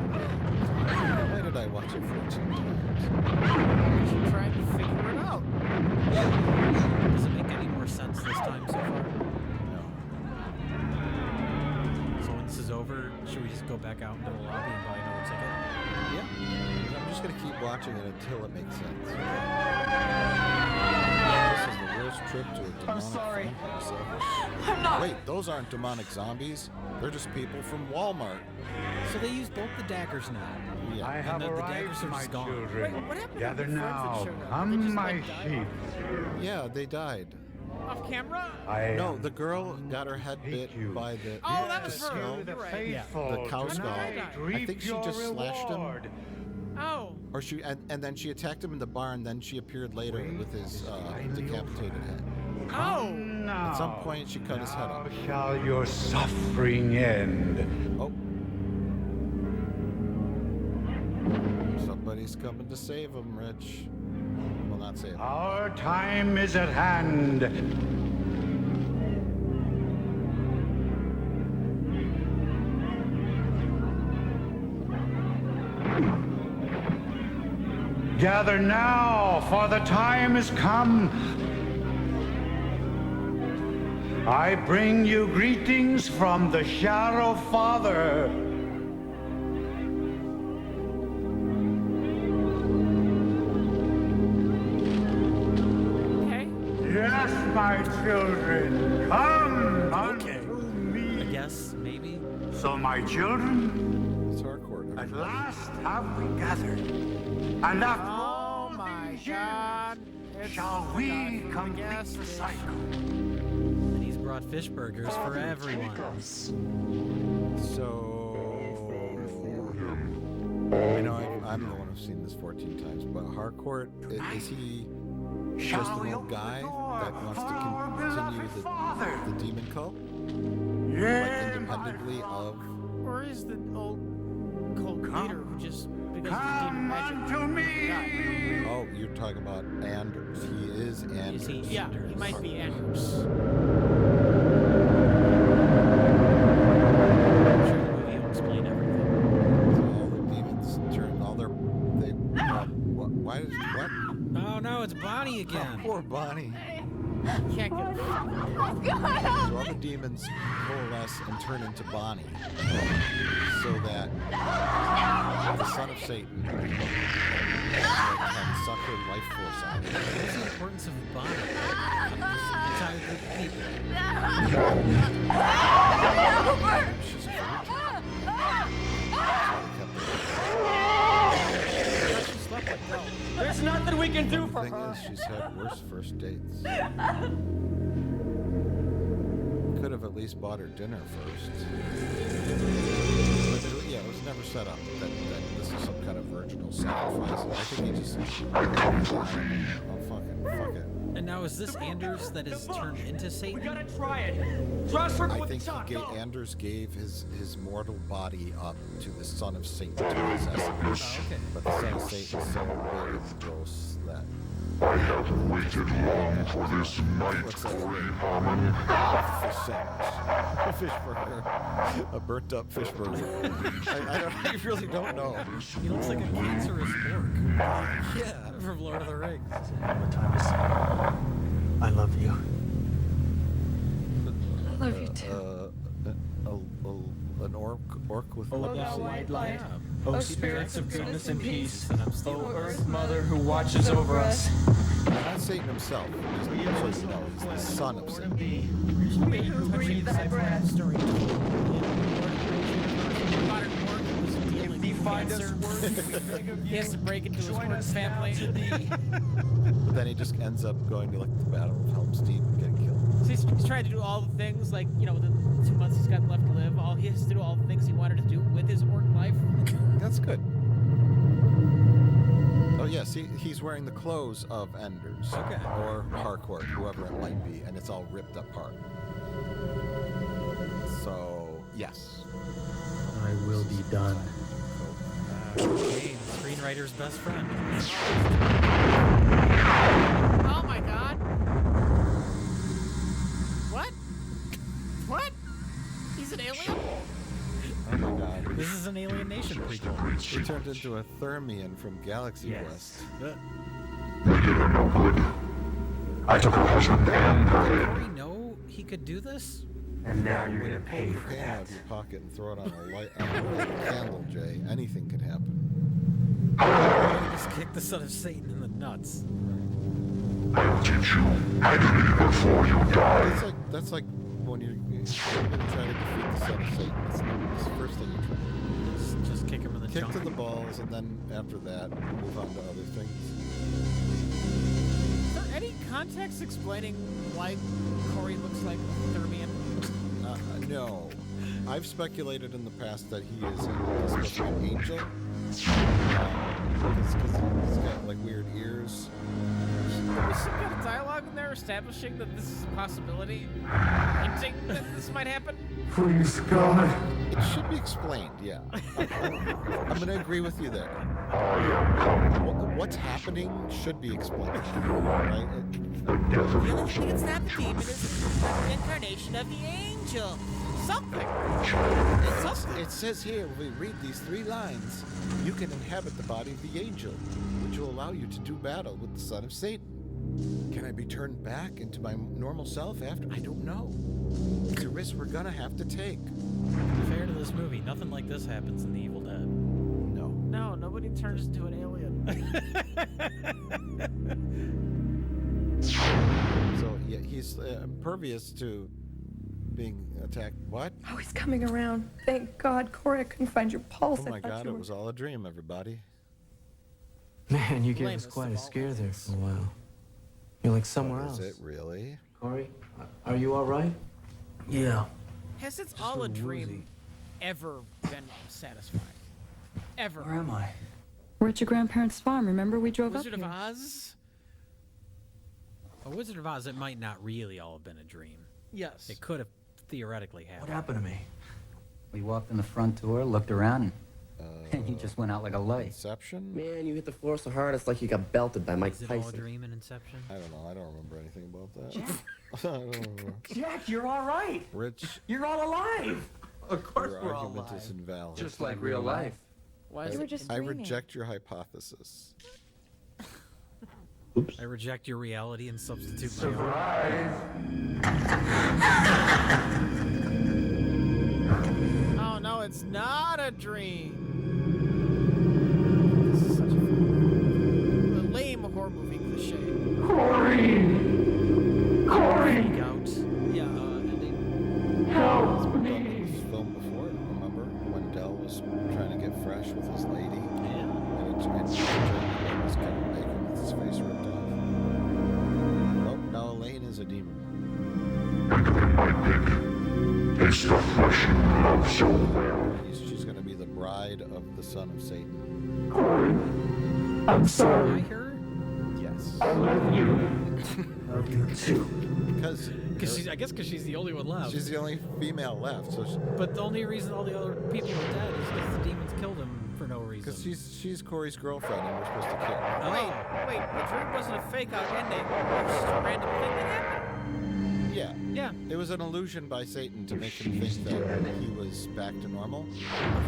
Speaker 2: Why did I watch it 14 times?
Speaker 4: We should try and figure it out.
Speaker 3: Does it make any more sense this time so far?
Speaker 2: No.
Speaker 3: So when this is over, should we just go back out into the lobby and buy another ticket?
Speaker 2: Yeah. I'm just gonna keep watching it until it makes sense. This is the worst trip to a demonic
Speaker 6: sorry.
Speaker 2: franchise ever.
Speaker 5: I'm not.
Speaker 2: Wait, those aren't demonic zombies. They're just people from Walmart.
Speaker 3: So they use both the daggers now.
Speaker 2: Yeah.
Speaker 11: I
Speaker 3: And
Speaker 11: have
Speaker 3: the daggers
Speaker 11: arrived,
Speaker 3: are
Speaker 11: my
Speaker 3: just gone.
Speaker 11: children.
Speaker 4: Wait, what happened to
Speaker 11: Gather
Speaker 4: the friends that
Speaker 11: now.
Speaker 4: showed up? They
Speaker 11: Come,
Speaker 4: just,
Speaker 11: my
Speaker 4: like, died
Speaker 11: sheep.
Speaker 2: Yeah, they died.
Speaker 4: off camera?
Speaker 11: I
Speaker 2: No, the girl got her head bit
Speaker 11: hate you.
Speaker 2: by the
Speaker 4: Oh, that
Speaker 2: the
Speaker 4: was her.
Speaker 2: skull.
Speaker 4: You're right.
Speaker 11: faithful.
Speaker 2: The cow
Speaker 11: tonight
Speaker 2: skull. I think
Speaker 11: reap
Speaker 2: she
Speaker 11: your
Speaker 2: just slashed him.
Speaker 11: reward.
Speaker 4: Oh.
Speaker 2: Or she and then she attacked him in the barn. Then she appeared later with his decapitated head.
Speaker 4: Oh.
Speaker 11: Now,
Speaker 2: At some point, she cut his head
Speaker 11: now
Speaker 2: off.
Speaker 11: shall your suffering end.
Speaker 2: Oh. Somebody's coming to save him, Rich. Well, not save him.
Speaker 11: Our time is at hand. Gather now, for the time is come. I bring you greetings from the Shadow Father.
Speaker 4: Okay.
Speaker 11: Yes, my children, come unto me.
Speaker 3: I guess, maybe.
Speaker 11: So, my children,
Speaker 2: It's hardcore.
Speaker 11: at last have we gathered, and after
Speaker 4: Oh
Speaker 11: all
Speaker 4: my
Speaker 11: these years,
Speaker 4: God. It's
Speaker 11: shall we
Speaker 4: God,
Speaker 11: complete
Speaker 4: gas
Speaker 11: the
Speaker 4: station.
Speaker 11: cycle.
Speaker 3: And he's brought fish burgers for everyone.
Speaker 2: So I know I'm the one who's seen this 14 times, but Harcourt is he just
Speaker 11: Shall
Speaker 2: an
Speaker 11: we
Speaker 2: old
Speaker 11: open the
Speaker 2: guy
Speaker 11: door
Speaker 2: that wants to
Speaker 11: for our
Speaker 2: continue
Speaker 11: beloved father?
Speaker 2: the demon cult, like
Speaker 11: Yeah,
Speaker 2: independently
Speaker 11: my
Speaker 2: of?
Speaker 4: Or is the old cult leader who just, because of the demon
Speaker 11: Come
Speaker 4: magic,
Speaker 11: unto me.
Speaker 2: Oh, you're talking about Anders. He is Anders.
Speaker 3: Is he
Speaker 4: yeah, he might be Anders.
Speaker 3: I'm sure the movie will explain everything.
Speaker 2: So all the demons turn all their why does what?
Speaker 3: Oh no, it's Bonnie again.
Speaker 2: Poor Bonnie.
Speaker 4: Can't get rid of it.
Speaker 2: So all the demons coalesce and turn into Bonnie, so that the son of Satan can suck her life force out.
Speaker 3: What's the importance of Bonnie out of this entire group of people?
Speaker 2: She's a virgin.
Speaker 4: She slept with Bill.
Speaker 10: There's nothing we can do
Speaker 2: The
Speaker 10: for
Speaker 2: thing
Speaker 10: her.
Speaker 2: is, she's had worse first dates. Could have at least bought her dinner first. But yeah, it was never set up that this is some kind of virginal sacrifice. I think he just, oh fuck it.
Speaker 3: And now is this Anders that is turned into
Speaker 10: We
Speaker 3: Satan?
Speaker 10: gotta try it. Trust her
Speaker 2: I
Speaker 10: with
Speaker 2: think
Speaker 10: the shot.
Speaker 2: Anders gave his mortal body up to the son of Satan to possess him.
Speaker 3: Oh, okay.
Speaker 2: But the son of Satan is so big and gross that
Speaker 14: I have waited long for this night,
Speaker 2: looks like
Speaker 14: Grey Harmon.
Speaker 2: a fish sandwich, a fish burger, a burnt up fish burger. I really don't know.
Speaker 3: He looks like a cancerous orc. Yeah, from Lord of the Rings.
Speaker 9: What time is it? I love you.
Speaker 5: I love you too.
Speaker 2: An orc with
Speaker 10: Oh, thou
Speaker 2: leprosy.
Speaker 10: white light.
Speaker 5: Yeah.
Speaker 10: O
Speaker 5: O
Speaker 10: spirits of goodness and peace.
Speaker 3: And I'm still
Speaker 10: O Earth Mother who watches over us.
Speaker 2: Not Satan himself, just so you know, he's the son of Satan.
Speaker 10: May you breathe thy breath.
Speaker 4: Story. Modern orc was dealing
Speaker 10: Thee
Speaker 4: with
Speaker 10: find us
Speaker 4: cancer.
Speaker 10: worthy, we beg of
Speaker 4: He
Speaker 10: you.
Speaker 4: has to break into his
Speaker 10: Join
Speaker 4: work
Speaker 10: us now
Speaker 4: family.
Speaker 10: to thee.
Speaker 2: But then he just ends up going to like the Battle of Helm's Deep and getting killed.
Speaker 4: So he's trying to do all the things, like, you know, within 2 months he's got left to live. All he has to do all the things he wanted to do with his orc life.
Speaker 2: That's good. Oh yes, he's wearing the clothes of Anders,
Speaker 3: Okay.
Speaker 2: or Harcourt, whoever it might be, and it's all ripped apart. So Yes.
Speaker 9: I will be done.
Speaker 3: Kane, screenwriter's best friend.
Speaker 4: Oh my god. What? What? He's an alien?
Speaker 2: Oh my god.
Speaker 3: This is an Alien Nation prequel.
Speaker 2: He turned into a Thermian from Galaxy Quest.
Speaker 14: They did her no good. I took her husband and her
Speaker 3: Did
Speaker 14: head.
Speaker 3: we know he could do this?
Speaker 9: And now you're gonna pay
Speaker 2: You
Speaker 9: for
Speaker 2: can
Speaker 9: that.
Speaker 2: out of your pocket and throw it on a light on a candle, Jay. Anything could happen.
Speaker 3: Just kick the son of Satan in the nuts.
Speaker 14: I'll teach you agony before you die.
Speaker 2: That's like when you're gonna try to defeat the son of Satan. It's the first thing you try.
Speaker 3: Just kick him in the
Speaker 2: Kick
Speaker 3: junk.
Speaker 2: to the balls, and then after that, move on to other things.
Speaker 4: Is there any context explaining why Corey looks like a Thermian?
Speaker 2: No. I've speculated in the past that he is supposed to be an angel. Because he's got like weird ears.
Speaker 4: Was some kind of dialogue in there establishing that this is a possibility? Hinting that this might happen?
Speaker 14: Please, God.
Speaker 2: It should be explained, yeah. I'm going to agree with you there. What's happening should be explained. Right?
Speaker 4: The only thing it's not the demon is an incarnation of the angel. Something.
Speaker 2: It says here, when we read these 3 lines, you can inhabit the body of the angel, which will allow you to do battle with the son of Satan. Can I be turned back into my normal self after? I don't know. It's a risk we're gonna have to take.
Speaker 3: To be fair to this movie, nothing like this happens in The Evil Dead.
Speaker 2: No.
Speaker 4: No, nobody turns into an alien.
Speaker 2: So yeah, he's impervious to being attacked. What?
Speaker 6: Oh, he's coming around. Thank God, Corey, I couldn't find your pulse.
Speaker 2: Oh my
Speaker 6: I thought
Speaker 2: God!
Speaker 6: you
Speaker 2: It
Speaker 6: were...
Speaker 2: was all a dream, everybody.
Speaker 10: Man, you gave
Speaker 4: Blame
Speaker 10: us
Speaker 4: us
Speaker 10: quite
Speaker 4: of
Speaker 10: a
Speaker 4: all
Speaker 10: scare there
Speaker 4: things.
Speaker 10: for a while. You're like somewhere
Speaker 2: Is
Speaker 10: else.
Speaker 2: it really?
Speaker 10: Corey, are you all right? Yeah.
Speaker 4: Has It's All a Dream ever been satisfying? Ever.
Speaker 10: Where am I?
Speaker 6: We're at your grandparents' farm. Remember we drove
Speaker 4: Wizard
Speaker 6: up
Speaker 4: of
Speaker 6: here?
Speaker 4: Oz?
Speaker 3: A Wizard of Oz, it might not really all have been a dream.
Speaker 4: Yes.
Speaker 3: It could have theoretically happened.
Speaker 10: What happened to me?
Speaker 16: We walked in the front door, looked around, and you just went out like a light.
Speaker 2: Inception?
Speaker 17: Man, you hit the floor so hard it's like you got belted by Mike
Speaker 3: Is it all a
Speaker 17: Tyson.
Speaker 3: dream in Inception?
Speaker 2: I don't know. I don't remember anything about that. I don't remember.
Speaker 9: Jack, you're all right.
Speaker 2: Rich,
Speaker 9: You're all alive.
Speaker 10: Of course
Speaker 2: your
Speaker 10: we're all
Speaker 2: argument
Speaker 10: alive.
Speaker 2: is invalid.
Speaker 16: Just like real life.
Speaker 4: Why is
Speaker 8: You were
Speaker 4: it?
Speaker 8: just
Speaker 2: I
Speaker 8: dreaming.
Speaker 2: reject your hypothesis.
Speaker 3: I reject your reality and substitute my own.
Speaker 4: Oh no, it's not a dream. This is such a lame horror movie cliche.
Speaker 3: Freak out.
Speaker 4: Yeah.
Speaker 2: It's been done in this film before. Remember when Del was trying to get fresh with his lady?
Speaker 3: Yeah.
Speaker 2: And it was Kevin Bacon with his face ripped off. Oh, now Elaine is a demon.
Speaker 14: It's the flesh you love so well.
Speaker 2: She's going to be the bride of the son of Satan.
Speaker 14: Corey, I'm sorry.
Speaker 3: Her?
Speaker 2: Yes.
Speaker 14: I love you.
Speaker 9: Love you too.
Speaker 2: Because
Speaker 3: I guess because she's the only one left.
Speaker 2: she's the only female left. So
Speaker 3: But the only reason all the other people are dead is because the demons killed him for no reason.
Speaker 2: because she's Corey's girlfriend and we're supposed to kill her.
Speaker 3: Oh.
Speaker 4: Wait, the dream wasn't a fake out ending. It was just a random thing that happened.
Speaker 2: Yeah.
Speaker 3: Yeah.
Speaker 2: It was an illusion by Satan to make him think that he was back to normal.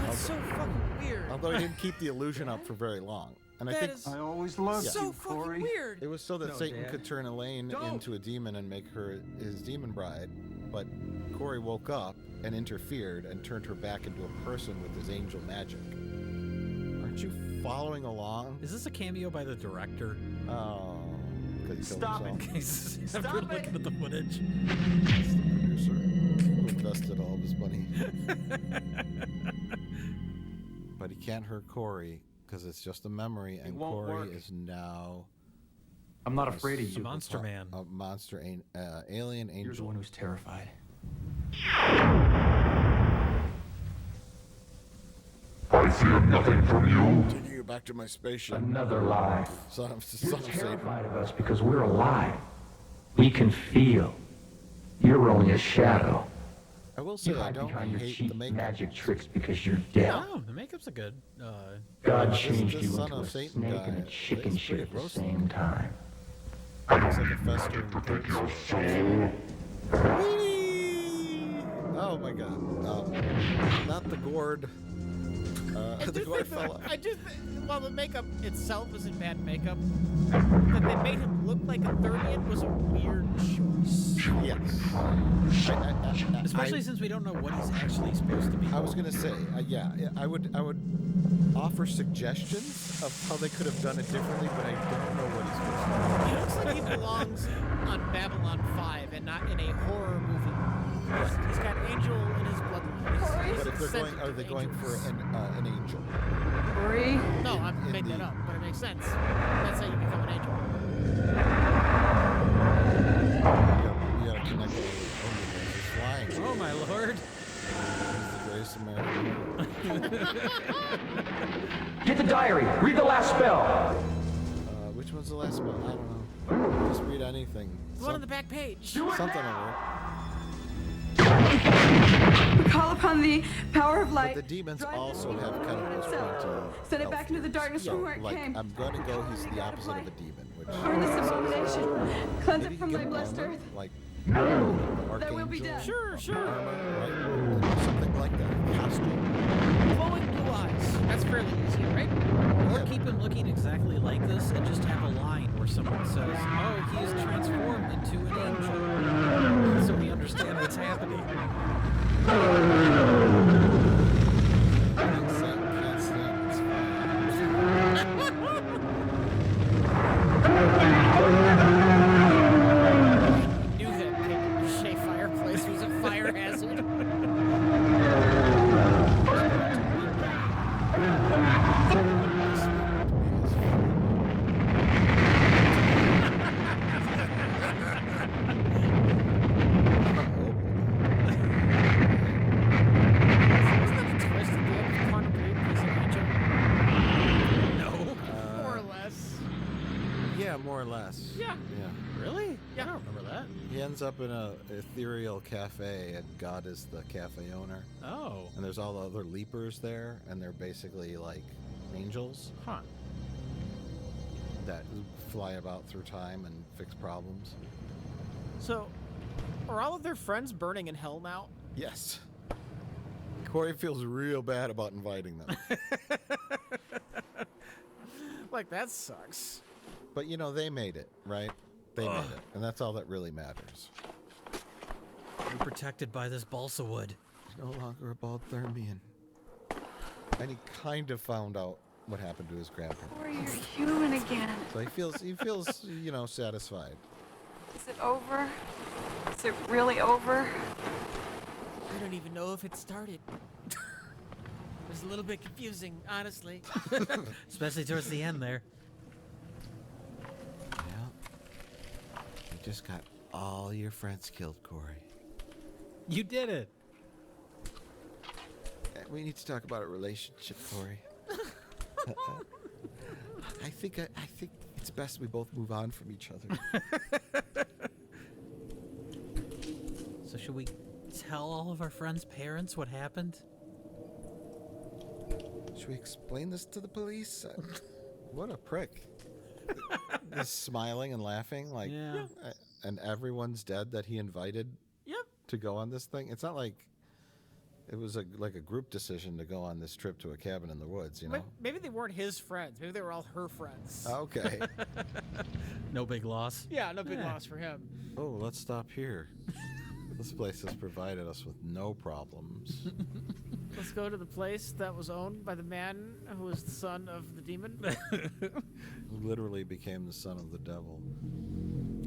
Speaker 4: That's so fucking weird.
Speaker 2: Although he didn't keep the illusion up for very long. And I
Speaker 4: That
Speaker 2: think
Speaker 4: is
Speaker 9: I always loved
Speaker 4: so
Speaker 9: you,
Speaker 4: fucking
Speaker 9: Corey.
Speaker 4: weird.
Speaker 2: it was so that
Speaker 16: No,
Speaker 2: Satan
Speaker 16: Dad.
Speaker 2: could turn Elaine into a demon and make her his demon bride. But Corey woke up and interfered and turned her back into a person with his angel magic. Aren't you following along?
Speaker 3: Is this a cameo by the director?
Speaker 2: Oh, because he killed
Speaker 9: Stop
Speaker 2: himself.
Speaker 3: In case I've
Speaker 9: Stop
Speaker 3: been
Speaker 9: it.
Speaker 3: looking at the footage.
Speaker 2: That's the producer who invested all of his money. But he can't hurt Corey because it's just a memory, and
Speaker 10: won't
Speaker 2: Corey
Speaker 10: work.
Speaker 2: is now
Speaker 10: I'm not afraid of
Speaker 3: It's a
Speaker 10: you.
Speaker 3: monster man.
Speaker 2: a monster alien
Speaker 10: You're the
Speaker 2: angel.
Speaker 10: one who's terrified.
Speaker 14: I fear nothing from you.
Speaker 2: Taking you back to my spaceship.
Speaker 9: Another lie.
Speaker 2: Son of
Speaker 9: You're
Speaker 2: Satan.
Speaker 9: terrified of us because we're alive. We can feel. You're only a shadow.
Speaker 2: I will say
Speaker 9: You
Speaker 2: I
Speaker 9: hide
Speaker 2: don't
Speaker 9: behind your
Speaker 2: hate
Speaker 9: cheap
Speaker 2: the makeup.
Speaker 9: magic tricks because you're dead.
Speaker 3: Oh, the makeup's a good.
Speaker 9: God
Speaker 2: this
Speaker 9: changed you
Speaker 2: son
Speaker 9: into a
Speaker 2: of Satan
Speaker 9: snake
Speaker 2: guy.
Speaker 9: and a chicken
Speaker 2: He's
Speaker 9: shit
Speaker 2: pretty
Speaker 9: at the
Speaker 2: gross.
Speaker 9: same time.
Speaker 2: Looks like a festering goat sore. Whee! Oh my god. Not the gourd. The gourd fella.
Speaker 4: I do think, while the makeup itself isn't bad makeup, that they made him look like a 30th was a weird choice.
Speaker 2: Yes.
Speaker 3: Especially since we don't know what he's actually supposed to be.
Speaker 2: I was gonna say, yeah, I would offer suggestions of how they could have done it differently, but I don't know what he's supposed to be.
Speaker 4: He looks like he belongs on Babylon 5 and not in a horror movie. He's got Angel in his bloodline.
Speaker 2: But if they're going, are they going for an angel?
Speaker 5: Corey?
Speaker 4: No, I'm making that up, but it makes sense. That's how you become an angel.
Speaker 2: You gotta connect it with he's flying.
Speaker 3: Oh my lord!
Speaker 2: He's the greatest American.
Speaker 9: Get the diary. Read the last spell.
Speaker 2: Which one's the last spell? I don't know. Just read anything.
Speaker 4: The one on the back page.
Speaker 2: Something over it.
Speaker 5: We call upon the power of light.
Speaker 2: But the demons also have kind of this point to
Speaker 5: Send it back into the darkness from where it
Speaker 2: like,
Speaker 5: came.
Speaker 2: I'm gonna go. He's the opposite of a demon. Which
Speaker 5: Burn this abomination. Cleanse
Speaker 2: maybe
Speaker 5: it from
Speaker 2: give
Speaker 5: thy
Speaker 2: him
Speaker 5: blessed
Speaker 2: armor,
Speaker 5: earth.
Speaker 2: like
Speaker 5: That will be dead.
Speaker 4: Sure.
Speaker 2: armor, right? Something like that. Costume.
Speaker 4: Glowing blue eyes. That's fairly easy, right?
Speaker 3: Or keep him looking exactly like this and just have a line where someone says, "Oh, he is transformed into an angel," so we understand what's happening.
Speaker 2: Can't stand it's
Speaker 4: Knew that paper-mache fireplace was a fire hazard.
Speaker 2: more or less.
Speaker 4: Yeah.
Speaker 3: Really?
Speaker 4: Yeah.
Speaker 3: I don't remember that.
Speaker 2: He ends up in a ethereal cafe, and God is the cafe owner.
Speaker 3: Oh.
Speaker 2: And there's all the other leapers there, and they're basically like angels.
Speaker 3: Huh.
Speaker 2: That fly about through time and fix problems.
Speaker 4: So, are all of their friends burning in hell now?
Speaker 2: Yes. Corey feels real bad about inviting them.
Speaker 4: Like, that sucks.
Speaker 2: But, you know, they made it, right? They made it. And that's all that really matters.
Speaker 3: You're protected by this balsa wood.
Speaker 2: He's no longer a bald Thermian. And he kind of found out what happened to his grandpa.
Speaker 5: Or you're human again.
Speaker 2: So he feels, you know, satisfied.
Speaker 5: Is it over? Is it really over?
Speaker 4: I don't even know if it started. It was a little bit confusing, honestly.
Speaker 3: Especially towards the end there.
Speaker 2: Yeah. You just got all your friends killed, Corey.
Speaker 3: You did it.
Speaker 2: We need to talk about a relationship, Corey. I think it's best we both move on from each other.
Speaker 3: So should we tell all of our friends' parents what happened?
Speaker 2: Should we explain this to the police? What a prick. He's smiling and laughing like,
Speaker 3: Yeah.
Speaker 2: And everyone's dead that he invited to go on this thing. It's not like it was like a group decision to go on this trip to a cabin in the woods, you know?
Speaker 4: Maybe they weren't his friends. Maybe they were all her friends.
Speaker 2: Okay.
Speaker 3: No big loss.
Speaker 4: Yeah, no big loss for him.
Speaker 2: Oh, let's stop here. This place has provided us with no problems.
Speaker 4: Let's go to the place that was owned by the man who was the son of the demon.
Speaker 2: Who literally became the son of the devil.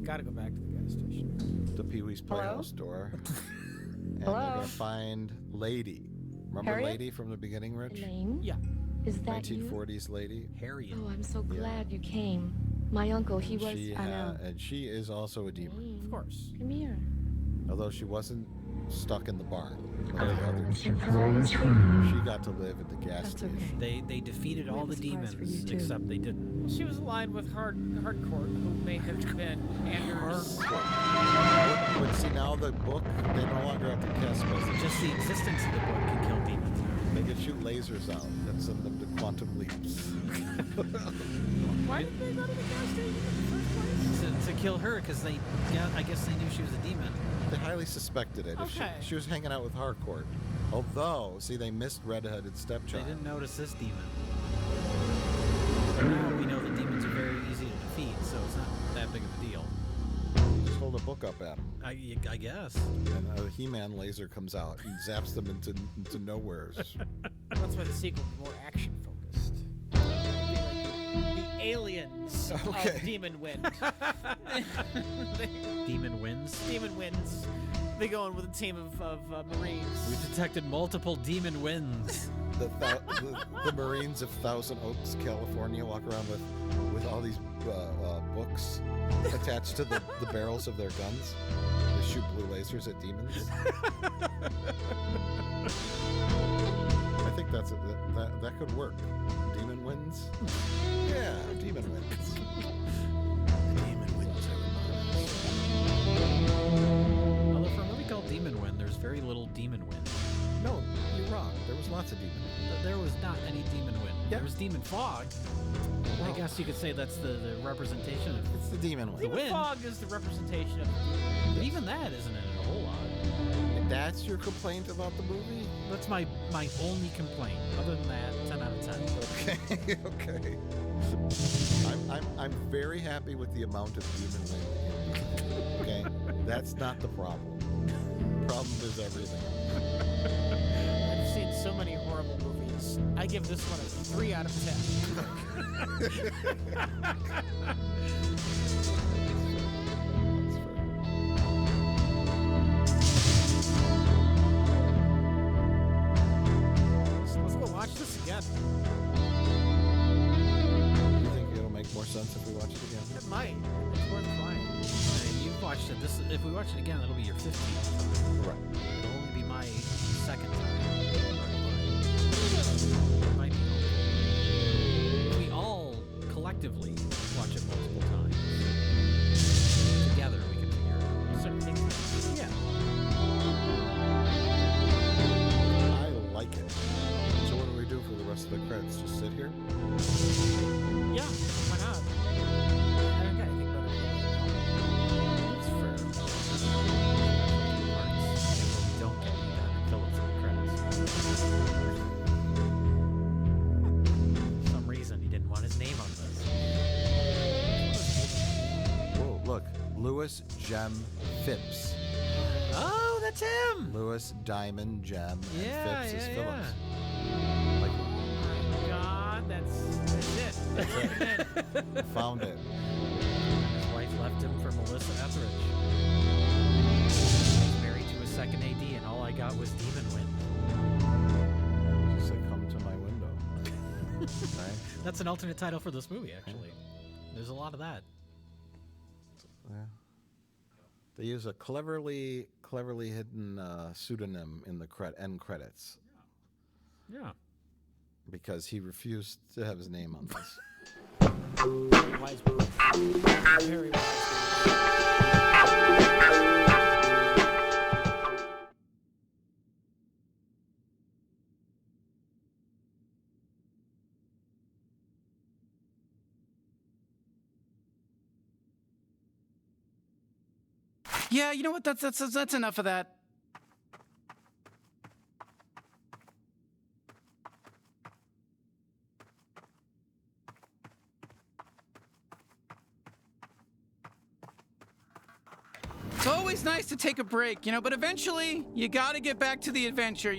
Speaker 4: Gotta go back to the gas station.
Speaker 2: The Pee-wee's Playhouse door. And
Speaker 8: Hello?
Speaker 2: they're gonna find Lady. Remember
Speaker 8: Harriet?
Speaker 2: Lady from the beginning, Rich?
Speaker 8: Elaine?
Speaker 4: Yeah.
Speaker 8: Is that you?
Speaker 2: 1940s Lady.
Speaker 3: Harriet.
Speaker 8: Oh, I'm so glad you came. My uncle, he was. I know.
Speaker 2: And she is also a demon.
Speaker 4: Of course.
Speaker 8: Come here.
Speaker 2: Although she wasn't stuck in the barn.
Speaker 14: I have
Speaker 2: She got to live at the gas station.
Speaker 3: They defeated all the demons except they didn't.
Speaker 4: She was aligned with Hardcore, who may have been Anders.
Speaker 2: But see, now the book, they no longer have to cast spells.
Speaker 3: Just the existence of the book can kill demons.
Speaker 2: They can shoot lasers out that send them to quantum leaps.
Speaker 4: Why did they go to the gas station in the first place?
Speaker 3: To kill her, because I guess they knew she was a demon.
Speaker 2: They highly suspected it. If
Speaker 4: Okay.
Speaker 2: she was hanging out with Harcourt. Although, see, they missed Red-Headed Stepchild.
Speaker 3: They didn't notice this demon. But now we know the demons are very easy to defeat, so it's not that big of a deal.
Speaker 2: Just hold a book up at them.
Speaker 3: I guess.
Speaker 2: And a He-Man laser comes out and zaps them into nowheres.
Speaker 4: That's why the sequel will be more action focused. The aliens of Demon Wind.
Speaker 3: Demon wins?
Speaker 4: Demon Winds. They go in with a team of Marines.
Speaker 3: We detected multiple demon wins.
Speaker 2: The Marines of Thousand Oaks, California, walk around with all these books attached to the barrels of their guns. They shoot blue lasers at demons. I think that could work. Demon wins? Yeah, demon wins. Demon wins,
Speaker 3: Although for a movie called Demon Wind, there's very little demon wind.
Speaker 2: No, you're wrong. There was lots of demon wind.
Speaker 3: There was not any demon wind.
Speaker 2: Yeah.
Speaker 3: There was demon fog. I guess you could say that's the representation of
Speaker 2: It's the demon wind.
Speaker 3: the wind.
Speaker 4: Fog is the representation of
Speaker 3: But even that isn't in it a whole lot.
Speaker 2: That's your complaint about the movie?
Speaker 3: That's my only complaint. Other than that, 10 out of 10.
Speaker 2: Okay. I'm very happy with the amount of demon wind. Okay, that's not the problem. The problem is everything.
Speaker 4: I've seen so many horrible movies. I give this one a 3 out of 10. Let's go watch this again.
Speaker 2: You think it'll make more sense if we watch it again?
Speaker 4: It might. It's worth trying.
Speaker 3: I mean, you've watched it. If we watch it again, it'll be your 15th.
Speaker 2: Right.
Speaker 3: It'll only be my second time. It might be. If we all collectively watch it multiple times, together we can figure it out.
Speaker 4: Certain things.
Speaker 3: Yeah.
Speaker 2: I like it. So what do we do for the rest of the credits? Just sit here?
Speaker 4: Yeah, why not? I don't got anything better to do. It's for
Speaker 3: Parts. What we don't get, we got Phillips in the credits. For some reason, he didn't want his name on this.
Speaker 2: Whoa, look. Lewis Gem Phipps.
Speaker 3: Oh, that's him!
Speaker 2: Lewis Diamond Gem and
Speaker 3: Yeah,
Speaker 2: Phipps is
Speaker 3: yeah,
Speaker 2: Phillips.
Speaker 4: God, that's it.
Speaker 2: That's it. Found it.
Speaker 3: His wife left him for Melissa Etheridge. He's married to a second AD, and all I got was Demon Wind.
Speaker 2: She said, "Come to my window." Right?
Speaker 3: That's an alternate title for this movie, actually. There's a lot of that.
Speaker 2: Yeah. They use a cleverly hidden pseudonym in the end credits.
Speaker 3: Yeah.
Speaker 2: Because he refused to have his name on this.
Speaker 4: Wise move. Very wise.
Speaker 1: Yeah, you know what? That's enough of that. It's always nice to take a break, but eventually you gotta get back to the adventure,